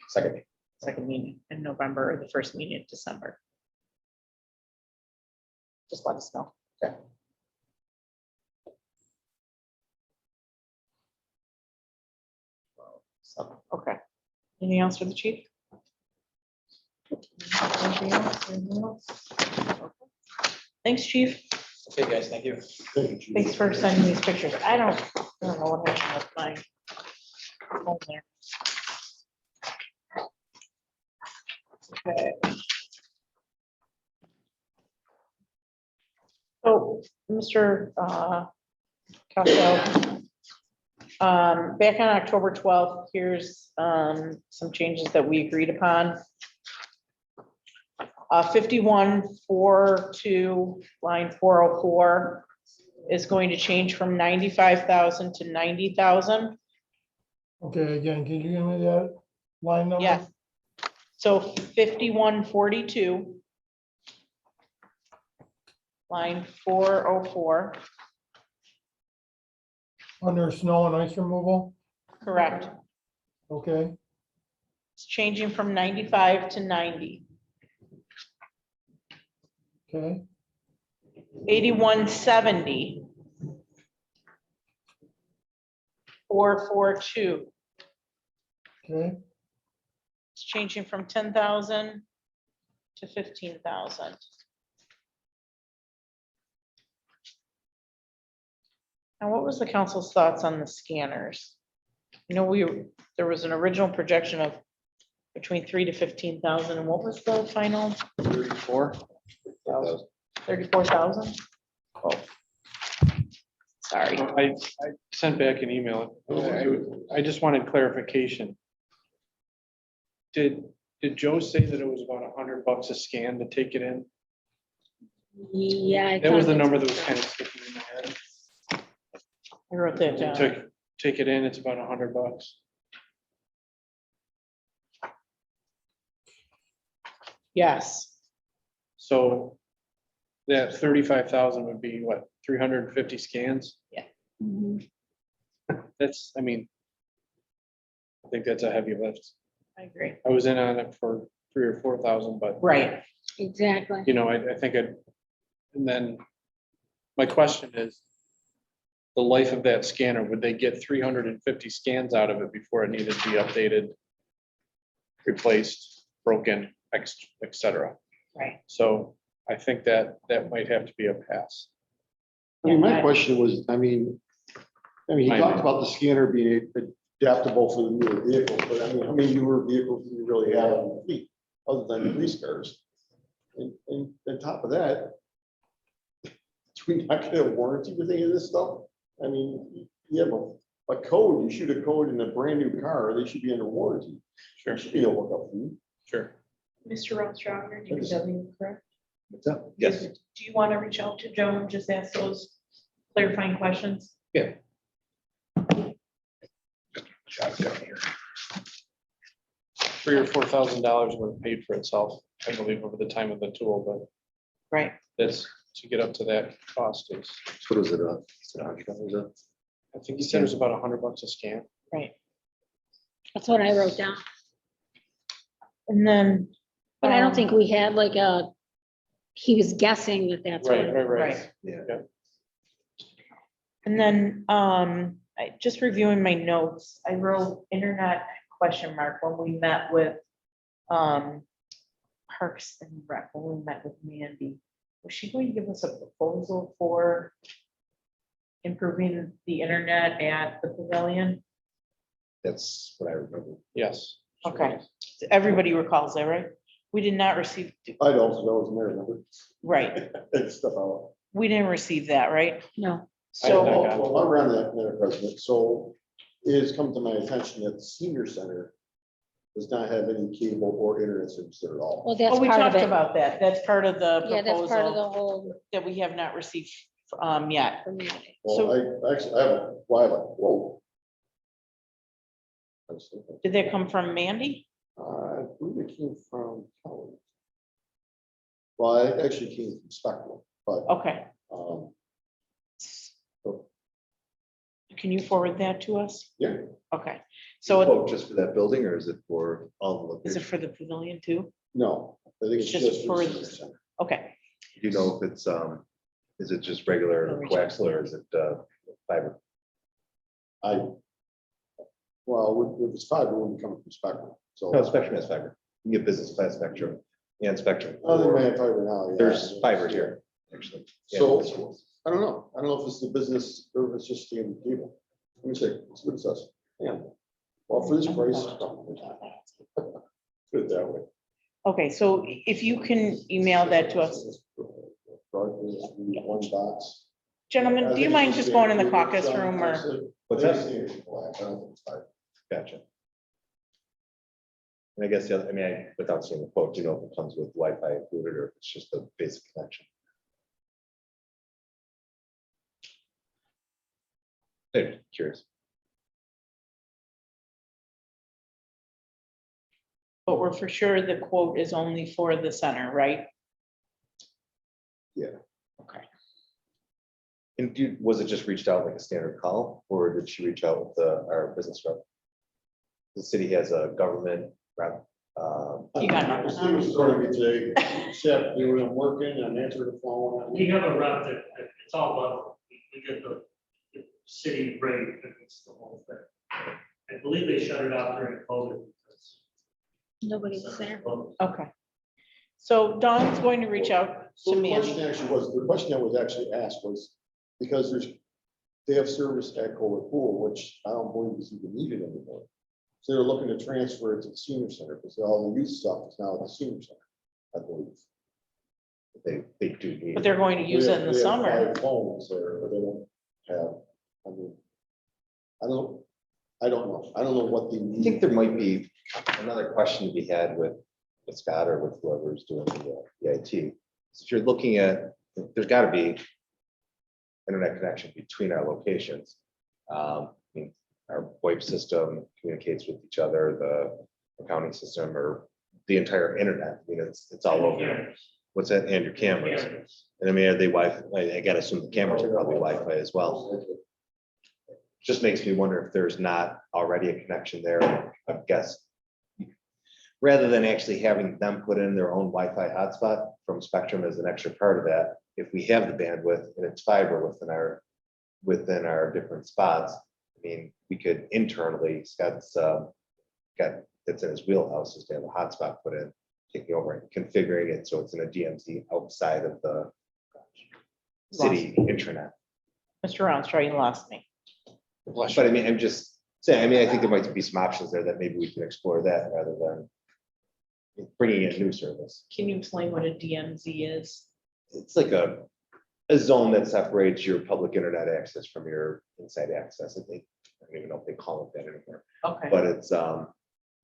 Speaker 14: Second.
Speaker 1: second meeting in November or the first meeting in December. Just let us know.
Speaker 14: Okay.
Speaker 1: So, okay. Anything else for the chief? Anything else? Anything else? Okay. Thanks, chief.
Speaker 14: Okay, guys, thank you.
Speaker 1: Thanks for sending these pictures. I don't know what happened with my phone there. Okay. So, Mr. Costello, back on October 12th, here's some changes that we agreed upon. 5142, line 404 is going to change from 95,000 to 90,000.
Speaker 2: Okay, again, can you give me that line number?
Speaker 1: Yes. So 5142. Line 404,
Speaker 2: Under snow and ice removal,
Speaker 1: correct.
Speaker 2: okay,
Speaker 1: It's changing from 95 to 90.
Speaker 2: okay,
Speaker 1: 8170. 442.
Speaker 2: okay,
Speaker 1: It's changing from 10,000 to 15,000. Now, what was the council's thoughts on the scanners? You know, there was an original projection of between 3 to 15,000, and what was the final?
Speaker 4: 34.
Speaker 1: 34,000? Oh. Sorry.
Speaker 4: I sent back an email. I just wanted clarification. Did Joe say that it was about $100 a scan to take it in?
Speaker 6: Yeah.
Speaker 4: That was the number that was kind of sticking in my head.
Speaker 1: I wrote that down.
Speaker 4: Take it in, it's about $100.
Speaker 1: Yes,
Speaker 4: So that 35,000 would be what, 350 scans?
Speaker 6: Mhm.
Speaker 4: That's, I mean, I think that's a heavy lift.
Speaker 1: I agree.
Speaker 4: I was in on it for 3,000 or 4,000, but
Speaker 1: Right.
Speaker 6: Exactly.
Speaker 4: you know, I think and then my question is, the life of that scanner, would they get 350 scans out of it before it needed to be updated, replaced, broken, et cetera?
Speaker 1: Right.
Speaker 4: So I think that might have to be a pass.
Speaker 8: I mean, my
Speaker 1: Yeah,
Speaker 8: question was, he talked about the scanner being adaptable for the newer vehicles, but I mean, how many newer vehicles do you really have on the fleet, other than police cars? And on top of that, do we not get a warranty with any of this stuff? I mean, you have a code, you shoot a code in a brand new car, they should be under warranty.
Speaker 4: Sure.
Speaker 8: There should be no hookup fee.
Speaker 4: Sure.
Speaker 1: Mr. Armstrong, or DPW, correct?
Speaker 14: What's up? Yes.
Speaker 1: Do you want to reach out to Joe and just ask those clarifying questions?
Speaker 14: Yeah.
Speaker 4: $3,000 or $4,000 would have paid for itself, I believe, over the time of the tool, but
Speaker 1: Right.
Speaker 4: that's to get up to that cost is,
Speaker 8: What is it?
Speaker 4: I think he said it was about $100 a scan.
Speaker 1: Right.
Speaker 6: That's what I wrote down.
Speaker 1: And then.
Speaker 6: But I don't think we had like he was guessing that that's what.
Speaker 1: Right.
Speaker 4: Yeah.
Speaker 1: And then, just reviewing my notes, I wrote internet question mark when we met with, Parks and Rec, when we met with Mandy. Was she going to give us a proposal for improving the internet at the pavilion?
Speaker 14: That's what I remember.
Speaker 4: Yes.
Speaker 1: Okay, everybody recalls that, right? We did not receive,
Speaker 8: I don't, so I was there, remember?
Speaker 1: right,
Speaker 8: Take stuff out.
Speaker 1: we didn't receive that, right?
Speaker 6: No,
Speaker 1: So,
Speaker 8: Well, while we're on that, Madam President, so it has come to my attention that the senior center does not have any cable or internet service there at all.
Speaker 6: well, that's
Speaker 1: oh, we
Speaker 6: part of
Speaker 1: talked
Speaker 6: it.
Speaker 1: about that. That's part of the
Speaker 6: Yeah, that's part of the
Speaker 1: proposal
Speaker 6: whole.
Speaker 1: that we have not received, yet.
Speaker 6: community.
Speaker 8: Well, I actually, I have a, why, like, whoa. I was thinking,
Speaker 1: Did that come from Mandy?
Speaker 8: I believe it came from Kelly. Well, it actually came from Spectrum, but,
Speaker 1: Okay,
Speaker 8: um,
Speaker 1: can you forward that to us?
Speaker 8: yeah.
Speaker 1: Okay, so
Speaker 16: Just for that building, or is it for all the
Speaker 1: is it
Speaker 16: locations?
Speaker 1: for the pavilion too?
Speaker 8: No, I think it's
Speaker 1: Just
Speaker 8: just for
Speaker 1: for
Speaker 8: the
Speaker 1: the-
Speaker 8: senior center.
Speaker 1: Okay,
Speaker 16: Do you know if it's, is it just regular coaxial or is it fiber?
Speaker 8: Well, if it's fiber, it wouldn't come from Spectrum, so.
Speaker 16: No, Spectrum has fiber. You can get business class Spectrum and Spectrum.
Speaker 8: Other than that, fiber now, yeah.
Speaker 16: There's fiber here, actually. Yeah,
Speaker 8: So,
Speaker 16: the schools.
Speaker 8: I don't know. I don't know if it's the business or if it's just standard cable. Let me check. Let's see what it says. Yeah. Well, for this price. Put it that way.
Speaker 1: okay, so if you can email that to us.
Speaker 8: One box.
Speaker 1: Gentlemen, do you mind just going in the caucus room or?
Speaker 16: What's that?
Speaker 8: I don't think it's fiber.
Speaker 16: Gotcha. And I guess the other, I mean, without seeing the quote, do you know if it comes with Wi-Fi included or if it's just a basic connection? Curious.
Speaker 1: But we're for sure the quote is only for the center, right?
Speaker 8: Yeah.
Speaker 1: Okay.
Speaker 16: And was it just reached out like a standard call, or did she reach out with our business rep? The city has a government rep.
Speaker 1: You got numbers.
Speaker 8: Steve was sort of today, Chef, you were working and answered the phone.
Speaker 15: We have a rep that, it's all about, we get the city rate, it's the whole thing. I believe they shut it off during COVID. because-
Speaker 6: Nobody was there.
Speaker 1: Okay. So Dawn's going to reach out
Speaker 8: So
Speaker 1: to
Speaker 8: the question
Speaker 1: Mandy.
Speaker 8: actually was, the question that was actually asked was, because they have service at Kohler Pool, which I don't believe is even needed anymore. So they're looking to transfer it to the senior center, because all the youth stuff is now at the senior center, I believe.
Speaker 16: They do need.
Speaker 1: But they're going to use it in the
Speaker 8: They have
Speaker 1: summer.
Speaker 8: 5 phones there, but they don't have, I mean, I don't know. I don't know what they
Speaker 16: I
Speaker 8: need.
Speaker 16: think there might be another question to be had with Scott or with whoever's doing the IT. So if you're looking at, there's got to be internet connection between our locations. I mean, our VoIP system communicates with each other, the accounting system, or the entire internet. I mean, it's all over.
Speaker 15: Cameras.
Speaker 16: What's that? And your cameras. And I mean, are they Wi-Fi? I gotta assume the cameras are probably Wi-Fi as well. Just makes me wonder if there's not already a connection there, I guess. Rather than actually having them put in their own Wi-Fi hotspot from Spectrum as an extra part of that, if we have the bandwidth and it's fiber within our different spots, I mean, we could internally, Scott's it's in his wheelhouse is to have a hotspot put in, taking over and configuring it so it's in a DMZ outside of the city intranet.
Speaker 1: Mr. Armstrong, you lost me.
Speaker 16: But I mean, I'm just saying, I mean, I think there might be some options there that maybe we can explore that rather than bringing in new service.
Speaker 1: Can you explain what a DMZ is?
Speaker 16: It's like a zone that separates your public internet access from your inside access. I think, I don't even know if they call it that anymore,
Speaker 1: Okay,
Speaker 16: but it's,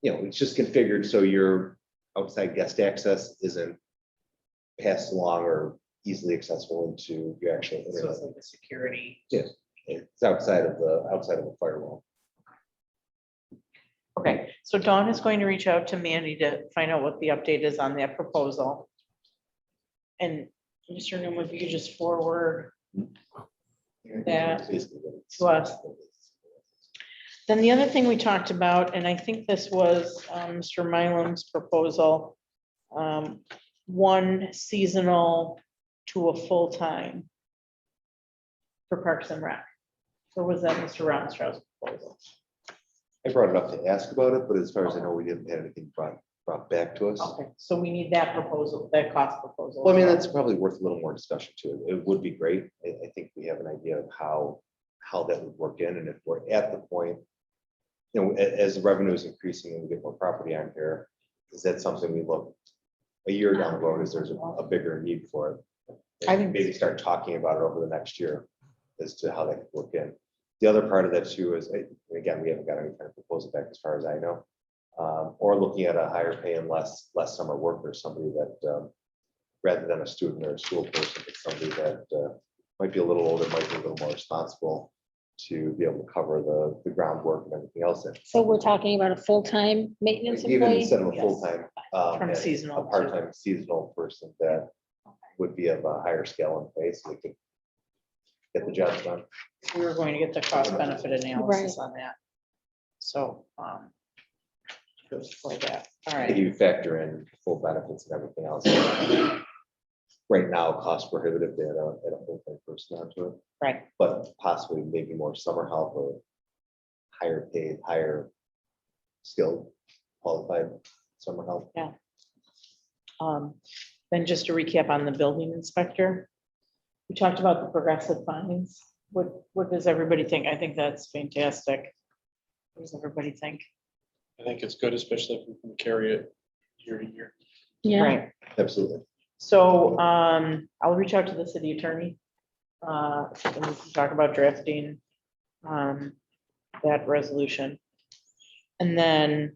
Speaker 16: it's just configured so your outside guest access isn't passed along or easily accessible into your actual
Speaker 1: so
Speaker 16: internet.
Speaker 1: it's like a security.
Speaker 16: Yes, it's outside of the firewall.
Speaker 1: Okay, so Dawn is going to reach out to Mandy to find out what the update is on that proposal. And Mr. Newman, if you could just forward that to us. Then the other thing we talked about, and I think this was Mr. Milam's proposal, one seasonal to a full-time for Parks and Rec. Or was that Mr. Armstrong's proposal?
Speaker 16: I brought it up to ask about it, but as far as I know, we didn't have anything brought back to us.
Speaker 1: Okay, so we need that proposal, that cost proposal.
Speaker 16: Well, I mean, that's probably worth a little more discussion too. It would be great. I think we have an idea of how that would work in, and if we're at the point, as the revenue is increasing and we get more property on here, is that something we look a year down the road, is there's a bigger need for it.
Speaker 1: I think-
Speaker 16: Maybe start talking about it over the next year as to how that could work in. The other part of that too is, again, we haven't got any kind of proposal back as far as I know. Or looking at a higher pay and less summer worker, somebody that, rather than a student or a school person, but somebody that might be a little older, might be a little more responsible to be able to cover the groundwork and everything else.
Speaker 6: So we're talking about a full-time maintenance
Speaker 16: Even
Speaker 6: employee?
Speaker 16: instead of a
Speaker 1: Yes.
Speaker 16: full-time.
Speaker 1: From
Speaker 16: and
Speaker 1: seasonal
Speaker 16: A
Speaker 1: to-
Speaker 16: part-time seasonal person that would be of a higher scale in pay, so we could get the job done.
Speaker 1: We were going to get the cost benefit analysis on that. So, for that, all
Speaker 16: If
Speaker 1: right,
Speaker 16: you factor in full benefits and everything else. Right now, cost prohibitive to add a full-time person onto it,
Speaker 1: right.
Speaker 16: but possibly maybe more summer help or higher paid, higher skilled, qualified summer help.
Speaker 1: Then just to recap on the building inspector. We talked about the progressive fines. What does everybody think? I think that's fantastic. What does everybody think?
Speaker 4: I think it's good, especially if we can carry it year to year.
Speaker 6: Yeah,
Speaker 1: Right.
Speaker 16: Absolutely.
Speaker 1: So I'll reach out to the city attorney. And we can talk about drafting that resolution. And then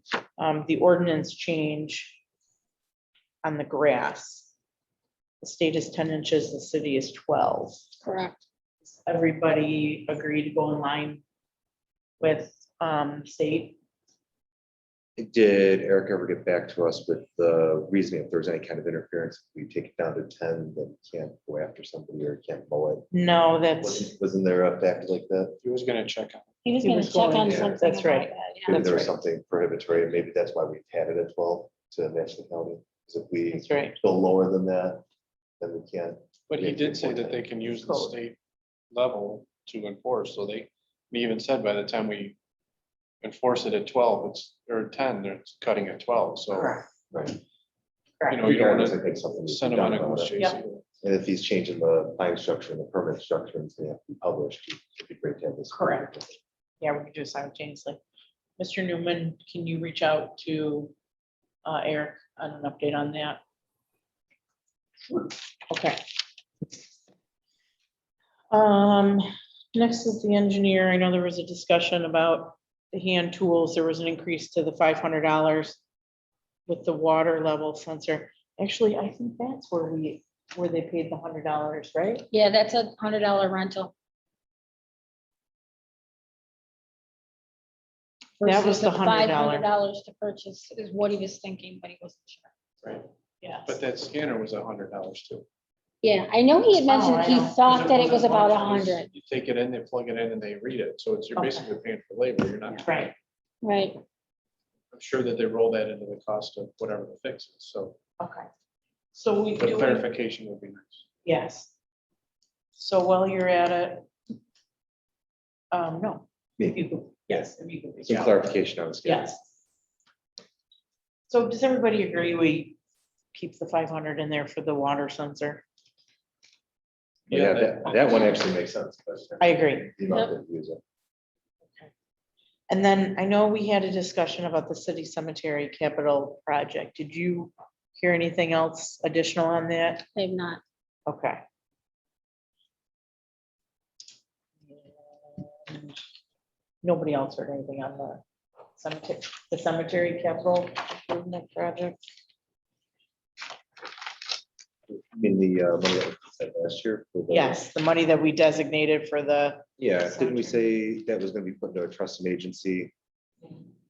Speaker 1: the ordinance change on the grass. The state is 10 inches, the city is 12.
Speaker 6: correct.
Speaker 1: Everybody agree to go in line with state?
Speaker 16: Did Eric ever get back to us with the reasoning if there's any kind of interference? If we take it down to 10, then you can't go after somebody or can't mow it.
Speaker 1: No, that's,
Speaker 16: Wasn't there a fact like that?
Speaker 4: He was gonna check on.
Speaker 6: He was
Speaker 1: He
Speaker 6: gonna
Speaker 1: was
Speaker 6: check
Speaker 1: going
Speaker 6: on
Speaker 1: to,
Speaker 6: something.
Speaker 1: that's right.
Speaker 6: about that, yeah.
Speaker 16: Maybe
Speaker 1: That's
Speaker 16: there was
Speaker 1: right.
Speaker 16: something prohibitory, and maybe that's why we had it at 12 to match the county. Because if we
Speaker 1: that's right.
Speaker 16: go lower than that, then we can't.
Speaker 4: But he
Speaker 16: Make
Speaker 4: did
Speaker 16: it
Speaker 4: say
Speaker 16: more
Speaker 4: that
Speaker 16: time.
Speaker 4: they can use the
Speaker 1: Code.
Speaker 4: state level to enforce, so we even said by the time we enforce it at 12, or 10, it's cutting at 12, so.
Speaker 1: Correct.
Speaker 16: Right.
Speaker 4: You
Speaker 1: Correct.
Speaker 4: know, you don't
Speaker 16: Regardless, I
Speaker 4: want
Speaker 16: think something.
Speaker 4: to
Speaker 16: needs to
Speaker 4: send
Speaker 16: be
Speaker 4: them on
Speaker 16: done
Speaker 4: a
Speaker 16: about
Speaker 4: goose
Speaker 16: it.
Speaker 4: chase.
Speaker 1: Yep.
Speaker 4: either.
Speaker 16: And if he's changing the fine structure and the permit structure, and they have to be published, it'd be great to have this.
Speaker 1: Correct. Yeah, we could do it simultaneously. Mr. Newman, can you reach out to Eric on an update on that? Okay. Next is the engineer. I know there was a discussion about the hand tools. There was an increase to the $500 with the water level sensor. Actually, I think that's where they paid the $100, right?
Speaker 6: Yeah, that's a $100 rental.
Speaker 1: That was
Speaker 6: Versus
Speaker 1: the $100.
Speaker 6: $500 to purchase is what he was thinking, but he wasn't sure.
Speaker 4: Right,
Speaker 1: Yeah.
Speaker 4: but that scanner was $100 too.
Speaker 6: Yeah, I know he had
Speaker 1: Oh,
Speaker 6: mentioned
Speaker 1: I
Speaker 6: he
Speaker 1: know.
Speaker 6: thought that it was
Speaker 4: wasn't
Speaker 6: about
Speaker 4: one of those,
Speaker 6: 100,
Speaker 4: You take it in, they plug it in and they read it, so you're
Speaker 1: Okay.
Speaker 4: basically paying for labor, you're not.
Speaker 1: Right.
Speaker 6: right?
Speaker 4: I'm sure that they roll that into the cost of whatever the fix is, so
Speaker 1: Okay. So we
Speaker 4: the
Speaker 1: do.
Speaker 4: clarification would be nice.
Speaker 1: Yes. So while you're at it. No. If you could, yes, if you could. reach
Speaker 16: Some
Speaker 1: out.
Speaker 16: clarification on the scale.
Speaker 1: Yes. So does everybody agree we keep the 500 in there for the water sensor?
Speaker 16: Yeah, that one actually makes sense.
Speaker 1: I agree.
Speaker 16: You know, to use it.
Speaker 1: And then I know we had a discussion about the city cemetery capital project. Did you hear anything else additional on that?
Speaker 6: They've not.
Speaker 1: Okay. Nobody else heard anything on the cemetery capital improvement project?
Speaker 16: In the money that we said last year. for the-
Speaker 1: Yes, the money that we designated for the,
Speaker 16: Yeah, didn't we say that was gonna be put into a trust and agency?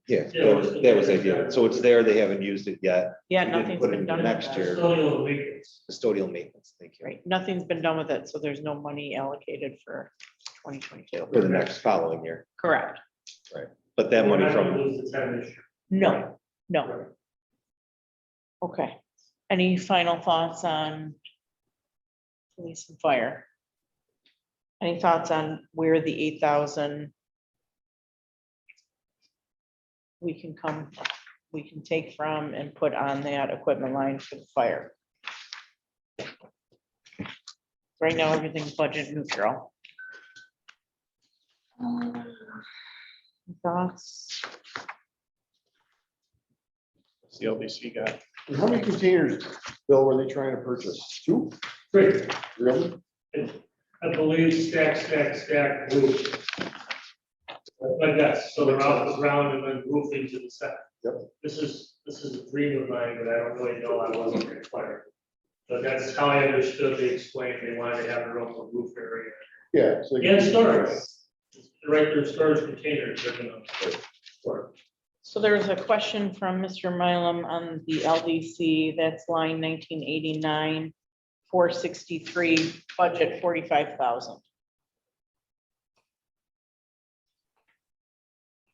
Speaker 16: Yeah,
Speaker 15: Yeah.
Speaker 16: that was the idea. So it's there, they haven't used it yet.
Speaker 1: yeah,
Speaker 16: We didn't
Speaker 1: nothing's
Speaker 16: put it
Speaker 1: been
Speaker 16: in
Speaker 1: done. with
Speaker 16: next
Speaker 1: that.
Speaker 16: year.
Speaker 15: Custodial maintenance.
Speaker 16: Custodial maintenance, thank you.
Speaker 1: Right, nothing's been done with it, so there's no money allocated for 2022.
Speaker 16: For the next following year,
Speaker 1: Correct.
Speaker 16: but that money
Speaker 15: We're not gonna
Speaker 16: from,
Speaker 15: lose the 10 this year.
Speaker 1: No, no. Okay. Any final thoughts on police and fire? Any thoughts on where the 8,000 we can take from and put on that equipment line for the fire? Right now, everything's budget neutral. Thoughts?
Speaker 4: The LDC got.
Speaker 8: And how many containers, Bill, were they trying to purchase? 2?
Speaker 15: Great.
Speaker 8: Really?
Speaker 15: I believe stack, roof. Like that, so they're off the ground and then roofing to the side.
Speaker 8: Yep.
Speaker 15: This is a dream of mine, but I don't really know, I wasn't required. But that's how I understood, they explained they wanted to have their own roof area.
Speaker 8: Yeah. So they-
Speaker 15: And storage, right there, storage containers, they're gonna store.
Speaker 1: So there was a question from Mr. Mylum on the LDC, that's line 1989, 463, budget 45,000.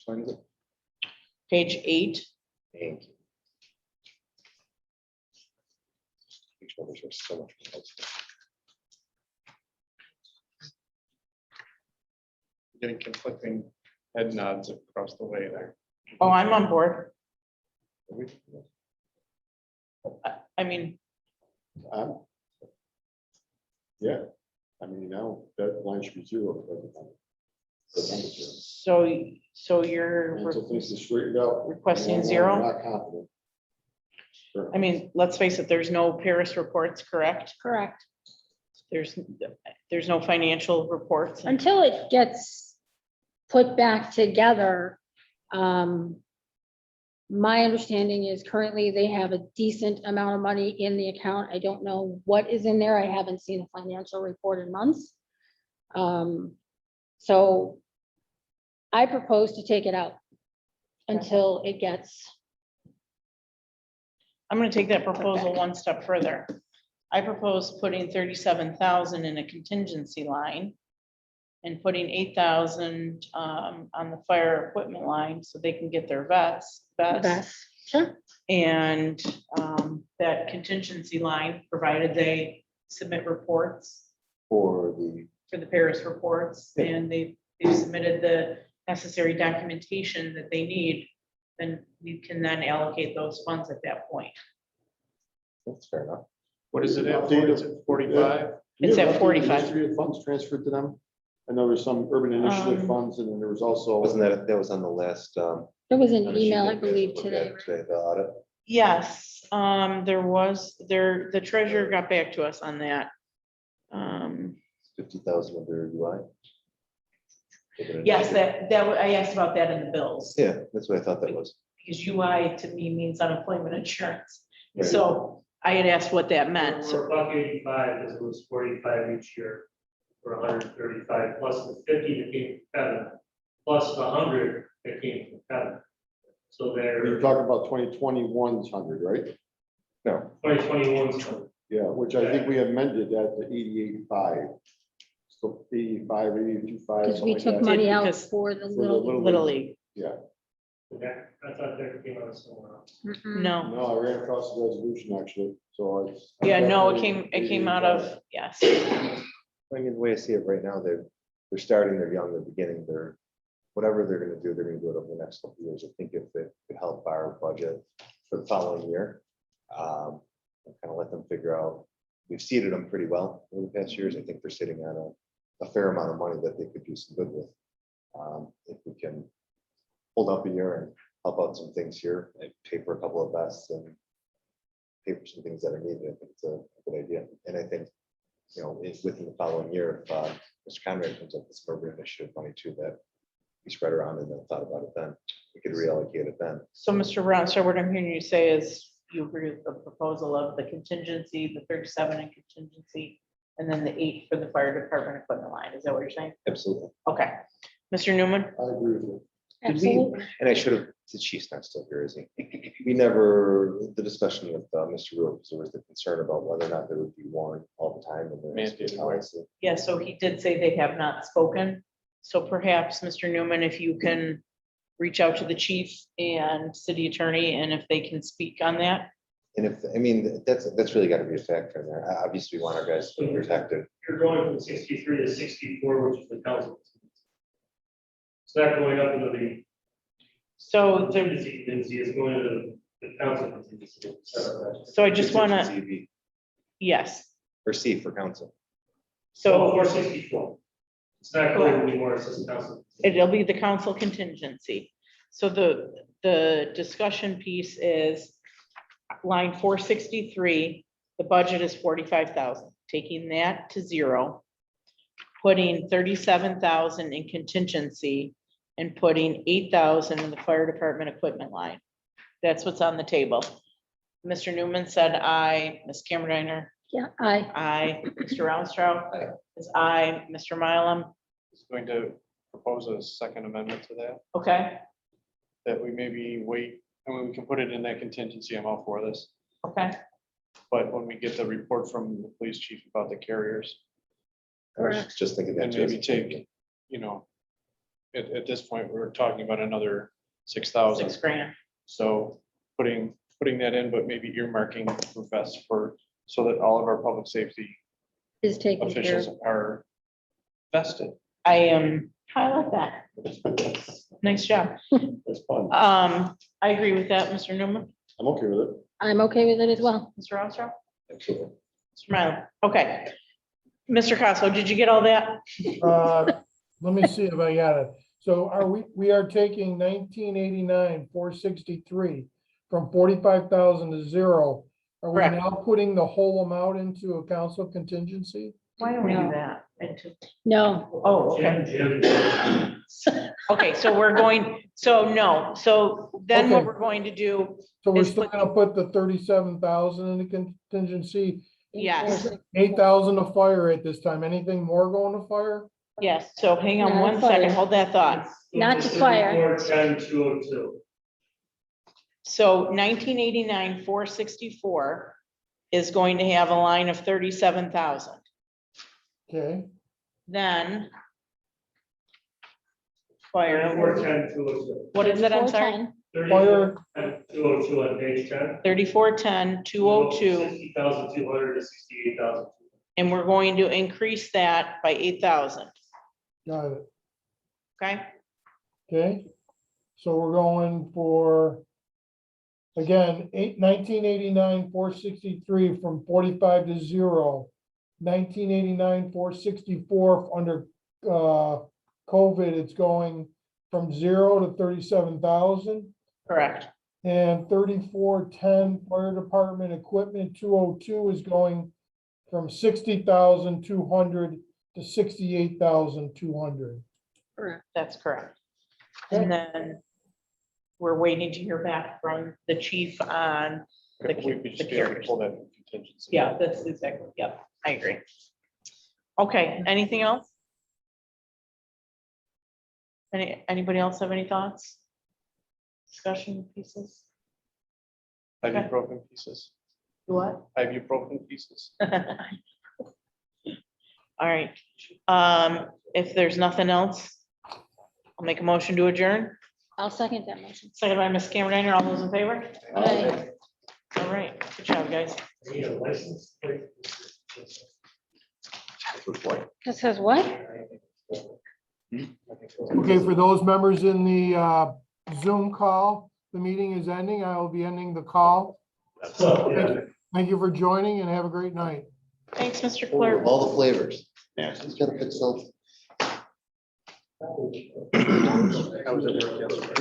Speaker 16: Find it.
Speaker 1: Page 8.
Speaker 16: Thank you. Each one is worth so much more.
Speaker 4: Getting conflicting head nods across the way there.
Speaker 1: Oh, I'm on board. I mean,
Speaker 8: Yeah, I mean, now that line should be 0. for everything. The number's 0.
Speaker 1: so you're
Speaker 8: Until things are straightened out.
Speaker 1: requesting
Speaker 8: I'm
Speaker 1: 0?
Speaker 8: not confident. Sure.
Speaker 1: I mean, let's face it, there's no Paris reports, correct?
Speaker 6: Correct.
Speaker 1: There's no financial reports.
Speaker 6: Until it gets put back together. My understanding is currently they have a decent amount of money in the account. I don't know what is in there. I haven't seen a financial report in months. So I propose to take it out until it gets,
Speaker 1: I'm gonna take that proposal one step further. I propose putting 37,000 in a contingency line and putting 8,000 on the fire equipment line so they can get their vests.
Speaker 6: best. Sure.
Speaker 1: And that contingency line, provided they submit reports
Speaker 16: For
Speaker 1: for the Paris reports, and they've submitted the necessary documentation that they need, then we can then allocate those funds at that point.
Speaker 16: that's fair enough.
Speaker 4: What is it at? It's at 45?
Speaker 1: It's at
Speaker 8: Yeah,
Speaker 1: 45.
Speaker 8: history of funds transferred to them. I know there's some urban initiative funds, and then there was also.
Speaker 16: Wasn't that was on the last?
Speaker 6: There was an
Speaker 16: on the sheet
Speaker 6: email,
Speaker 16: that
Speaker 6: I
Speaker 16: you guys
Speaker 6: believe,
Speaker 16: looked
Speaker 6: today.
Speaker 16: at Today, the audit.
Speaker 1: Yes, the treasurer got back to us on that.
Speaker 16: 50,000 of their UI.
Speaker 1: Yes, I asked about that in the bills,
Speaker 16: Yeah, that's what I thought that was.
Speaker 1: because UI to me means unemployment insurance.
Speaker 16: Right.
Speaker 1: So I had asked what that meant.
Speaker 15: We're about 85, because it was 45 each year, for 135, plus the 50 that came from Kevin, plus the 100 that came from Kevin. So
Speaker 8: You're
Speaker 15: they're
Speaker 8: talking about 2021's 100, right?
Speaker 16: No,
Speaker 15: 2021's.
Speaker 8: Yeah, which I think we amended at the 88.5. So 85, 82.5.
Speaker 6: Because we
Speaker 8: something
Speaker 6: took
Speaker 8: like that.
Speaker 6: money out
Speaker 1: Because-
Speaker 6: for the
Speaker 8: the
Speaker 6: little.
Speaker 1: Little League.
Speaker 8: Yeah,
Speaker 15: Okay, I thought that came out of somewhere else.
Speaker 6: Mm-mm.
Speaker 1: No,
Speaker 8: no, I ran across the resolution actually, so it's.
Speaker 1: yeah, no, it came out of, yes.
Speaker 16: I mean, the way I see it right now, they're starting, they're young, they're beginning, whatever they're gonna do over the next couple of years. I think if it could help our budget for the following year. Kind of let them figure out, we've seeded them pretty well over the past years. I think they're sitting on a fair amount of money that they could do some good with. If we can hold up a year and help out some things here, and pay for a couple of vests and pay for some things that are needed, I think it's a good idea. And I think, within the following year, if Mr. Conrad comes up with some urban initiative money too, that we spread around and then thought about it then, we could reallocate it then.
Speaker 1: So Mr. Brown, so what I'm hearing you say is you agree with the proposal of the contingency, the 37 in contingency, and then the 8 for the fire department equipment line. Is that what you're saying?
Speaker 16: Absolutely.
Speaker 1: Okay. Mr. Newman?
Speaker 8: I agree with you.
Speaker 16: Did we,
Speaker 6: Absolutely.
Speaker 16: and I should have, the chief's not still here, is he? We never, the discussion with Mr. Rose, there was the concern about whether or not there would be one all the time. And
Speaker 4: Mandated,
Speaker 16: policy.
Speaker 1: Yeah, so he did say they have not spoken. So perhaps, Mr. Newman, if you can reach out to the chief and city attorney, and if they can speak on that.
Speaker 16: And that's really got to be a factor in there. Obviously, we want our guys to be protected.
Speaker 15: You're going from 63 to 64, which is the council. So that going up into the
Speaker 1: So there,
Speaker 15: contingency is going to the council contingency.
Speaker 1: so I just want to,
Speaker 16: Contingency B,
Speaker 1: yes.
Speaker 16: or C for council.
Speaker 15: So
Speaker 1: So
Speaker 15: 464. It's not going anymore, it's just council.
Speaker 1: it'll be the council contingency. So the discussion piece is line 463, the budget is 45,000, taking that to zero, putting 37,000 in contingency, and putting 8,000 in the fire department equipment line. That's what's on the table. Mr. Newman said aye, Ms. Cameron.
Speaker 6: Yeah, aye.
Speaker 1: Aye, Mr. Rounstrau is aye, Mr. Mylum.
Speaker 4: Is going to propose a second amendment to that,
Speaker 1: Okay,
Speaker 4: that we maybe wait, and we can put it in that contingency. I'm all for this.
Speaker 1: okay,
Speaker 4: But when we get the report from the police chief about the carriers,
Speaker 16: I was just thinking that.
Speaker 4: and maybe take, you know, at this point, we're talking about another 6,000.
Speaker 1: $6,000.
Speaker 4: So putting that in, but maybe earmarking for vests so that all of our public safety
Speaker 6: Is taken care
Speaker 4: officials
Speaker 6: of.
Speaker 4: are vested.
Speaker 1: I like that. Nice job.
Speaker 8: That's fun.
Speaker 1: I agree with that, Mr. Newman,
Speaker 8: I'm okay with it.
Speaker 6: I'm okay with it as well.
Speaker 1: Mr. Rounstrau,
Speaker 8: Absolutely.
Speaker 1: Mr. Mylum. Okay. Mr. Cosmo, did you get all that?
Speaker 2: Let me see if I got it. So we are taking 1989, 463 from 45,000 to zero. Are we
Speaker 1: Correct.
Speaker 2: now putting the whole amount into a council contingency?
Speaker 1: Why don't we do
Speaker 6: No.
Speaker 1: that?
Speaker 6: No,
Speaker 1: Oh, okay. Okay, so we're going, so no, so then what
Speaker 2: Okay.
Speaker 1: we're going to do,
Speaker 2: So we're
Speaker 1: Is
Speaker 2: still
Speaker 1: put-
Speaker 2: gonna put the 37,000 in the contingency,
Speaker 1: yes,
Speaker 2: 8,000 to fire at this time. Anything more going to fire?
Speaker 1: yes, so hang on
Speaker 6: Not
Speaker 1: one
Speaker 6: fire.
Speaker 1: second, hold that thought.
Speaker 6: Not to fire.
Speaker 15: 3410-202.
Speaker 1: So 1989, 464 is going to have a line of 37,000.
Speaker 2: Okay,
Speaker 1: Then fire,
Speaker 15: 3410-202.
Speaker 1: what is it, I'm sorry?
Speaker 6: 410.
Speaker 2: Fire.
Speaker 15: 202 on page 10.
Speaker 1: 3410, 202,
Speaker 15: 60,200 to 68,000.
Speaker 1: and we're going to increase that by 8,000,
Speaker 2: got it.
Speaker 1: okay?
Speaker 2: Okay, so we're going for, again, 1989, 463 from 45 to zero. 1989, 464 under COVID, it's going from zero to 37,000.
Speaker 1: Correct,
Speaker 2: And 3410 fire department equipment 202 is going from 60,200 to 68,200.
Speaker 1: that's correct. And then we're waiting to hear back from the chief on
Speaker 4: We could
Speaker 1: the
Speaker 4: just be able to
Speaker 1: carriers.
Speaker 4: pull that in contingency.
Speaker 1: Yeah, that's exactly, yep, I agree. Okay, anything else? Anybody else have any thoughts? Discussion pieces?
Speaker 4: Ibuprofen pieces.
Speaker 1: What?
Speaker 4: Ibuprofen pieces.
Speaker 1: All right, if there's nothing else, I'll make a motion to adjourn.
Speaker 6: I'll second that motion.
Speaker 1: Second by Ms. Cameron, all those in favor?
Speaker 6: Aye.
Speaker 1: All right, good job, guys.
Speaker 11: Need a license plate.
Speaker 6: This says what?
Speaker 2: Okay, for those members in the Zoom call, the meeting is ending. I will be ending the call. Thank you for joining and have a great night.
Speaker 1: Thanks, Mr. Clerk.
Speaker 16: All the flavors.
Speaker 8: Yeah.
Speaker 16: He's gonna put some.
Speaker 4: I was at work yesterday.